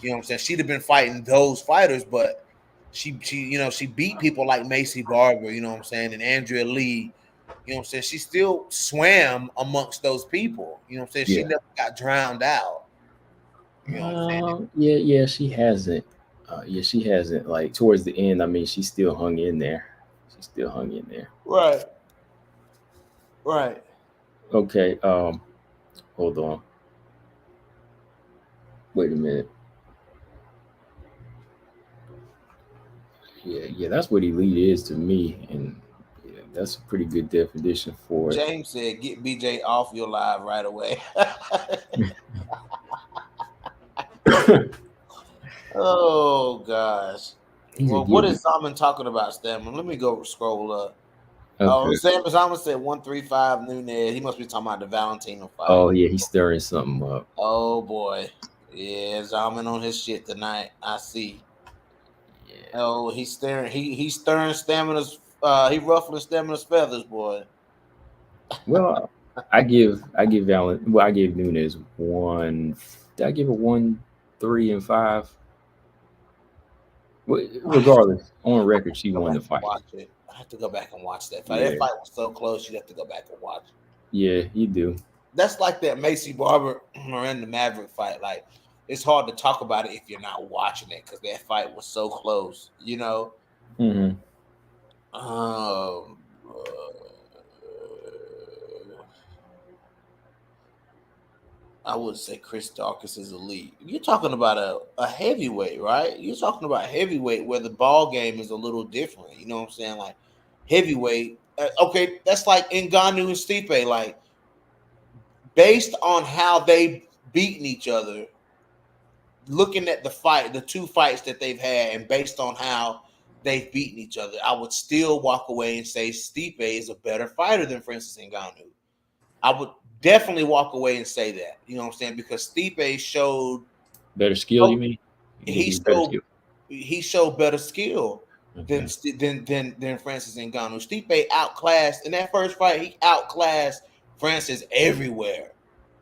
You know what I'm saying? She'd have been fighting those fighters, but she beat people like Macy Barber, you know what I'm saying, and Andrea Lee. You know what I'm saying? She still swam amongst those people. You know what I'm saying? She Yeah. never got drowned out. You know what I'm saying? Yeah, she hasn't. Yeah, she hasn't. Like towards the end, I mean, she still hung in there. She still hung in there. Right. Right. Okay. Hold on. Wait a minute. Yeah, that's what elite is to me, and yeah, that's a pretty good definition for it. James said, "Get BJ off your live right away." Oh gosh. He Well, said, what "Give is me." Simon talking about, Stammer? Let me go scroll up. Oh, Okay. Simon said 135 Nunez. He must be talking about the Valentino fight. Oh yeah, he's stirring something up. Oh boy. Yeah, Zaman on his shit tonight. I see. Yeah. Oh, he's staring. He's stirring Stamina's. He ruffling Stamina's feathers, boy. Well, I give Allen. Well, I gave Nunes one. Did I give it 1, 3, and 5? Well, regardless, on record, she Go won back the and fight. watch it. I have to go back and watch that fight. Yeah, That fight was so close. You have to go back and watch it. yeah, you do. That's like that Macy Barber Miranda Maverick fight. Like, it's hard to talk about it if you're not watching it because that fight was so close. You know. Mm-hmm. Um. I would say Chris Dawkins is elite. You're talking about a heavyweight, right? You're talking about heavyweight where the ball game is a little different. You know what I'm saying? Like heavyweight. Okay, that's like Ngannou and Stipe. Like based on how they beaten each other, looking at the two fights that they've had, and based on how they've beaten each other, I would still walk away and say Stipe is a better fighter than Francis Ngannou. I would definitely walk away and say that. You know what I'm saying? Because Stipe showed Better skill, you mean? You think he he's better showed skill? he showed better skill Okay. than Francis Ngannou. Stipe outclassed in that first fight. He outclassed Francis everywhere.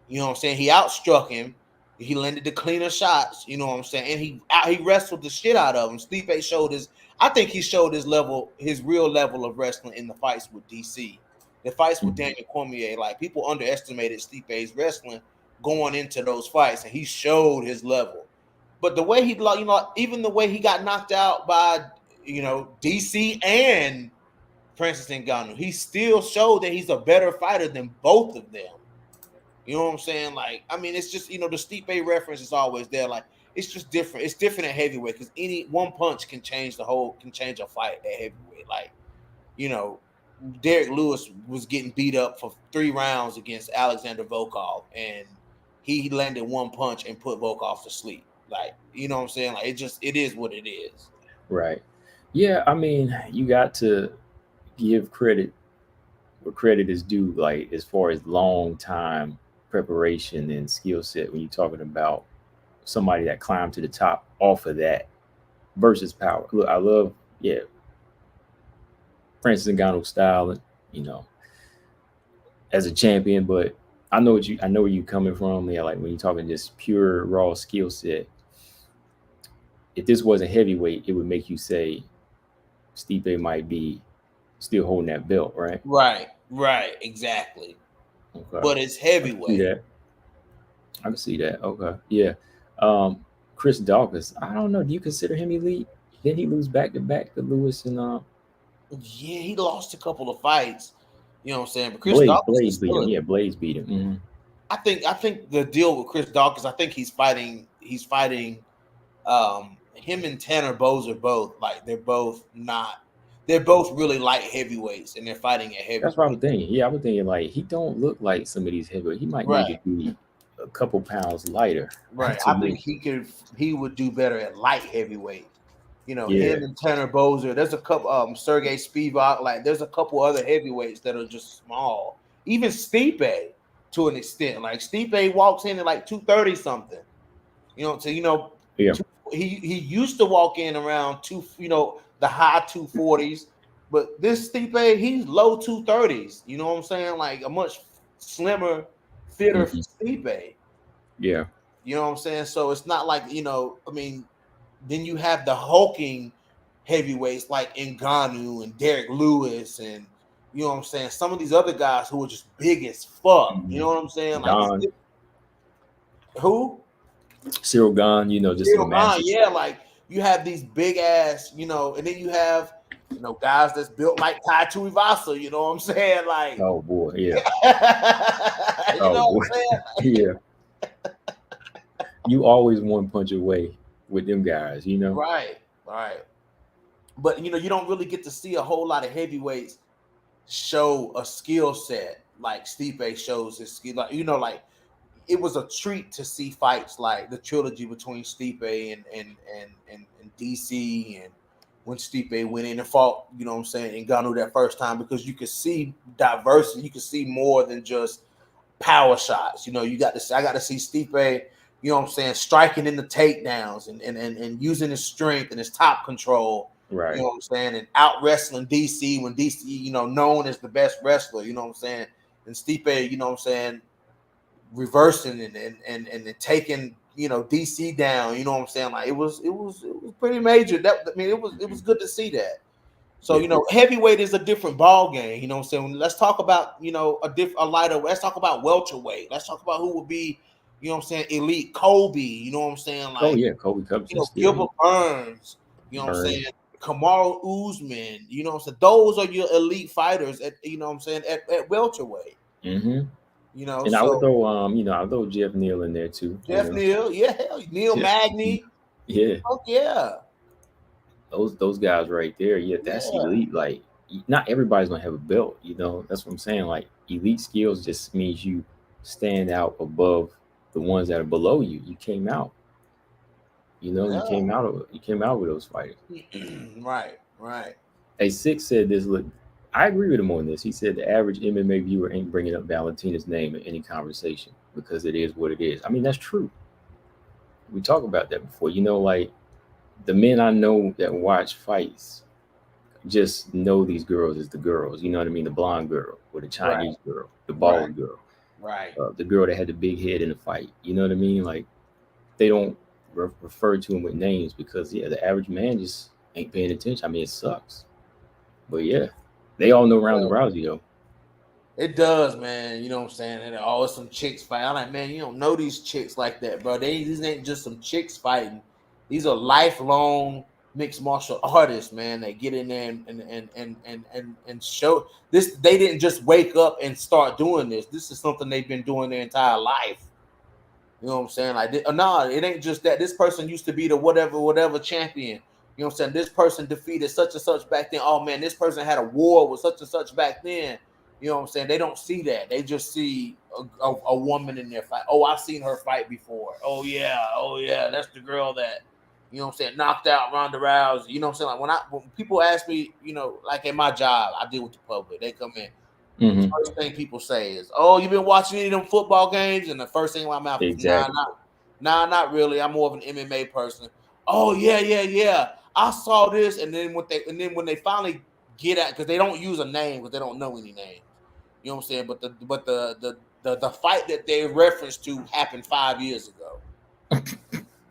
You know what I'm saying? He outstruck him. He landed the cleaner shots. You know what I'm saying? And he wrestled the shit out of him. Stipe showed his. I think he showed his level, his real level of wrestling in the fights with DC. The fights with Daniel Cormier, like people underestimated Stipe's wrestling going into those fights, and he showed his level. But the way he, even the way he got knocked out by, DC and Francis Ngannou, he still showed that he's a better fighter than both of them. You know what I'm saying? Like, I mean, it's just, the Stipe reference is always there. Like, it's just different. It's different at heavyweight because any one punch can change a fight at heavyweight. Like, Derek Lewis was getting beat up for 3 rounds against Alexander Volkov, and he landed one punch and put Volkov to sleep. Like, you know what I'm saying? Like, it is what it is. Right. Yeah, I mean, you got to give credit where credit is due, like as far as long time preparation and skill set when you're talking about somebody that climbed to the top off of that versus power. Look, I love, yeah, Francis Ngannou style, you know, as a champion, but I know where you're coming from. Yeah, like when you're talking just pure raw skill set. If this wasn't heavyweight, it would make you say Stipe might be still holding that belt, right? Right, exactly. Okay. But it's I can see heavyweight. that. I can see that. Okay. Yeah. Chris Dawkins, I don't know. Do you consider him elite? Then he lose back to back to Lewis and Yeah, he lost a couple of fights. You know what I'm saying? But Chris Blaze. Dawkins Blaze is beat him. still. Yeah, Blaze beat him. Mm-hmm. I think the deal with Chris Dawkins, I think he's fighting him and Tanner Bowes are both like they're both really light heavyweights and they're fighting at heavyweight. That's what I was thinking. Yeah, I was thinking like he don't look like some of these heavyweights. He might need to be a couple pounds lighter. Right. I think he would do better at light heavyweight. Him and Tanner Bozer. There's a couple Sergey Spivak, like there's a couple other heavyweights that are just small. Even Stipe to an extent. Like Stipe walks in at like 230 something. Yeah. He used to walk in around the high 240s, but this Stipe, he's low 230s. You know what I'm saying? Like a much slimmer, fitter Stipe. Yeah. You know what I'm saying? So it's not like, I mean, then you have the hulking heavyweights like Ngannou and Derek Lewis and, you know what I'm saying? Some of these other guys who are just big as fuck. Mm-hmm. You know what I'm saying? Like, who? Cyril Gane, just Cyril Gane, yeah. Like, you have these big ass, and then you have, guys that's built like Tai Tuivasa. You know what I'm saying? Like, oh boy, yeah. What I'm saying? Yeah. You always one punch away with them guys, Right. But you don't really get to see a whole lot of heavyweights show a skill set like Stipe shows his skill. Like like it was a treat to see fights like the trilogy between Stipe and DC, and when Stipe went in and fought, Ngannou that first time, because you could see diversity, you could see more than just power shots. I got to see Stipe, striking in the takedowns and using his strength and his top control. Right. And out wrestling DC when DC, known as the best wrestler, and Stipe, reversing and taking DC down, like it was pretty major. It was good to see that. So heavyweight is a different ball game. Let's talk about a lighter. Let's talk about welterweight. Let's talk about who would be elite. Kobe. Like, oh yeah, Kobe Covington. Gilbert Burns. Kamaru Usman. Those are your elite fighters at at welterweight. And I would throw I'll throw Jeff Neal in there too. Jeff Neal, yeah, Neil Magny, yeah, yeah. Those guys right there, that's elite. Like, not everybody's gonna have a belt. That's what I'm saying. Like, elite skills just means you stand out above the ones that are below you. You came out. You came out with those fighters. Right. Hey, Six said this. Look, I agree with him on this. He said the average MMA viewer ain't bringing up Valentina's name in any conversation because it is what it is. I mean, that's true. We talked about that before. Like, the men I know that watch fights just know these girls as the girls. You know what I mean? The blonde girl or the Chinese girl, the bald girl. Right. The girl that had the big head in the fight. You know what I mean? Like, they don't refer to them with names because, the average man just ain't paying attention. I mean, it sucks. But, yeah. They all know Ronda Rousey, though. It does, man. You know what I'm saying? And always some chicks fight. I'm like, man, you don't know these chicks like that, bro. These ain't just some chicks fighting. These are lifelong mixed martial artists, man. They get in there and show this. They didn't just wake up and start doing this. This is something they've been doing their entire life. You know what I'm saying? Like, no, it ain't just that. This person used to be the whatever champion. You know what I'm saying? This person defeated such and such back then. Oh, man, this person had a war with such and such back then. You know what I'm saying? They don't see that. They just see a woman in their fight. Oh, I've seen her fight before. Oh, yeah. That's the girl that, knocked out Ronda Rousey. You know what I'm saying? Like, when people ask me, like in my job, I deal with the public. They come in. Mm-hmm. The first thing people say is, "Oh, you been watching any of them football games?" And the first thing in my mouth is, "Nah, not really. I'm more of an MMA person." Oh, yeah. I saw this, and then when they finally get at, because they don't use a name because they don't know any names. You know what I'm saying? But the fight that they reference to happened 5 years ago.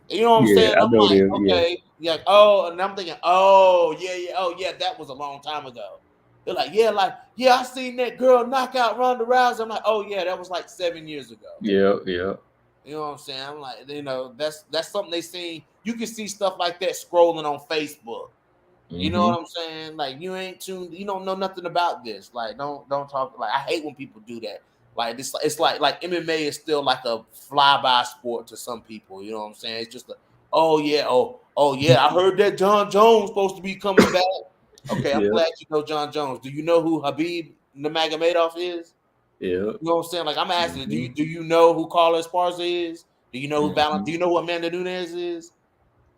You know what I'm saying? I'm like, okay, and I'm thinking, yeah, that was a long time ago. They're like, I seen that girl knock out Ronda Rousey. I'm like, oh yeah, that was like 7 years ago. Yeah. You know what I'm saying? I'm like, that's something they seen. You can see stuff like that scrolling on Facebook. Mm-hmm. You know what I'm saying? Like, you ain't tuned, you don't know nothing about this. Like, don't talk. Like, I hate when people do that. Like, this, it's like MMA is still like a flyby sport to some people. You know what I'm saying? It's just oh yeah, I heard that John Jones supposed to be coming back. Okay, I'm glad you know John Jones. Do you know who Habib Nurmagomedov is? Yeah. You know what I'm saying? Like, I'm asking, do you know who Carlos Esparza is? Do you know who Do you know who Amanda Nunes is?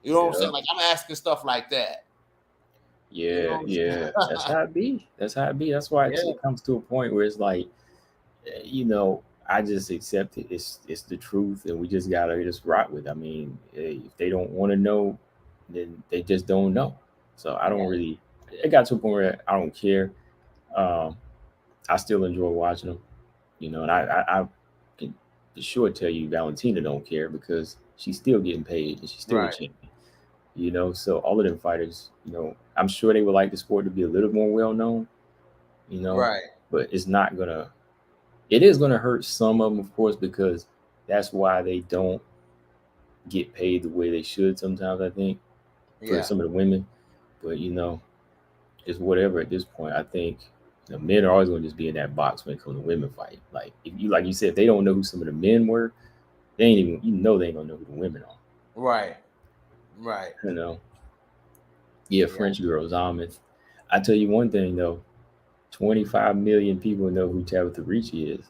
You know what I'm saying? Like, I'm asking stuff like that. Yeah, That's how it be. That's why it comes to a point where it's like, I just accept it. It's the truth, and we just gotta just rock with it. I mean, if they don't want to know, then they just don't know. So I don't really. It got to a point where I don't care. I still enjoy watching them, and I can for sure tell you Valentina don't care because she's still getting paid and she's still a champion. So all of them fighters, I'm sure they would like the sport to be a little more well known, but it's not gonna. It is gonna hurt some of them, of course, because that's why they don't get paid the way they should sometimes. I think for some of the women, but it's whatever at this point. I think the men are always going to just be in that box when it comes to women fight. Like, if you said, if they don't know who some of the men were, they ain't even they ain't gonna know who the women are. Right. Yeah, French girls. I tell you one thing though, 25 million people know who Tabitha Ricci is.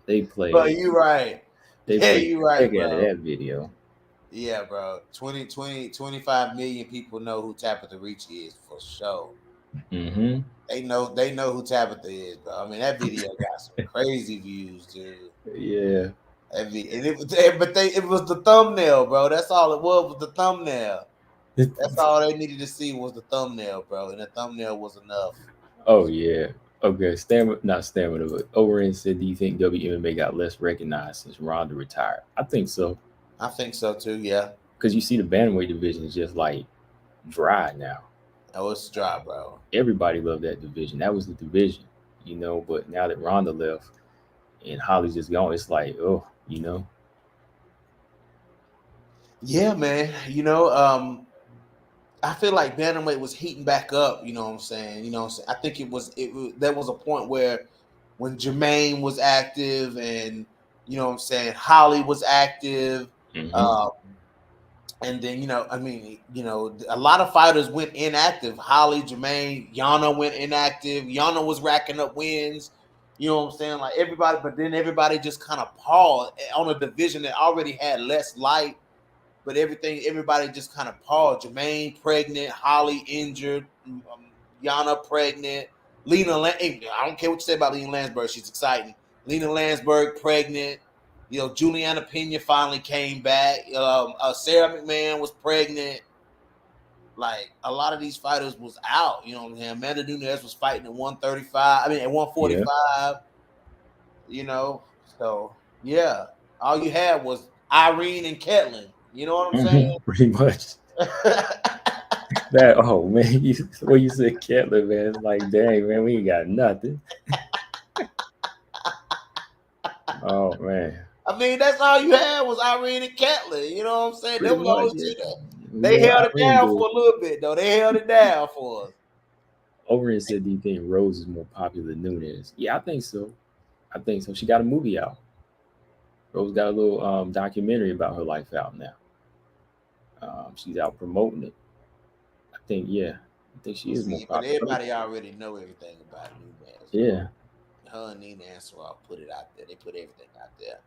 They Bro, played you right. they Yeah, played you the heck right, out of bro. that video. Yeah, bro. 25 million people know who Tabitha Ricci is for sure. Mm-hmm. They know who Tabitha is, bro. I mean, that video got some crazy views, dude. Yeah. And it was the thumbnail, bro. That's all it was the thumbnail. That's all they needed to see was the thumbnail, bro. And the thumbnail was enough. Oh yeah. Okay. Stamina, not stamina, but Overend said, "Do you think WMMA got less recognized since Ronda retired?" I think so, I think so too, yeah. because you see the bantamweight division is just like dry now. Oh, it's dry, bro. Everybody loved that division. That was the division, you know. But now that Ronda left and Holly's just gone, it's like, oh, you know. Yeah, man. I feel like bantamweight was heating back up. You know what I'm saying? I think there was a point where when Jermaine was active and Holly was active, Mm-hmm. um, and then a lot of fighters went inactive. Holly, Jermaine, Yana went inactive. Yana was racking up wins. You know what I'm saying? Like everybody, but then everybody just kind of paused on a division that already had less light. But everybody just kind of paused. Jermaine pregnant, Holly injured, Yana pregnant, I don't care what you say about Lena Landsberg, she's exciting. Lena Landsberg pregnant. Juliana Pena finally came back. Sarah McMahon was pregnant. Like a lot of these fighters was out. You know what I'm saying? Amanda Nunes was fighting at 135. I mean at Yeah. 145. So yeah, all you had was Irene and Ketlin. You know what I'm saying? Pretty much. That oh man, what you said, Kettler, man. It's like, dang, man, we ain't got nothing. Oh man, I mean, that's all you had was Irene and Ketlin. You know what I'm saying? They pretty was the much. only Yeah. two that We they know held it Irene down good. for a little bit, though. They held it down for us. Overend said, "Do you think Rose is more popular than Nunes?" Yeah, I think so. I think so. She got a movie out. Rose got a little documentary about her life out now. She's out promoting it. I think, yeah, I think she Well, is more see, but popular. everybody already know everything about Nunes. Yeah. Her and Nina Ansel put it out there. They put everything out there.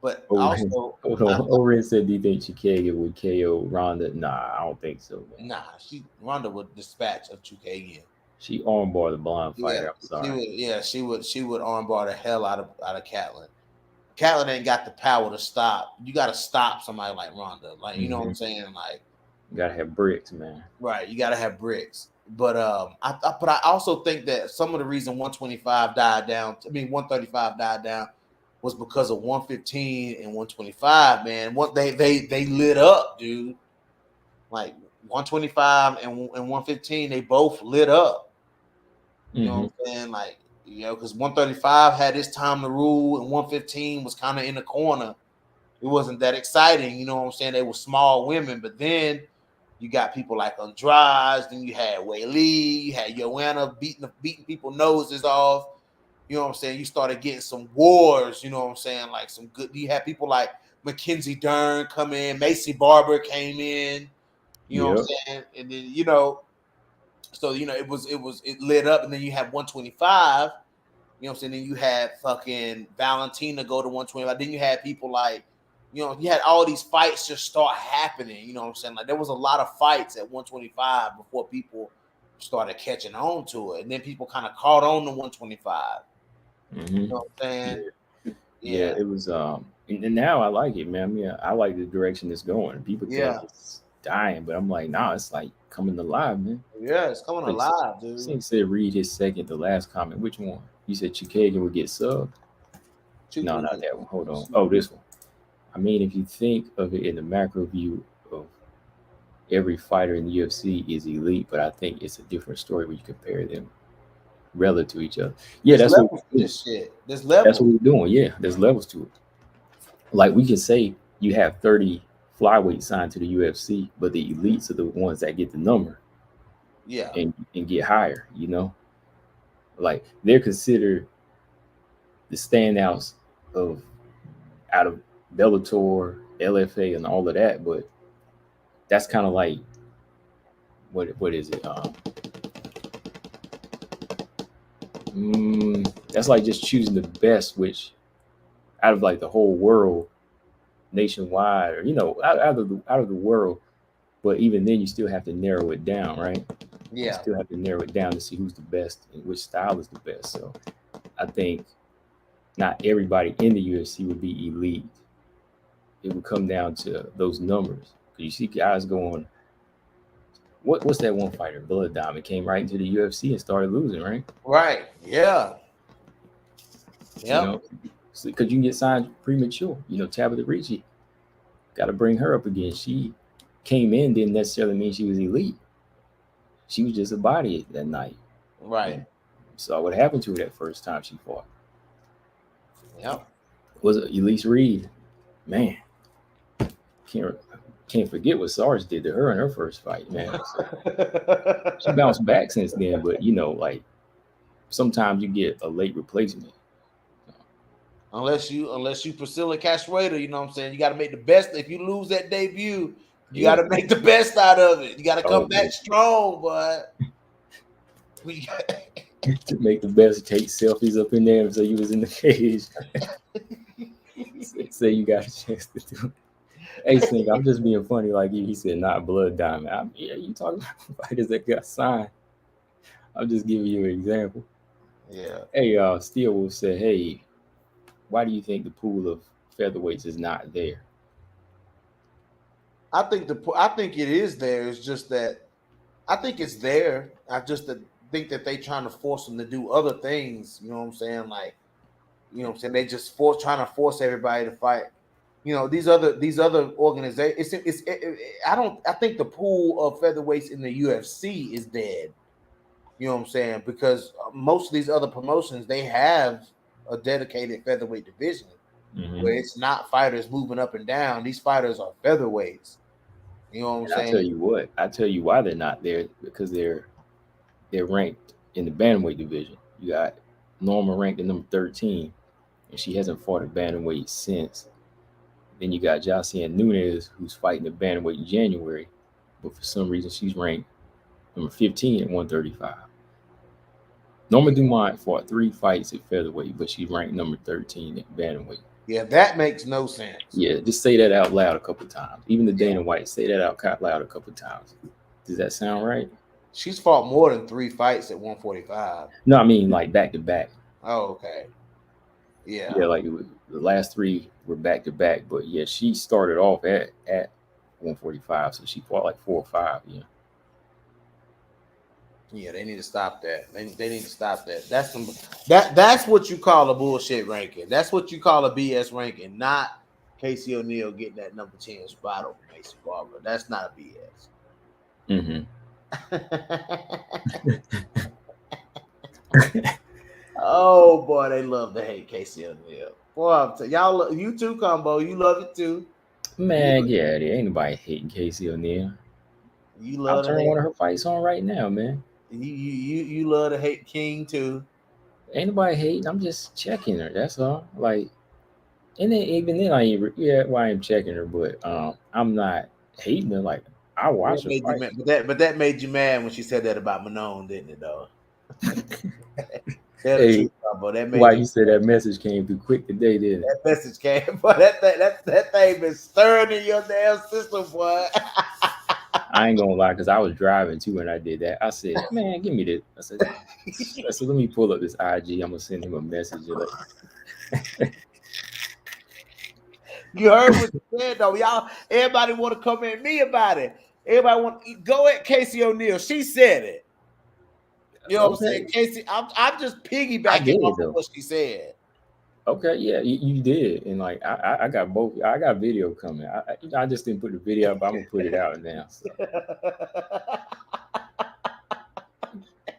But Overend, also, hold on. Overend said, "Do you think Chicago would KO Ronda?" Nah, I don't think so, man. Ronda would dispatch of Chukagian. She armbar the blonde Yeah, fighter. I'm sorry. she would armbar the hell out of Catlin. Catlin ain't got the power to stop. You got to stop somebody like Ronda. Like, you know what I'm saying? Like, You gotta have bricks, man. right, you got to have bricks. But I also think that some of the reason 125 died down, 135 died down, was because of 115 and 125. Man, what they lit up, dude. Like 125 and 115, they both lit up. You know Mm-hmm. what I'm saying? Like, because 135 had its time to rule, and 115 was kind of in the corner. It wasn't that exciting. You know what I'm saying? They were small women, but then you got people like Andrade, then you had Wei Lee, you had Joanna beating people's noses off. You know what I'm saying? You started getting some wars, you know what I'm saying? Like some good, you had people like Mackenzie Dern come in, Macy Barber came in, you know what Yep. I'm saying? And then, so it lit up, and then you had 125. You know what I'm saying? Then you had fucking Valentina go to 125. Then you had people like, you had all these fights just start happening. You know what I'm saying? Like there was a lot of fights at 125 before people started catching on to it. And then people kind of caught on to 125. You Mm-hmm. know what I'm saying? Yeah, Yeah. it was and now I like it, man. I mean, I like the direction it's going. People think Yeah. it's dying, but I'm like, nah, it's like coming alive, man. Yeah. It's coming Like alive, dude. Sink said, read his second to last comment. Which one? You said Chicago would get subbed? No, not that one. Hold on. Oh, this one. I mean, if you think of it in the macro view of every fighter in the UFC is elite, but I think it's a different story when you compare them relative to each other. Yeah, There's that's what levels to we're doing. this shit. There's That's levels. what we're doing. Yeah, there's levels to it. Like we can say you have 30 flyweight signed to the UFC, but the elites are the ones that get the number Yeah. and get higher, you know? Like they're considered the standouts of out of Bellator, LFA, and all of that. But that's kind of like what is it? That's like just choosing the best, which out of like the whole world, nationwide, or out of the world. But even then, you still have to narrow it down, right? You Yeah. still have to narrow it down to see who's the best and which style is the best. So I think not everybody in the UFC would be elite. It would come down to those numbers. Because you see guys going, what's that one fighter, Blood Diamond, came right into the UFC and started losing, right? Right. Yeah. You know, because you can get signed premature. Tabitha Ricci, got to bring her up again. She came in, didn't necessarily mean she was elite. She was just a body that night. Right. And saw what happened to her that first time she fought. Yep. Was it Elise Reed? Man, can't forget what Sarge did to her in her first fight, man. So she bounced back since then, but like sometimes you get a late replacement. Unless you Priscilla Castrator, you know what I'm saying? You got to make the best. If you lose that debut, you got to make the best out of it. You got to come back strong, but to make the best, take selfies up in there and say you was in the cage. say you got a chance to do it. Hey, Sink, I'm just being funny like you. He said, not Blood Diamond. You talking about fighters that got signed. I'm just giving you an example. Yeah. Hey, Steel Wolf said, hey, why do you think the pool of featherweights is not there? I think it is there. It's just that I think it's there. I just think that they trying to force them to do other things. You know what I'm saying? Like, they just trying to force everybody to fight. These other organizations. I think the pool of featherweights in the UFC is dead. You know what I'm saying? Because most of these other promotions, they have a dedicated featherweight division where it's not fighters moving up and down. These fighters are featherweights. You know what I'm saying? I tell you what, I tell you why they're not there, because they're ranked in the bantamweight division. You got Norma ranked at number 13, and she hasn't fought a bantamweight since. Then you got Josiane Nunes, who's fighting the bantamweight in January, but for some reason she's ranked number 15 at 135. Norma Dumont fought 3 fights at featherweight, but she's ranked number 13 at bantamweight. Yeah, that makes no sense. Yeah, just say that out loud a couple times. Even the Dana White, say that out loud a couple times. Does that sound right? She's fought more than 3 fights at 145. No, I mean like back to back. Oh, okay. Yeah. Yeah, like the last 3 were back to back, but yeah, she started off at 145, so she fought like 4 or 5. Yeah. Yeah, they need to stop that. They need to stop that. That's what you call a bullshit ranking. That's what you call a BS ranking, not Casey O'Neill getting that number 10 spot over Mason Barber. That's not a BS. Oh boy, they love to hate Casey O'Neill. Boy, y'all, you too, Combo. You love it too. Man, yeah, there ain't nobody hating Casey O'Neill. You love I'll turn one of her fights on right now, man. You love to hate King too. Ain't nobody hating. I'm just checking her. That's all. Like, and then even then, I am checking her, but I'm not hating her. Like, I watch her fight. But that made you mad when she said that about Manon, didn't it? Though. Hey, why you said that message came through quick today? Didn't it? That message came, but that thing been stirring in your damn system, boy. I ain't gonna lie, because I was driving too when I did that. I said, man, give me this. I said, let me pull up this IG. I'm gonna send him a message. Like, you heard what you said, though. Y'all, everybody want to come at me about it. Everybody want to go at Casey O'Neill. She said it. You know what I'm saying, Casey? I'm just piggybacking off of what she said. Okay, yeah, you did, and like I got both. I got video coming. I just didn't put the video up, but I'm gonna put it out now. So.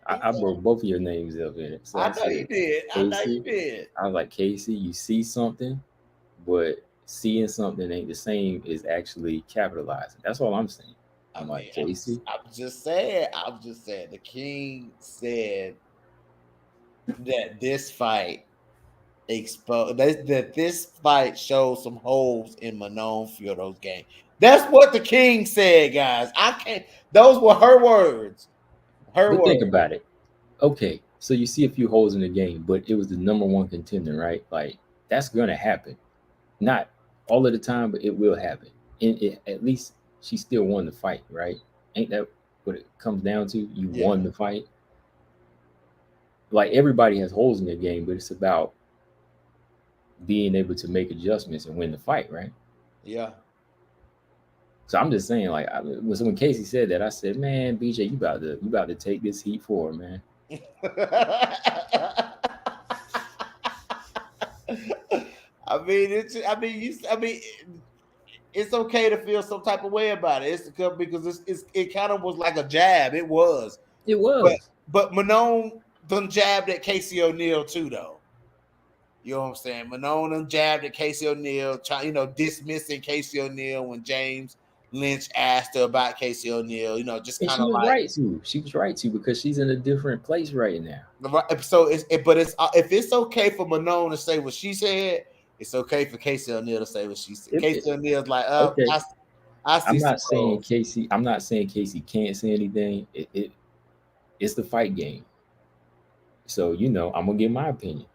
I broke both of your names up in it. So I know you did. I know you did. I was like, Casey, you see something, but seeing something ain't the same as actually capitalizing. That's all I'm saying. I'm like, Casey. I'm just saying. The King said that this fight exposed that this fight shows some holes in Manon Fiorot's game. That's what the king said, guys. I can't. Those were her words. Her But think words. about it. Okay, so you see a few holes in the game, but it was the number one contender, right? Like that's gonna happen. Not all of the time, but it will happen. And at least she still won the fight, right? Ain't that what it comes down to? You won the fight. Like everybody has holes in their game, but it's about being able to make adjustments and win the fight, right? Yeah. So I'm just saying, like, when Casey said that, I said, "Man, BJ, you about to take this heat forward, man." I mean, it's okay to feel some type of way about it. It's because it kind of was like a jab. It was. It was. But Manon done jabbed at Casey O'Neill too, though. You know what I'm saying? Manon done jabbed at Casey O'Neill, dismissing Casey O'Neill when James Lynch asked her about Casey O'Neill. Just kind of like right to. She was right to because she's in a different place right now. So if it's okay for Manon to say what she said, it's okay for Casey O'Neill to say what she said. Casey O'Neill's like, okay. I'm not saying Casey can't say anything. It's the fight game. So I'm gonna give my opinion.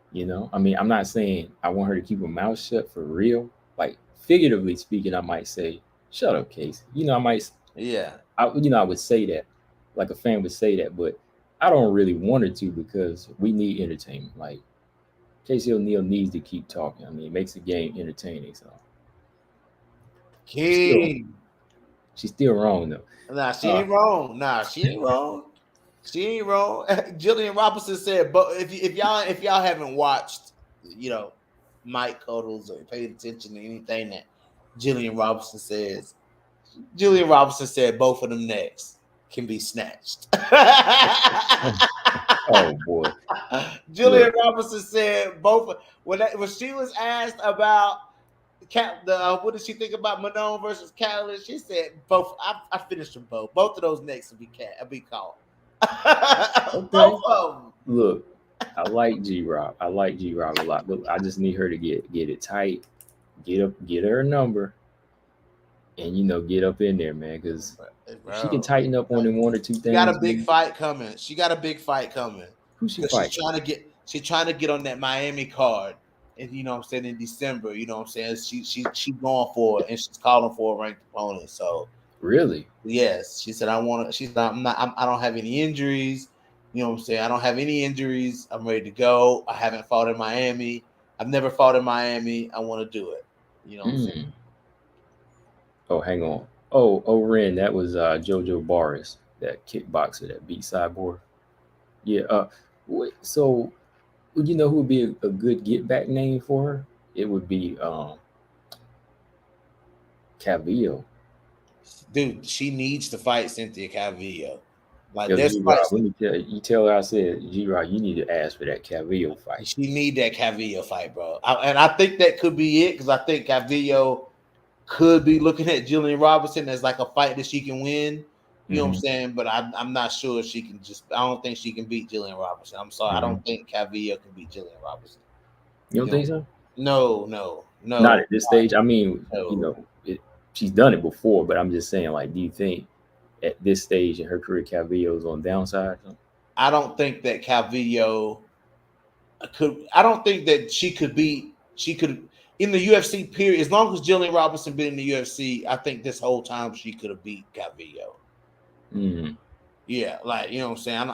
I mean, I'm not saying I want her to keep her mouth shut for real. Like figuratively speaking, I might say, "Shut up, Casey." I might. Yeah. I would say that, like a fan would say that, but I don't really want her to because we need entertainment. Like Casey O'Neill needs to keep talking. I mean, it makes the game entertaining. So. King. She's still wrong though. Nah, she ain't wrong. She ain't wrong. Jillian Robinson said, but if y'all haven't watched, Mike Cuddles or paid attention to anything that Jillian Robinson says, Jillian Robinson said both of them necks can be snatched. Oh boy. Jillian Robinson said both when she was asked about what did she think about Manon versus Catalyst? She said both. I finished them both. Both of those necks will be caught. Okay. Both of them. Look, I like G-Rock. I like G-Rock a lot, but I just need her to get it tight, get her a number, and get up in there, man. Because she can tighten up on one or two things. She got a big fight coming. Who's she fighting? She's trying to get on that Miami card. And in December, she's going for it and she's calling for a ranked opponent. So really? Yes. She said, I don't have any injuries. I don't have any injuries. I'm ready to go. I haven't fought in Miami. I've never fought in Miami. I want to do it. What I'm saying? Oh, hang on. Oh, Ren, that was Jojo Barris, that kickboxer that beat Cyborg. Yeah. So who would be a good get back name for her? It would be Calvillo. Dude, she needs to fight Cynthia Calvillo. Like let me tell her I said, G-Rod, you need to ask for that Calvillo fight. She need that Calvillo fight, bro. And I think that could be it because I think Calvillo could be looking at Jillian Robinson as like a fight that she can win. You know what I'm saying? But I'm not sure if she can I don't think she can beat Jillian Robinson. I'm sorry. I don't think Calvillo can beat Jillian Robinson. You don't think so? No. Not at this stage. I mean, she's done it before, but I'm just saying, like, do you think at this stage in her career, Calvillo is on the downside? I don't think that Calvillo could. I don't think that she could in the UFC period. As long as Jillian Robinson been in the UFC, I think this whole time she could have beat Calvillo. Yeah, like you know what I'm saying.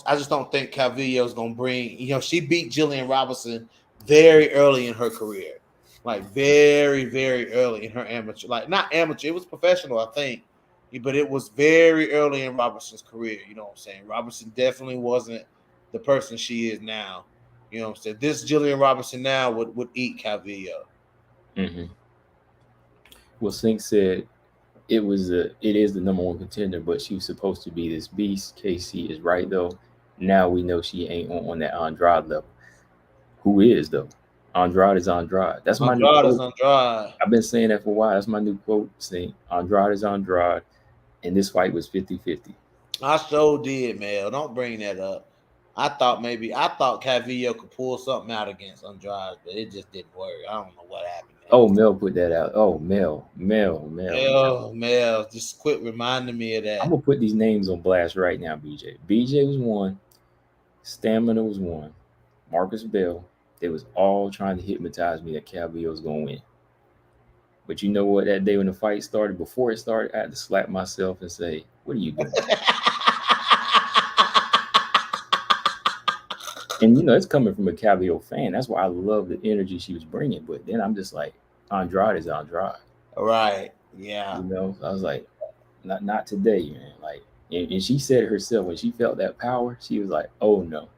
I just don't think Calvillo is gonna bring. She beat Jillian Robinson very early in her career, like very, very early in her amateur. Like not amateur, it was professional, I think, but it was very early in Robinson's career. You know what I'm saying? Robinson definitely wasn't the person she is now. You know what I'm saying? This Jillian Robinson now would eat Calvillo. Well, Sink said it is the number one contender, but she was supposed to be this beast. Casey is right though. Now we know she ain't on that Andrade level. Who is though? Andrade is Andrade. That's my new quote. Andrade. I've been saying that for a while. That's my new quote. Saying Andrade is Andrade, and this fight was 50-50. I sure did, Mel. Don't bring that up. I thought Calvillo could pull something out against Andrade, but it just didn't work. I don't know what happened there. Oh, Mel put that out. Oh, Mel. Oh, Mel, just quit reminding me of that. I'm gonna put these names on blast right now, BJ. BJ was one. Stamina was one. Marcus Bell. They was all trying to hypnotize me that Calvillo was gonna win. But you know what? That day when the fight started, before it started, I had to slap myself and say, "What are you doing?" And it's coming from a Calvillo fan. That's why I love the energy she was bringing. But then I'm just like, Andrade is Andrade. Right. Yeah. I was like, not today, man. Like, and she said it herself when she felt that power. She was like, "Oh no."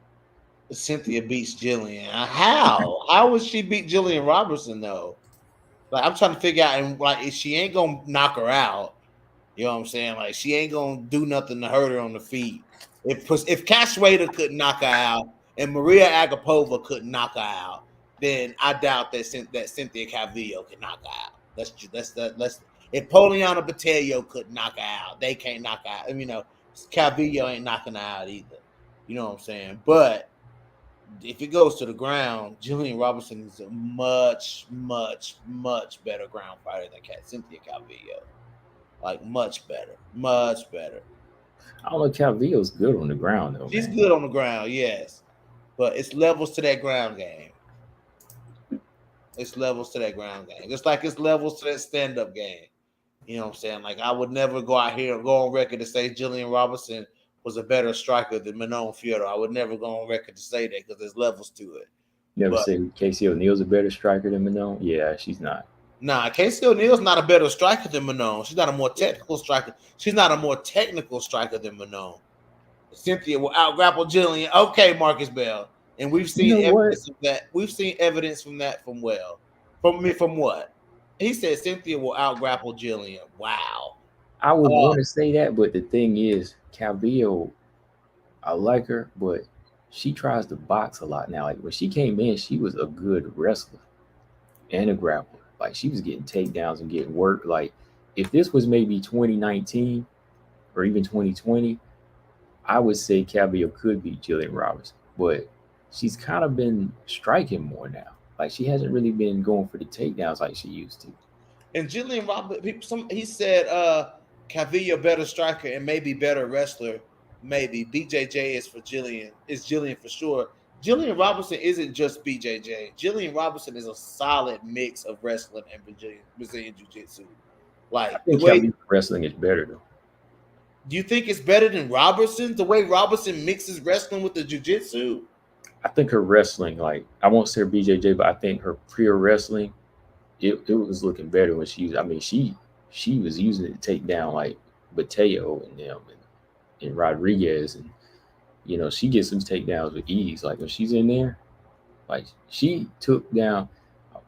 Cynthia beats Jillian. How? How would she beat Jillian Robertson though? Like, I'm trying to figure out, and like, if she ain't gonna knock her out, you know what I'm saying? Like, she ain't gonna do nothing to hurt her on the feet. If Cash Wader couldn't knock her out and Maria Agapova couldn't knock her out, then I doubt that Cynthia Calvillo can knock her out. Let's if Poliana Botelho couldn't knock her out, they can't knock her out. Calvillo ain't knocking her out either. You know what I'm saying? But if it goes to the ground, Jillian Robertson is a much, much, much better ground fighter than Cynthia Calvillo. Like, much better. Much better. I don't know. Calvillo's good on the ground, though. She's good on the ground, yes. But it's levels to that ground game. It's levels to that ground game. Just like it's levels to that stand-up game. You know what I'm saying? Like, I would never go out here and go on record to say Jillian Robertson was a better striker than Manon Fiorot. I would never go on record to say that because there's levels to it. Never say Casey O'Neal's a better striker than Manon? Yeah, she's not. Nah, Casey O'Neal's not a better striker than Manon. She's not a more technical striker. She's not a more technical striker than Manon. Cynthia will out-grapple Jillian. Okay, Marcus Bell. And we've seen evidence of that. We've seen evidence from that from what? He said Cynthia will out-grapple Jillian. Wow. I would want to say that, but the thing is, Calvillo, I like her, but she tries to box a lot now. Like, when she came in, she was a good wrestler and a grappler. Like, she was getting takedowns and getting work. Like, if this was maybe 2019 or even 2020, I would say Calvillo could beat Jillian Robertson. But she's kind of been striking more now. Like, she hasn't really been going for the takedowns like she used to. And Jillian Robertson, he said Calvillo better striker and maybe better wrestler. Maybe BJJ is for Jillian. Is Jillian for sure. Jillian Robertson isn't just BJJ. Jillian Robertson is a solid mix of wrestling and Brazilian Jiu-Jitsu. Like, I think Calvillo wrestling is better though. Do you think it's better than Robertson? The way Robertson mixes wrestling with the Jiu-Jitsu? I think her wrestling, like, I won't say her BJJ, but I think her pure wrestling, it was looking better when she used. I mean, she was using it to take down like Botelho and them and Rodriguez, and she gets some takedowns with ease. Like, when she's in there, like, she took down.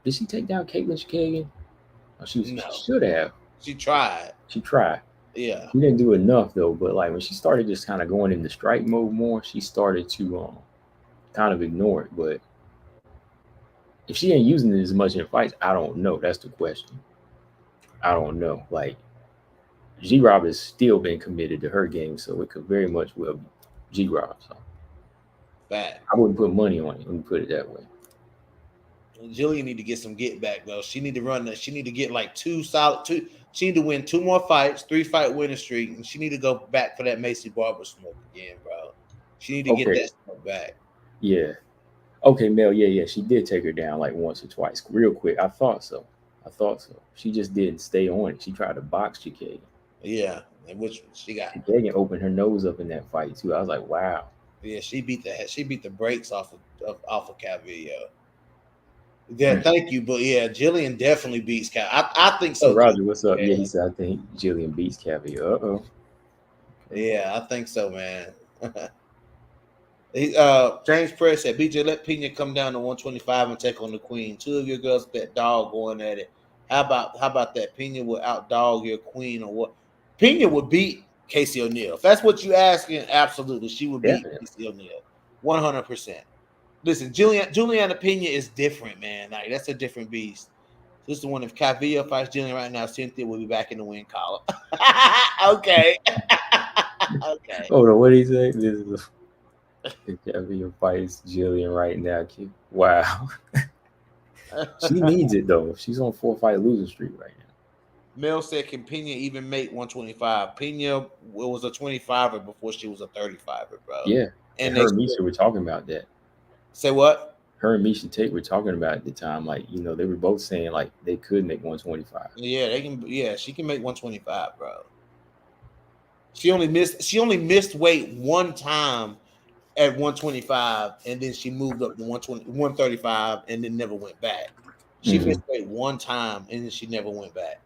Did she take down Caitlin Chikagan? Oh, she should have. She tried. Yeah. She didn't do enough though. But like, when she started just kind of going into strike mode more, she started to kind of ignore it. But if she ain't using it as much in fights, I don't know. That's the question. I don't know. Like, G-Rob has still been committed to her game, so it could very much well be G-Rob. So bad. I wouldn't put money on it. Let me put it that way. Jillian need to get some get back though. She need to she need to get like she need to win 2 more fights, 3-fight winning streak, and she need to go back for that Macy Barber smoke again, bro. She need to get that smoke back. Yeah. Okay, Mel. Yeah. She did take her down like once or twice, real quick. I thought so. She just didn't stay on it. She tried to box Chikagan. Yeah, and which she got. Chikagan opened her nose up in that fight too. I was like, wow. Yeah, she beat the brakes off of Calvillo. Yeah, thank you, but yeah, Jillian definitely beats Cal. I think so. Oh, Roger, what's up? Yeah, he said I think Jillian beats Calvillo. Yeah, I think so, man. James Press said, BJ, let Pena come down to 125 and take on the Queen. 2 of your girls with that dog going at it. How about that? Pena would outdog your Queen or what? Pena would beat Casey O'Neal. If that's what you're asking, absolutely. She would beat Casey O'Neal. 100%. Listen, Juliana Pena is different, man. Like, that's a different beast. This is the one. If Calvillo fights Jillian right now, Cynthia will be back in the win column. Okay. Okay. Hold on, what did he say? Kevin fights Jillian right now. Wow. She needs it though. She's on 4-fight losing streak right now. Mel said, "Can Pena even make 125?" Pena was a 25er before she was a 35er, bro. Yeah, and And her they and Misha were talking about that. say what? Her and Misha Tate were talking about at the time, like they were both saying like they could make 125. Yeah, they can. Yeah, she can make 125, bro. She only missed weight one time at 125, and then she moved up to 120, 135, and then never went back. She missed weight one time, and then she never went back.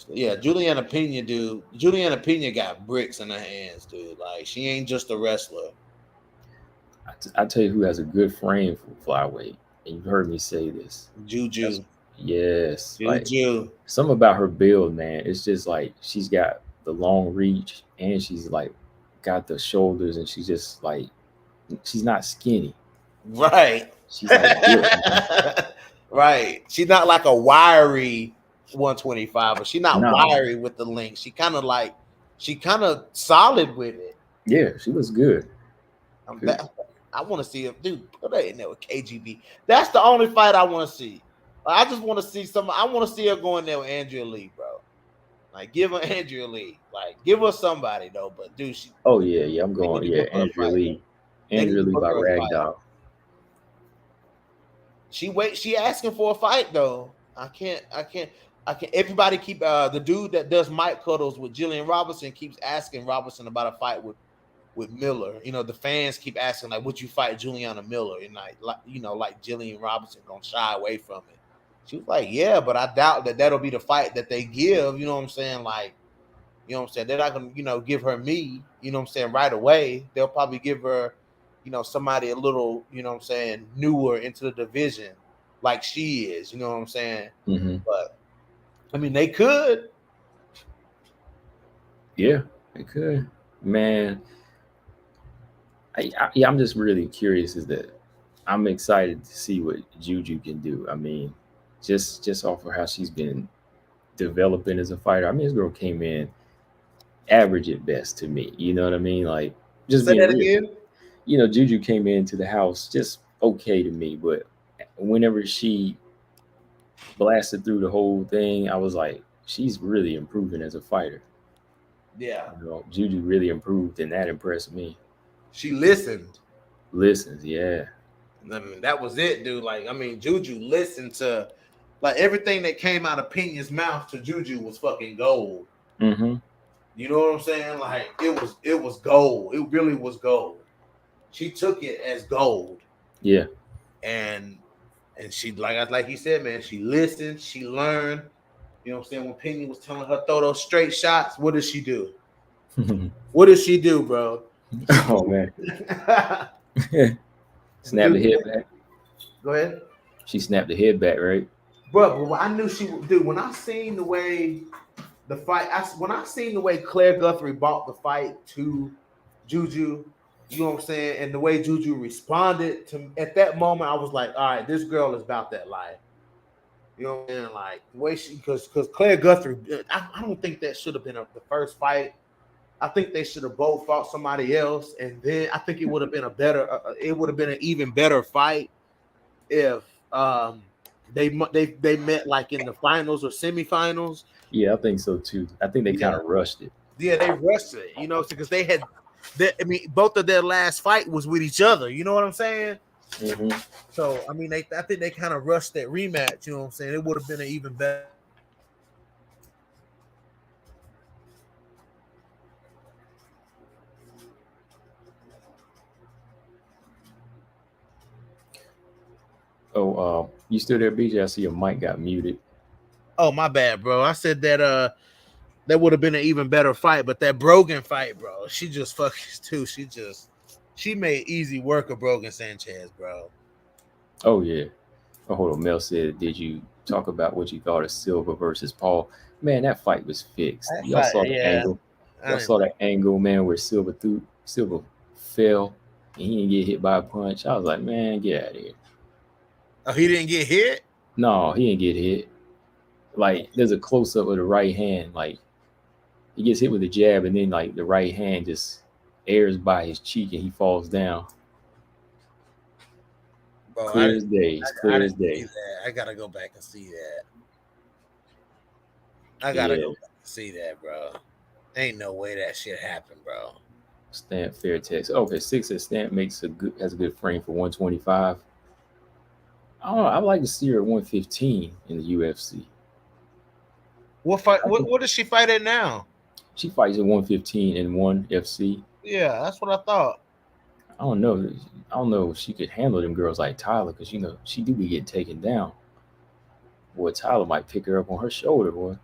Yeah, Juliana Pena, dude. Juliana Pena got bricks in her hands, dude. Like, she ain't just a wrestler. I tell you who has a good frame for flyweight, and you've heard me say this. Juju. Yes. Juju. Like, something about her build, man. It's just like she's got the long reach, and she's like got the shoulders, and she's just like she's not skinny. Right. She's like built, right. She's not like a wiry 125, but she's not wiry with the length. She kind of solid with it. Yeah, she was good. I want to see her, dude. Put her in there with KGB. That's the only fight I want to see. I just want to see I want to see her go in there with Andrea Lee, bro. Like, give her Andrea Lee. Like, give her somebody though. But dude, oh yeah, I'm going. Yeah, Andrea Lee. Andrea Lee by Ragdoll. She asking for a fight though. I can't. Everybody keep the dude that does mic cuddles with Jillian Robinson keeps asking Robinson about a fight with Miller. The fans keep asking, like, would you fight Juliana Miller? And like Jillian Robinson gonna shy away from it. She was like, yeah, but I doubt that'll be the fight that they give. You know what I'm saying? Like, you know what I'm saying? They're not gonna, give her me, you know what I'm saying, right away. They'll probably give her, somebody a little, you know what I'm saying, newer into the division like she is, you know what I'm saying? Mm-hmm. But I mean, they could. Yeah, they could. Man, I'm just really curious. Is that I'm excited to see what Juju can do. I mean, just off of how she's been developing as a fighter. I mean, this girl came in average at best to me. You know what I mean? Like, just say being that real. Again. Juju came into the house just okay to me, but whenever she blasted through the whole thing, I was like, she's really improving as a fighter. Yeah. Juju really improved, and that impressed me. She listened. Listens, yeah. I mean, that was it, dude. Like, I mean, Juju listened to, like, everything that came out of Pena's mouth to Juju was fucking gold. Mm-hmm. You know what I'm saying? Like, it was gold. It really was gold. She took it as gold. Yeah. And she, like you said, man, she listened, she learned. You know what I'm saying? When Pena was telling her throw those straight shots, what did she do? What did she do, bro? Oh man. Snapped the head back. Go ahead. She snapped the head back, right? Bro, I knew she would do. When I seen the way the fight, when I seen the way Claire Guthrie bought the fight to Juju, you know what I'm saying, and the way Juju responded to at that moment, I was like, all right, this girl is about that life. You know what I'm saying? Like, the way she, because Claire Guthrie, I don't think that should have been the first fight. I think they should have both fought somebody else, and then I think it would have been it would have been an even better fight if they met like in the finals or semifinals. Yeah, I think so too. I think they kind of rushed it. Yeah, they rushed it, because they had. I mean, both of their last fight was with each other. You know what I'm saying? Mm-hmm. So, I mean, I think they kind of rushed that rematch. You know what I'm saying? It would have been an even better. Oh, you still there, BJ? I see your mic got muted. Oh, my bad, bro. I said that that would have been an even better fight, but that Brogan fight, bro, she just fucking too. She made easy work of Brogan Sanchez, bro. Oh yeah. Oh, hold on. Mel said, "Did you talk about what you thought of Silva versus Paul?" Man, that fight was fixed. Y'all saw the angle. Y'all saw that angle, man, where Silva fell and he didn't get hit by a punch. I was like, man, get out of here. Oh, he didn't get hit? No, he didn't get hit. Like, there's a close up of the right hand. Like, he gets hit with a jab, and then like the right hand just airs by his cheek and he falls down. Bro, Clear as day. It's I clear as didn't see day. that. I gotta go back and see that. I gotta Yeah. go back and see that, bro. Ain't no way that shit happened, bro. Stamp fair text. Okay, 6 at Stamp has a good frame for 125. I don't know. I like to see her at 115 in the UFC. What fight? What does she fight at now? She fights at 115 in one FC. Yeah, that's what I thought. I don't know. I don't know if she could handle them girls like Tyler because she do be getting taken down. Boy, Tyler might pick her up on her shoulder, boy.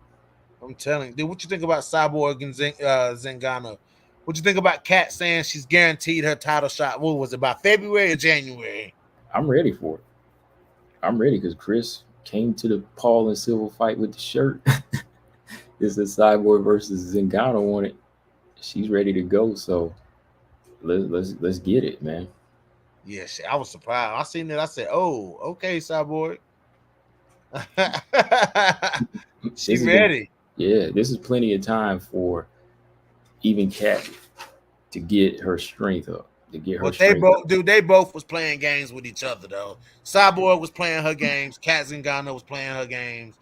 I'm telling you, dude. What you think about Cyborg and Zingano? What you think about Kat saying she's guaranteed her title shot? What was it, about February or January? I'm ready for it. I'm ready because Chris came to the Paul and Silva fight with the shirt. It's the Cyborg versus Zingano on it. She's ready to go. So let's get it, man. Yeah, shit, I was surprised. I seen it. I said, "Oh, okay, Cyborg." She ready. This is plenty of time for even Cat to get her strength up. But they both, dude, they both was playing games with each other though. Cyborg was playing her games. Kat Zingano was playing her games.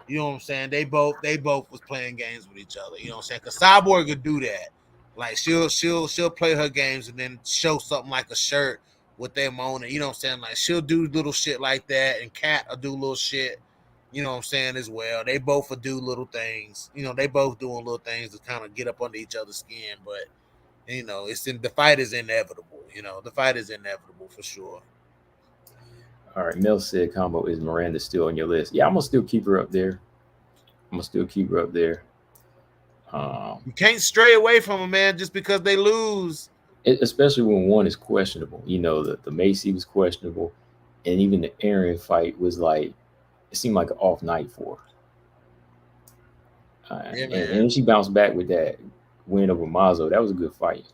You know what I'm saying? They both was playing games with each other. You know what I'm saying? Because Cyborg could do that. Like she'll play her games and then show something like a shirt with them on it. You know what I'm saying? Like she'll do little shit like that, and Kat will do little shit. You know what I'm saying as well. They both will do little things. You know, they both doing little things to kind of get up under each other's skin. But the fight is inevitable. You know, the fight is inevitable for sure. All right, Mel said combo is Miranda still on your list? Yeah, I'm gonna still keep her up there. You can't stray away from them, man, just because they lose. Especially when one is questionable. You know, the Macy was questionable, and even the Aaron fight was like it seemed like an off night for her. And she bounced back with that win over Mazo. That was a good fight.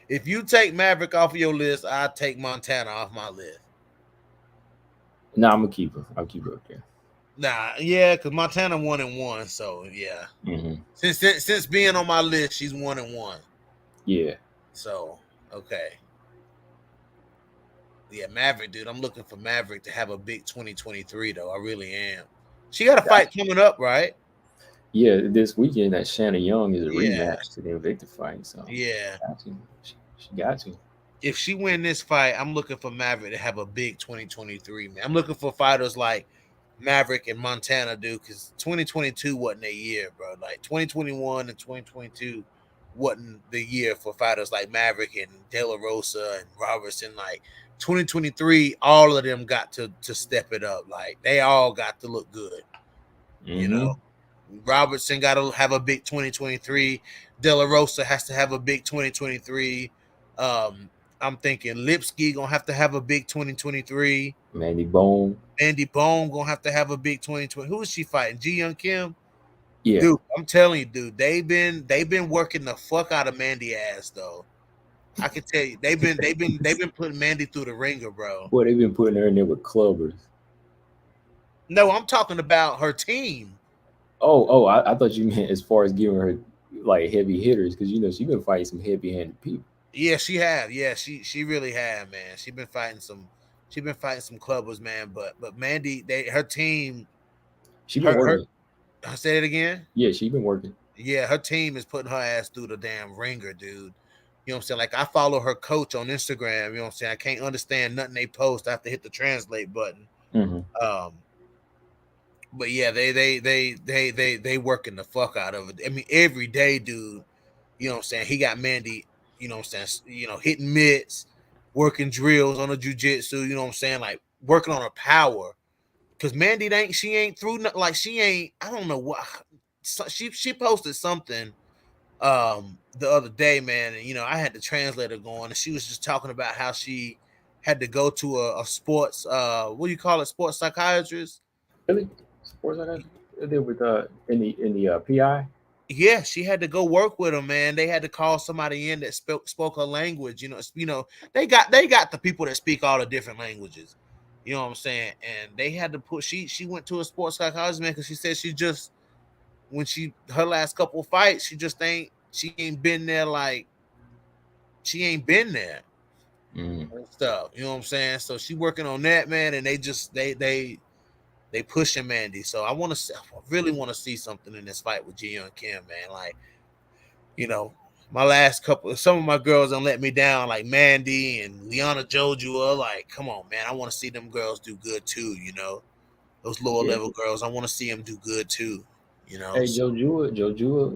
If you take Maverick off of your list, I'll take Montana off my list. Nah, I'm gonna keep her. I'll keep her up there. Nah, yeah, because Montana 1-1, so yeah. Mm-hmm. Since being on my list, she's 1-1. Yeah. So okay. Yeah, Maverick, dude. I'm looking for Maverick to have a big 2023, though. I really am. She got a fight coming up, right? Yeah, this weekend at Shanna Young is a rematch to the Invicta fight. So yeah, she got to. If she win this fight, I'm looking for Maverick to have a big 2023, man. I'm looking for fighters like Maverick and Montana, dude, because 2022 wasn't a year, bro. Like 2021 and 2022 wasn't the year for fighters like Maverick and De La Rosa and Robertson. Like 2023, all of them got to step it up. Like they all got to look good. Mm-hmm. You know, Robertson got to have a big 2023. De La Rosa has to have a big 2023. I'm thinking Lipsky gonna have to have a big 2023. Mandy Bone gonna have to have a big 2020. Who is she fighting? Ji Young Kim? Yeah. Dude, I'm telling you, dude, they've been working the fuck out of Mandy ass though. I can tell you, they've been putting Mandy through the ringer, bro. Boy, they've been putting her in there with clubbers. No, I'm talking about her team. I thought you meant as far as giving her like heavy hitters because she's been fighting some heavy-handed people. Yeah, she have. Yeah, she really have, man. She's been fighting some clubbers, man. But Mandy, her team. She been working. Say it again. Yeah, she been working. Yeah, her team is putting her ass through the damn ringer, dude. You know what I'm saying? Like I follow her coach on Instagram. You know what I'm saying? I can't understand nothing they post. I have to hit the translate button. Mm-hmm. But yeah, they working the fuck out of it. I mean, every day, dude. You know what I'm saying? He got Mandy, you know what I'm saying, hitting mitts, working drills on the jiu-jitsu, you know what I'm saying? Like working on her power. Cause Mandy she ain't through like she ain't, I don't know what she posted something the other day, man, and I had the translator going and she was just talking about how she had to go to a sports what do you call it, sports psychiatrist? Really? Sports psychiatrist? They with in the PI? Yeah, she had to go work with them, man. They had to call somebody in that spoke her language. They got the people that speak all the different languages. You know what I'm saying? And they had to put. She went to a sports psychologist, man, because she said her last couple of fights, she ain't been there like been there Mm. and stuff. You know what I'm saying? So she working on that, man, and they pushing Mandy. So I really want to see something in this fight with Ji and Kim, man. Like, you know, some of my girls don't let me down, like Mandy and Liana Jojua. Like, come on, man. I want to see them girls do good too, you know. Those lower level girls, I want to see them do good too, you know. Hey, Jojua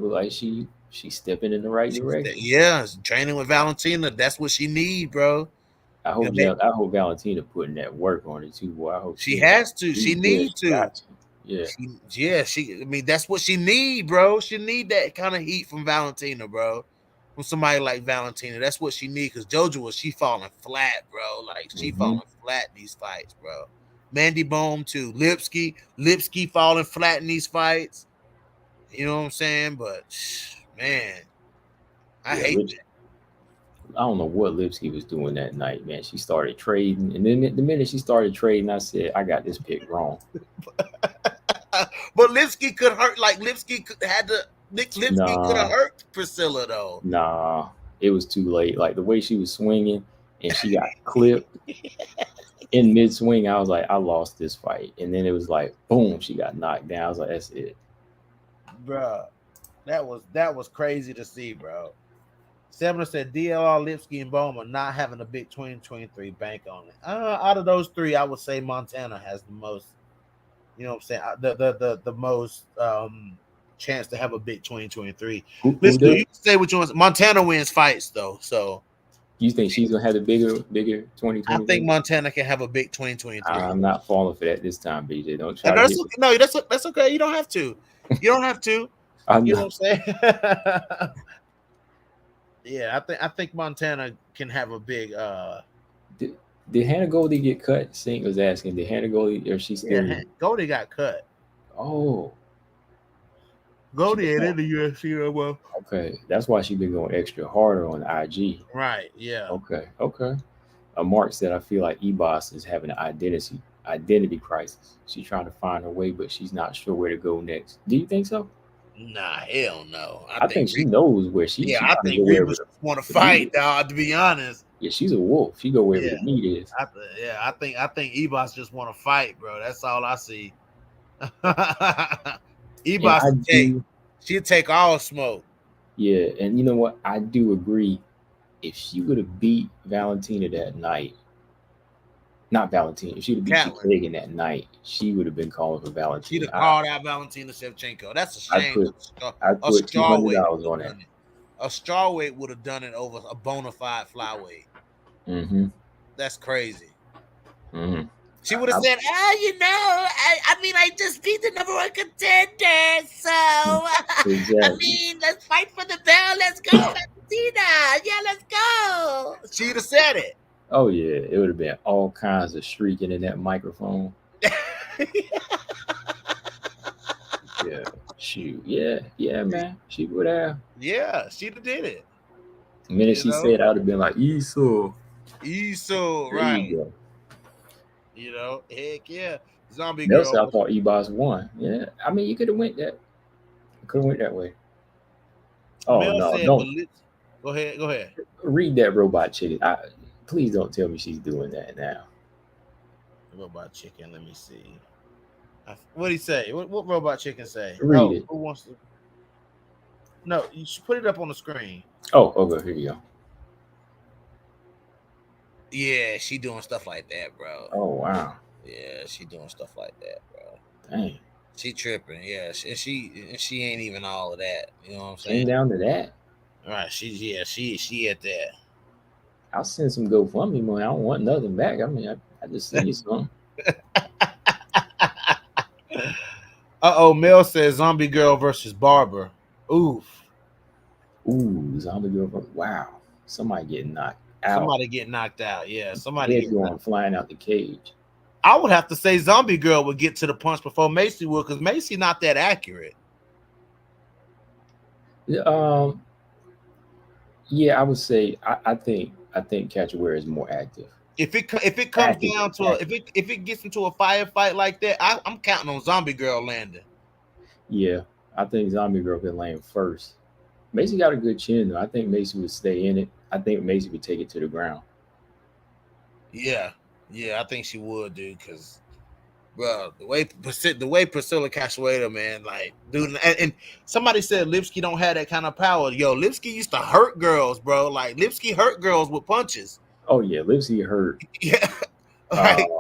look like she's stepping in the right direction. Yeah, training with Valentina. That's what she need, bro. You know, I hope Valentina putting that work on it too, boy. I hope she has to. she She need she to. got to. Yeah. I mean, that's what she need, bro. She need that kind of heat from Valentina, bro. From somebody like Valentina. That's what she need, because Jojo, she falling flat, bro. Like, she falling flat in these fights, bro. Mandy Bohm too. Lipsky falling flat in these fights. You know what I'm saying? But man, I hate that. I don't know what Lipsky was doing that night, man. She started trading, and then the minute she started trading, I said, I got this pick wrong. But Lipsky could hurt. Like, Lipsky could have hurt Priscilla though. Nah, it was too late. Like, the way she was swinging, and she got clipped in mid swing. I was like, I lost this fight, and then it was like, boom, she got knocked down. I was like, that's it, bro. That was crazy to see, bro. Semler said DLR, Lipsky, and Bowman not having a big 2023 bank on it. Out of those three, I would say Montana has the most. You know what I'm saying? The most chance to have a big 2023. Listen, you can say what you want. Montana wins fights though, so you think she's gonna have a bigger 2023? I think Montana can have a big 2023. I'm not falling for that this time, BJ. Don't try. That's okay. You don't have to. You don't have to. You know what I'm saying? Yeah, I think Montana can have a big. Did Hannah Goldie get cut? Sink was asking. Did Hannah Goldie, or she still? Yeah, Goldie got cut. Oh, Goldie ain't in the UFC no more. Okay, that's why she's been going extra harder on IG. Right. Yeah. Okay. Mark said, I feel like Ebos is having an identity crisis. She's trying to find her way, but she's not sure where to go next. Do you think so? Nah, hell no. I think she knows where she. Yeah, I think Reba want to fight, dog. To be honest. Yeah, she's a wolf. She go wherever the meat is. I think Ebos just want to fight, bro. That's all I see. Ebos she'll take all smoke. Yeah, and you know what? I do agree. If she would have beat Valentina that night, not Valentina, if she'd have beat Chikagan that night, she would have been calling for Valentina. She'd have called out Valentina Shevchenko. That's a shame. I put $200 on it. A strawweight would have done it over a bona fide flyweight. Mm-hmm. That's crazy. Mm-hmm. She would have said, I just beat the number one contender. So, exactly. let's fight for the bell. Let's go, Valentina. Yeah, let's go. She would have said it. Oh, yeah. It would have been all kinds of shrieking in that microphone. Yeah. Shoot. Yeah, man. She would have. Yeah, she'd have did it. The minute she said, I would have been like, Esau, right. You know, heck yeah. Zombie Nelson, girl. I thought Ebos won. Yeah. I mean, you could have went that. Way. Oh, no. Don't. Go ahead. Read that Robot Chicken. Please don't tell me she's doing that now. Robot Chicken, let me see. What did he say? What Robot Chicken say? Read it. Who wants to? No, you should put it up on the screen. Oh, okay. Here you go. Yeah, she doing stuff like that, bro. Oh, wow. Yeah, she doing stuff like that, bro. Dang. She tripping. Yeah, she ain't even all of that. You know what I'm saying? Came down to that. All right. She at that. I'll send some GoFundMe money. I don't want nothing back. I mean, I just send you some. Mel says Zombie Girl versus Barber. Oof. Ooh, Zombie Girl. Wow. Somebody getting knocked out. Somebody getting knocked out. Yeah. Somebody going flying out the cage. I would have to say Zombie Girl would get to the punch before Macy would, because Macy not that accurate. Yeah, I would say I think Cachoeira is more active. If it comes down to if it gets into a firefight like that, I'm counting on Zombie Girl landing. Yeah, I think Zombie Girl can land first. Macy got a good chin though. I think Macy would stay in it. I think Macy would take it to the ground. Yeah, I think she would, dude. Because, bro, the way Priscilla Cachoeira, man, like, dude, and somebody said Lipski don't have that kind of power. Yo, Lipski used to hurt girls, bro. Like, Lipski hurt girls with punches. Oh yeah, Lipsy hurt. Yeah, like I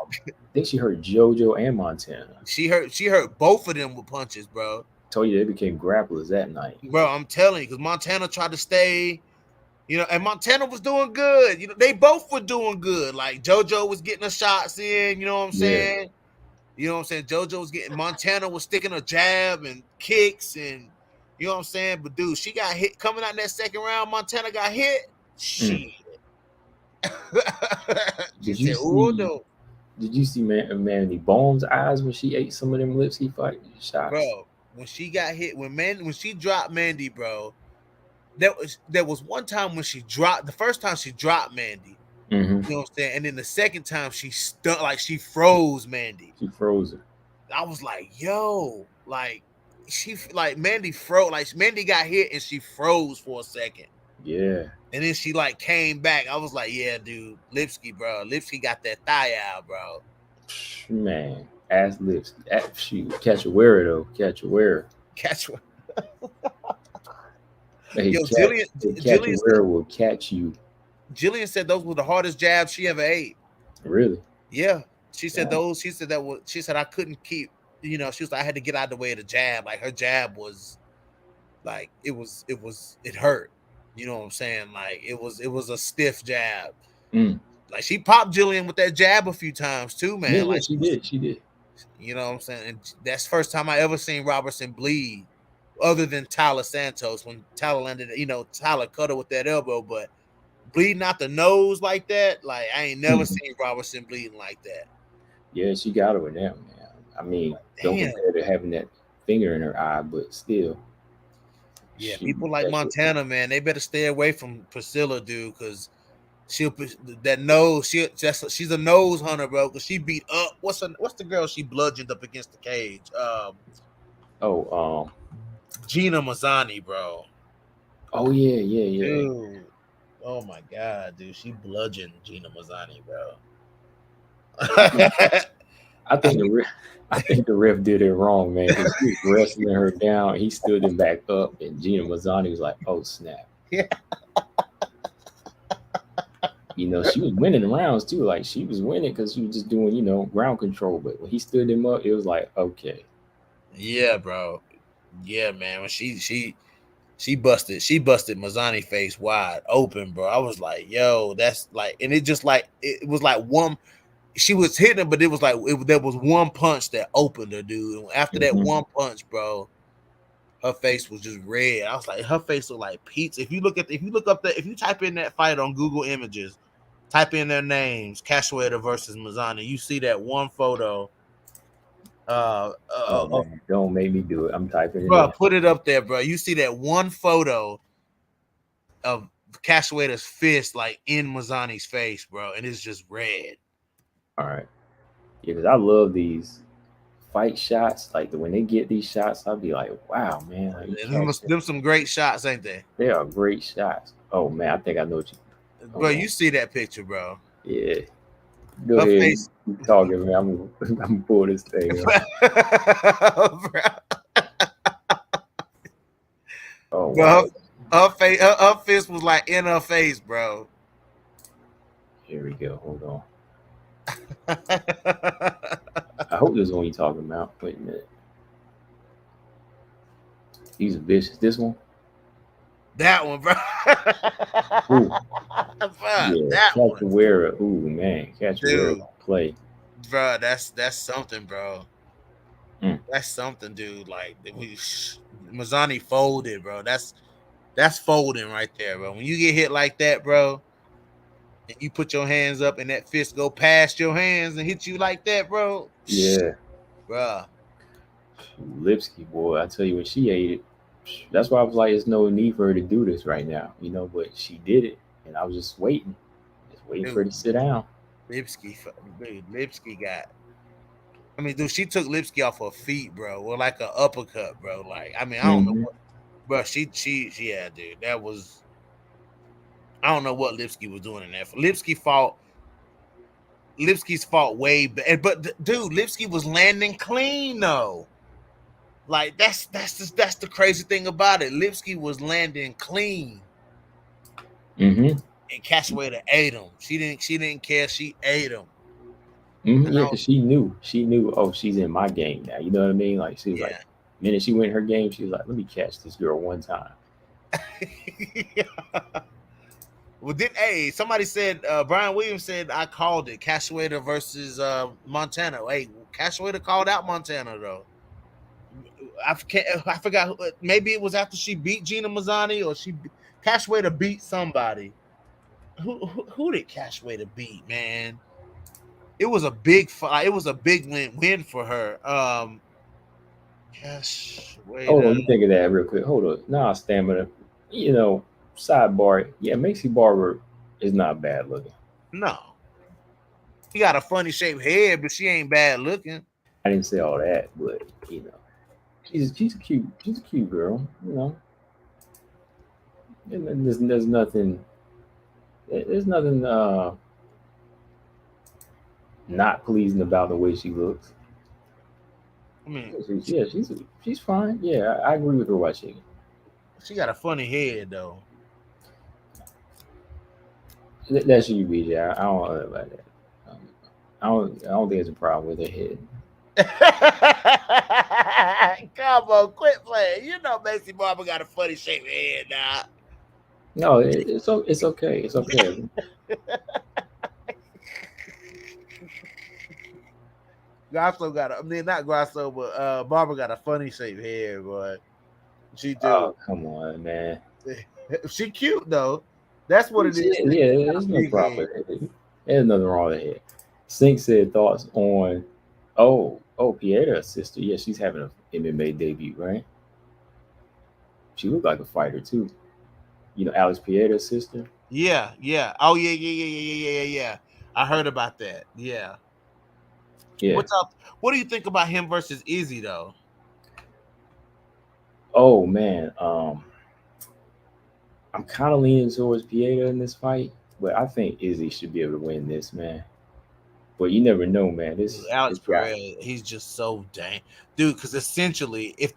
think she hurt JoJo and Montana. she hurt both of them with punches, bro. Told you they became grapplers that night, bro. I'm telling you, because Montana tried to stay. And Montana was doing good. They both were doing good. Like JoJo was getting the shots in. You know what I'm saying? JoJo was getting. Montana was sticking a jab and kicks, and you know what I'm saying. But dude, she got hit coming out in that second round. Montana got hit. Shit. Did you see Mandy Bones' eyes when she ate some of them Lipsky fight shots? Bro, when she got hit, when she dropped Mandy, bro. There was one time when she dropped the first time she dropped Mandy. Mm-hmm. You know what I'm saying? And then the second time she she froze Mandy. She froze her. I was like, yo, like Mandy froze, like Mandy got hit and she froze for a second. Yeah. And then she like came back. I was like, yeah, dude, Lipski, bro. Lipski got that thigh out, bro. Man, ass Lipski. Shoot, Cachoeira though. Cachoeira. Yo, Jillian will catch you. Jillian said those were the hardest jabs she ever ate. Really? Yeah. She said those. She said she said I couldn't keep. She was like, I had to get out of the way of the jab. Like her jab was, like it hurt. You know what I'm saying? Like it was a stiff jab. Like she popped Jillian with that jab a few times too, man. Yeah, like she did. You know what I'm saying? And that's the first time I ever seen Robertson bleed. Other than Tyler Santos, when Tyler landed, Tyler cut her with that elbow, but bleeding out the nose like that, like I ain't never seen Robertson bleeding like that. Yeah, she got her with that, man. I mean, don't compare to having that finger in her eye, but still. Yeah, people like Montana, man, they better stay away from Priscilla, dude, because she's a nose hunter, bro. Because she beat up what's the girl she bludgeoned up against the cage? Gina Mazzani, bro. Oh yeah. Dude. Oh my god, dude. She bludgeoned Gina Mazzani, bro. I think the ref did it wrong, man. Because he was wrestling her down. He stood him back up, and Gina Mazzani was like, "Oh snap!" Yeah. She was winning the rounds too. Like she was winning because she was just doing, ground control. But when he stood him up, it was like, okay. Yeah, bro. Yeah, man. When she busted Mazzani face wide open, bro. I was like, yo, that's like, and it just like it was like one. She was hitting him, but it was like there was one punch that opened her, dude. And after that one punch, bro, her face was just red. I was like, her face looked like pizza. If you type in that fight on Google Images, type in their names, Cachoeira versus Mazzani, you see that one photo. Man, don't make me do it. I'm typing it. Bro, put it up there, bro. You see that one photo of Cachoeira's fist like in Mazzani's face, bro, and it's just red. All right. Yeah, because I love these fight shots. Like when they get these shots, I'll be like, wow, man. Them some great shots, ain't they? They are great shots. Oh man, I think I know what you. Bro, you see that picture, bro? Yeah. Go ahead. Face. Keep talking, man. I'm gonna pull this thing up. Oh, bro, wow. Her fist was like in her face, bro. Here we go. Hold on. I hope this is one you're talking about. Wait a minute. These are vicious. This one? That one, bro. That one. Cachoeira. Ooh, man. Cachoeira play. Bro, that's something, bro. That's something, dude. Like Mazzani folded, bro. That's folding right there, bro. When you get hit like that, bro, and you put your hands up and that fist go past your hands and hit you like that, bro. Yeah. Bro. Lipski, boy, I tell you, when she ate it, that's why I was like, there's no need for her to do this right now, but she did it, and I was just waiting for her to sit down. Lipski got. I mean, dude, she took Lipski off her feet, bro, or like an uppercut, bro. Like, I mean, I don't know, bro. Yeah, dude, that was. I don't know what Lipsky was doing in that. Lipsky's fought way better, but dude, Lipsky was landing clean though. Like that's the crazy thing about it. Lipsky was landing clean, Mm-hmm. and Cashapp ate him. She didn't care. She ate him. Mm-hmm. Yeah, because she knew. Oh, she's in my game now. You know what I mean? Like she was like, the minute she went in her game, she was like, let me catch this girl one time. Well, somebody said Brian Williams said I called it Cashapp versus Montana. Hey, Cashapp called out Montana though. I forgot. Maybe it was after she beat Gina Mazzani, or Cashapp beat somebody. Who did Cashapp beat? Man, it was a big fight. It was a big win for her. Cashapp. Hold on, you think of that real quick. Hold on. Nah, stamina. You know, sidebar. Yeah, Macy Barber is not bad looking. No, she got a funny shaped head, but she ain't bad looking. I didn't say all that, but you know, she's a cute girl. You know, and there's nothing. There's nothing not pleasing about the way she looks. I mean, yeah, she's fine. Yeah, I agree with her watching. She got a funny head though. That's you, BJ. I don't know about that. I don't think it's a problem with her head. Come on, quit playing. You know Macy Barber got a funny shaped head now. No, it's okay. It's okay. Grasso not Grasso, but Barber got a funny shaped head, boy. She do. Oh, come on, man. She cute though. That's what it is. Yeah, there's no problem. There's nothing wrong with it. Sink said thoughts on Piedra's sister. Yeah, she's having an MMA debut, right? She looked like a fighter too. You know, Alex Piedra's sister. Yeah. Oh yeah. I heard about that. Yeah. Yeah. What's up? What do you think about him versus Izzy though? Oh man, I'm kind of leaning towards Piedra in this fight, but I think Izzy should be able to win this, man. But you never know, man. This Alex Pereira, he's just so dang, dude. Because essentially, if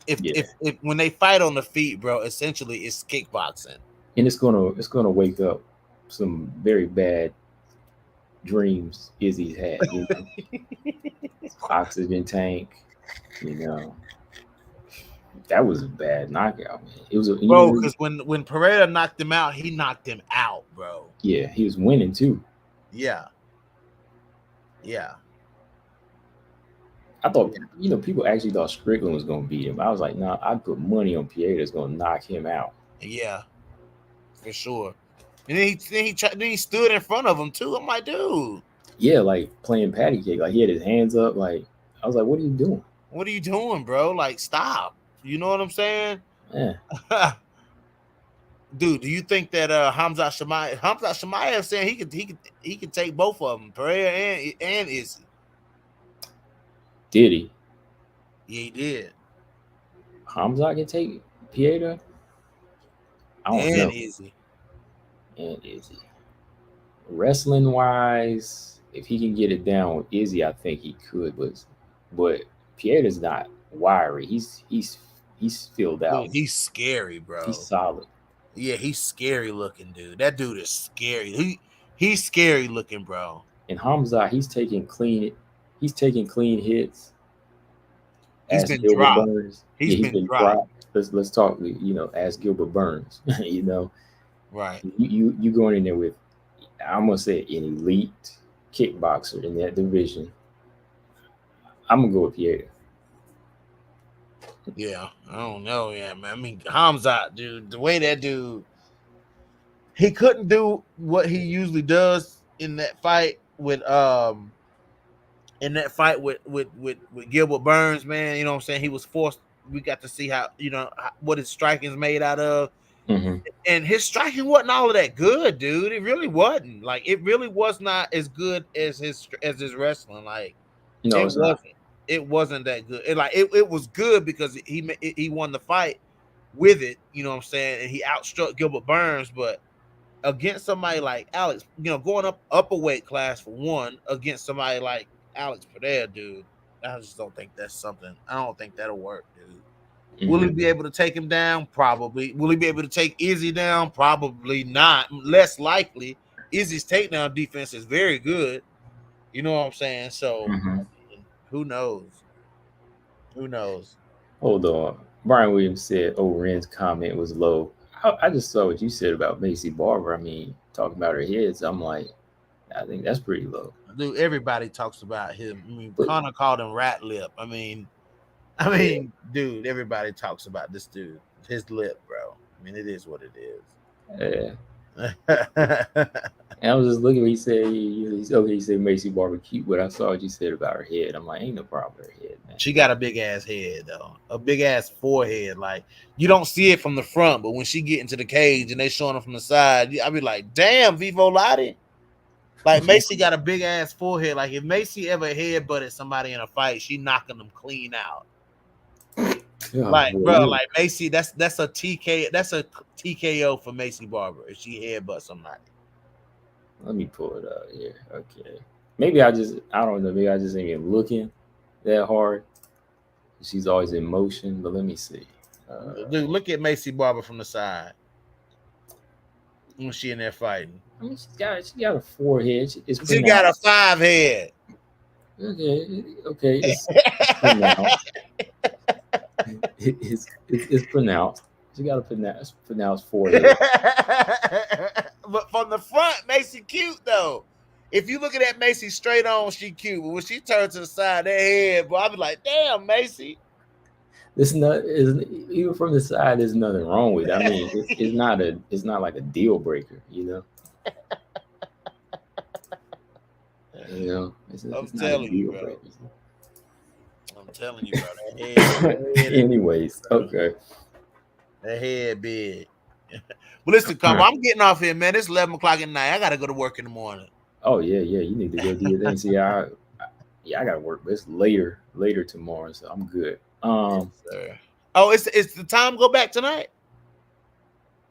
when they fight on the feet, bro, essentially it's kickboxing, and it's gonna wake up some very bad dreams Izzy's had. You know? Oxygen tank, you know. That was a bad knockout, man. It was bro, because when Pereira knocked him out, he knocked him out, bro. Yeah, he was winning too. Yeah. I thought, people actually thought Strickland was gonna beat him. I was like, nah, I'd put money on Piedra's gonna knock him out. Yeah, for sure. And then he stood in front of him too. I'm like, dude. Yeah, like playing patty cake. Like he had his hands up. Like I was like, what are you doing? What are you doing, bro? Like, stop. You know what I'm saying? Yeah. Dude, do you think that Hamza Shemaev saying he could take both of them, Pereira and Izzy? Did he? Yeah, he did. Hamza can take Piedra? I don't know. And Izzy. Wrestling wise, if he can get it down with Izzy, I think he could. But Piedra's not wiry. He's filled out. Dude, he's scary, bro. He's solid. Yeah, he's scary looking, dude. That dude is scary. He's scary looking, bro. And Hamza, he's taking clean hits. He's been dropped. He's been dropped. Let's talk. As Gilbert Burns. Right. You going in there with, I'm gonna say, an elite kickboxer in that division. I'm gonna go with Piedra. Yeah, I don't know, man. I mean, Hamza, dude, the way that dude, he couldn't do what he usually does in that fight with Gilbert Burns, man. You know what I'm saying? He was forced. We got to see how what his striking is made out of, and his striking wasn't all of that good, dude. It really wasn't. Like, it really was not as good as his wrestling. Like, no, it wasn't. It wasn't that good. It was good because he won the fight with it, you know what I'm saying, and he outstruck Gilbert Burns, but against somebody like Alex, going up a weight class for one against somebody like Alex Pereira, dude. I just don't think that's something. I don't think that'll work, dude. Will he be able to take him down? Probably. Will he be able to take Izzy down? Probably not. Less likely. Izzy's takedown defense is very good. You know what I'm saying? So, who knows? Who knows? Hold on. Brian Williams said, "Oh, Ren's comment was low." I just saw what you said about Macy Barber. I mean, talking about her heads. I'm like, I think that's pretty low. Dude, everybody talks about him. I mean, But, Connor called him rat lip. I mean, dude, everybody talks about this dude. His lip, bro. I mean, it is what it is. yeah. And I was just looking. He said, He said Macy Barber cute, but I saw what you said about her head. I'm like, ain't no problem with her head, man. She got a big ass head though, a big ass forehead. Like you don't see it from the front, but when she get into the cage and they showing her from the side, I be like, damn, Vivo Lottie. Like Macy got a big ass forehead. Like if Macy ever headbutted somebody in a fight, she knocking them clean out. Like, bro, like Macy, that's a TKO for Macy Barber if she headbutt somebody. Let me pull it up here. Okay. Maybe I don't know. Maybe I just ain't even looking that hard. She's always in motion, but let me see. Dude, look at Macy Barber from the side when she in there fighting. I mean, she got a forehead. She got a 5 head. Okay. It's pronounced. She got a pronounced forehead. But from the front, Macy cute though. If you look at that Macy straight on, she cute. But when she turns to the side, that head, boy, I'll be like, damn, Macy. Even from the side, there's nothing wrong with it. I mean, it's not like a deal breaker, you know. I'm telling you, bro. That head. Anyways, okay. That head big. But listen, I'm getting off here, man. It's 11 o'clock at night. I gotta go to work in the morning. Oh yeah. You need to go do your thing. See, I gotta work, but it's later tomorrow, so I'm good. Yes, sir. Oh, it's the time go back tonight?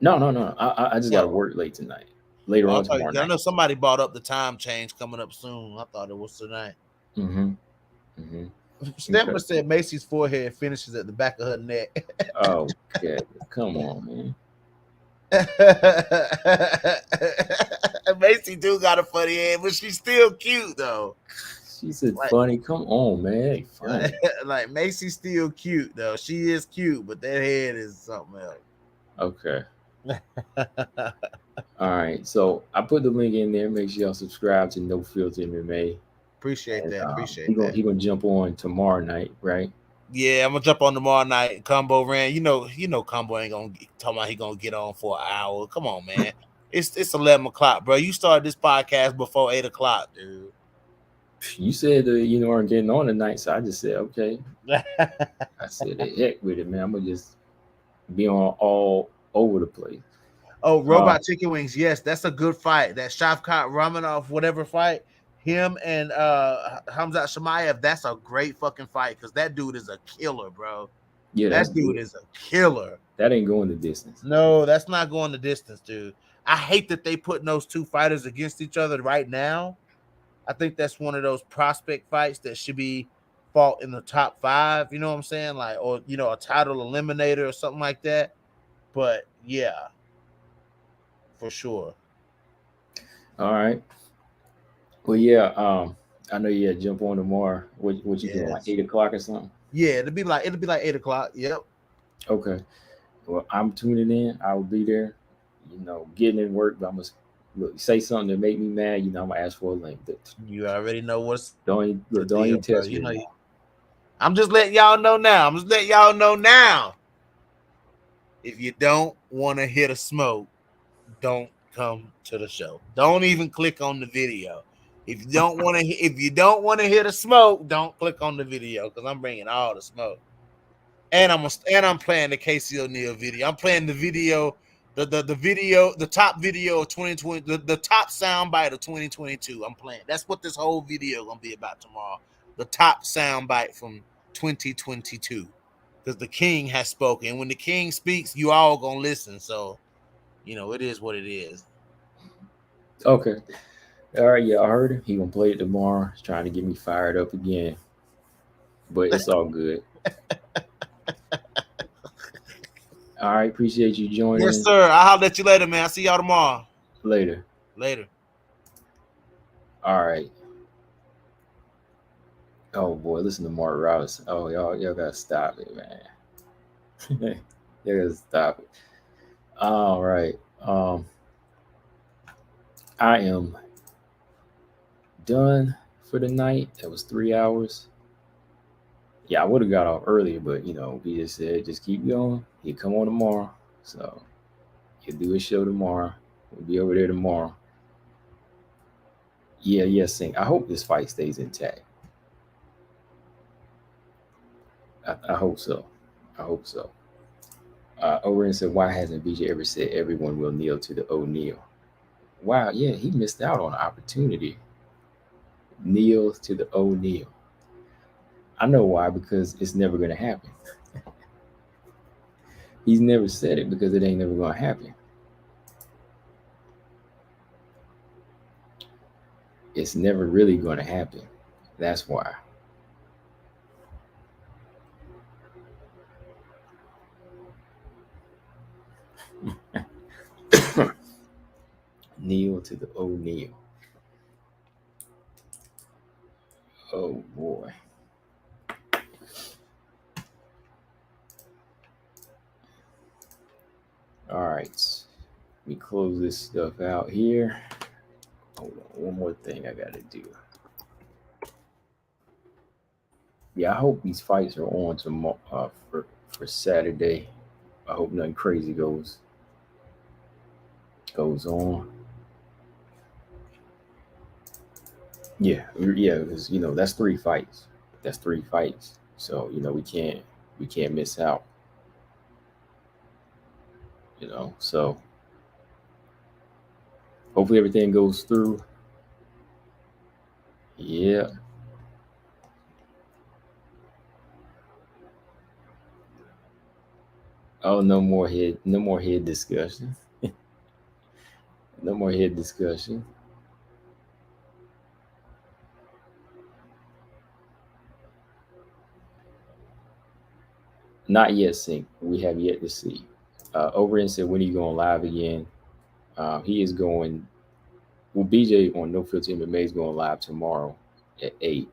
No. I just gotta work late tonight. Later on tomorrow night. I know somebody brought up the time change coming up soon. I thought it was tonight. Stemmer said Macy's forehead finishes at the back of her neck. Oh, okay. Come on, man. Macy do got a funny head, but she's still cute though. She said funny. Come on, man. Funny. Like Macy's still cute though. She is cute, but that head is something else. Okay. All right. So I put the link in there. Make sure y'all subscribe to No Filter MMA. Appreciate that. He's gonna jump on tomorrow night, right? Yeah, I'm gonna jump on tomorrow night. Combo ran. You know, Combo ain't gonna talk about he gonna get on for an hour. Come on, man. It's 11 o'clock, bro. You started this podcast before 8 o'clock, dude. You said aren't getting on tonight, so I just said okay. I said the heck with it, man. I'm gonna just be on all over the place. Oh, Robot Chicken Wings. Yes, that's a good fight. That Shavkat Ramonov, whatever fight. Him and Hamzat Shemaev, that's a great fucking fight because that dude is a killer, bro. Yeah, that dude is a killer. That ain't going the distance. No, that's not going the distance, dude. I hate that they putting those two fighters against each other right now. I think that's one of those prospect fights that should be fought in the top 5. You know what I'm saying? Like, or a title eliminator or something like that. But yeah, for sure. All right. Well, yeah, I know you had to jump on tomorrow. What you doing, like 8 o'clock or something? Yeah, it'll be like 8 o'clock. Yep. Okay. Well, I'm tuning in. I will be there. Getting in work, but I'm gonna say something to make me mad. I'm gonna ask for a link. You already know what's. Don't even test me. I'm just letting y'all know now. If you don't want to hit a smoke, don't come to the show. Don't even click on the video. If you don't want to hear the smoke, don't click on the video because I'm bringing all the smoke. And I'm playing the Casey O'Neill video. I'm playing the video, the top video of 2020, the top soundbite of 2022. I'm playing. That's what this whole video gonna be about tomorrow. The top soundbite from 2022, because the king has spoken. When the king speaks, you all gonna listen. So, it is what it is. Okay. All right. Yeah, I heard him. He gonna play it tomorrow. He's trying to get me fired up again, but it's all good. All right. Appreciate you Yes, joining. sir. I'll holler at you later, man. I'll see y'all tomorrow. Later. Later. All right. Oh boy, listen to Mark Robinson. Oh y'all gotta stop it, man. You gotta stop it. All right. I am done for the night. That was 3 hours. Yeah, I would have got off earlier, but we just said just keep going. He'll come on tomorrow. So he'll do his show tomorrow. We'll be over there tomorrow. Yeah, Sing. I hope this fight stays intact. I hope so. I hope so. Oren said, why hasn't BJ ever said everyone will kneel to the O'Neal? Wow, yeah, he missed out on an opportunity. Kneel to the O'Neal. I know why, because it's never going to happen. He's never said it because it ain't never going to happen. It's never really going to happen. That's why. Kneel to the O'Neal. Oh boy. All right. Let me close this stuff out here. Hold on. One more thing I got to do. Yeah, I hope these fights are on tomorrow for Saturday. I hope nothing crazy goes on. Yeah, because that's 3 fights. That's 3 fights. So we can't miss out. So hopefully everything goes through. Yeah. Oh, no more head discussion. No more head discussion. Not yet, Sync. We have yet to see. Overend said, when are you going live again? He is going. Well, BJ on No Filter MMA is going live tomorrow at 8.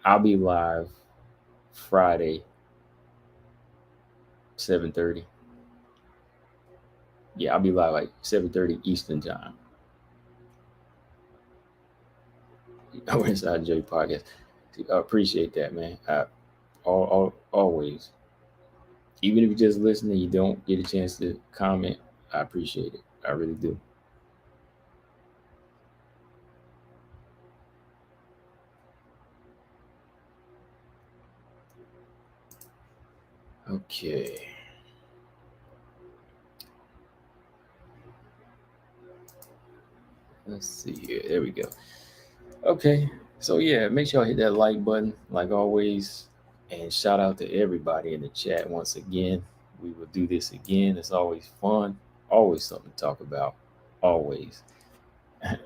I'll be live Friday, 7:30. Yeah, I'll be live like 7:30 Eastern time. Over Inside J podcast. I appreciate that, man. Always. Even if you just listen and you don't get a chance to comment, I appreciate it. I really do. Okay. Let's see here. There we go. Okay. So yeah, make sure y'all hit that like button, like always. And shout out to everybody in the chat once again. We will do this again. It's always fun. Always something to talk about. Always. And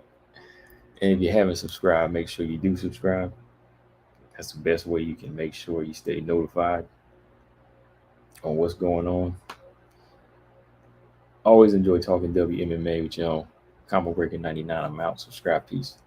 if you haven't subscribed, make sure you do subscribe. That's the best way you can make sure you stay notified on what's going on. Always enjoy talking WMMA with y'all. Combo Breaker 99. I'm out. Subscribe. Peace.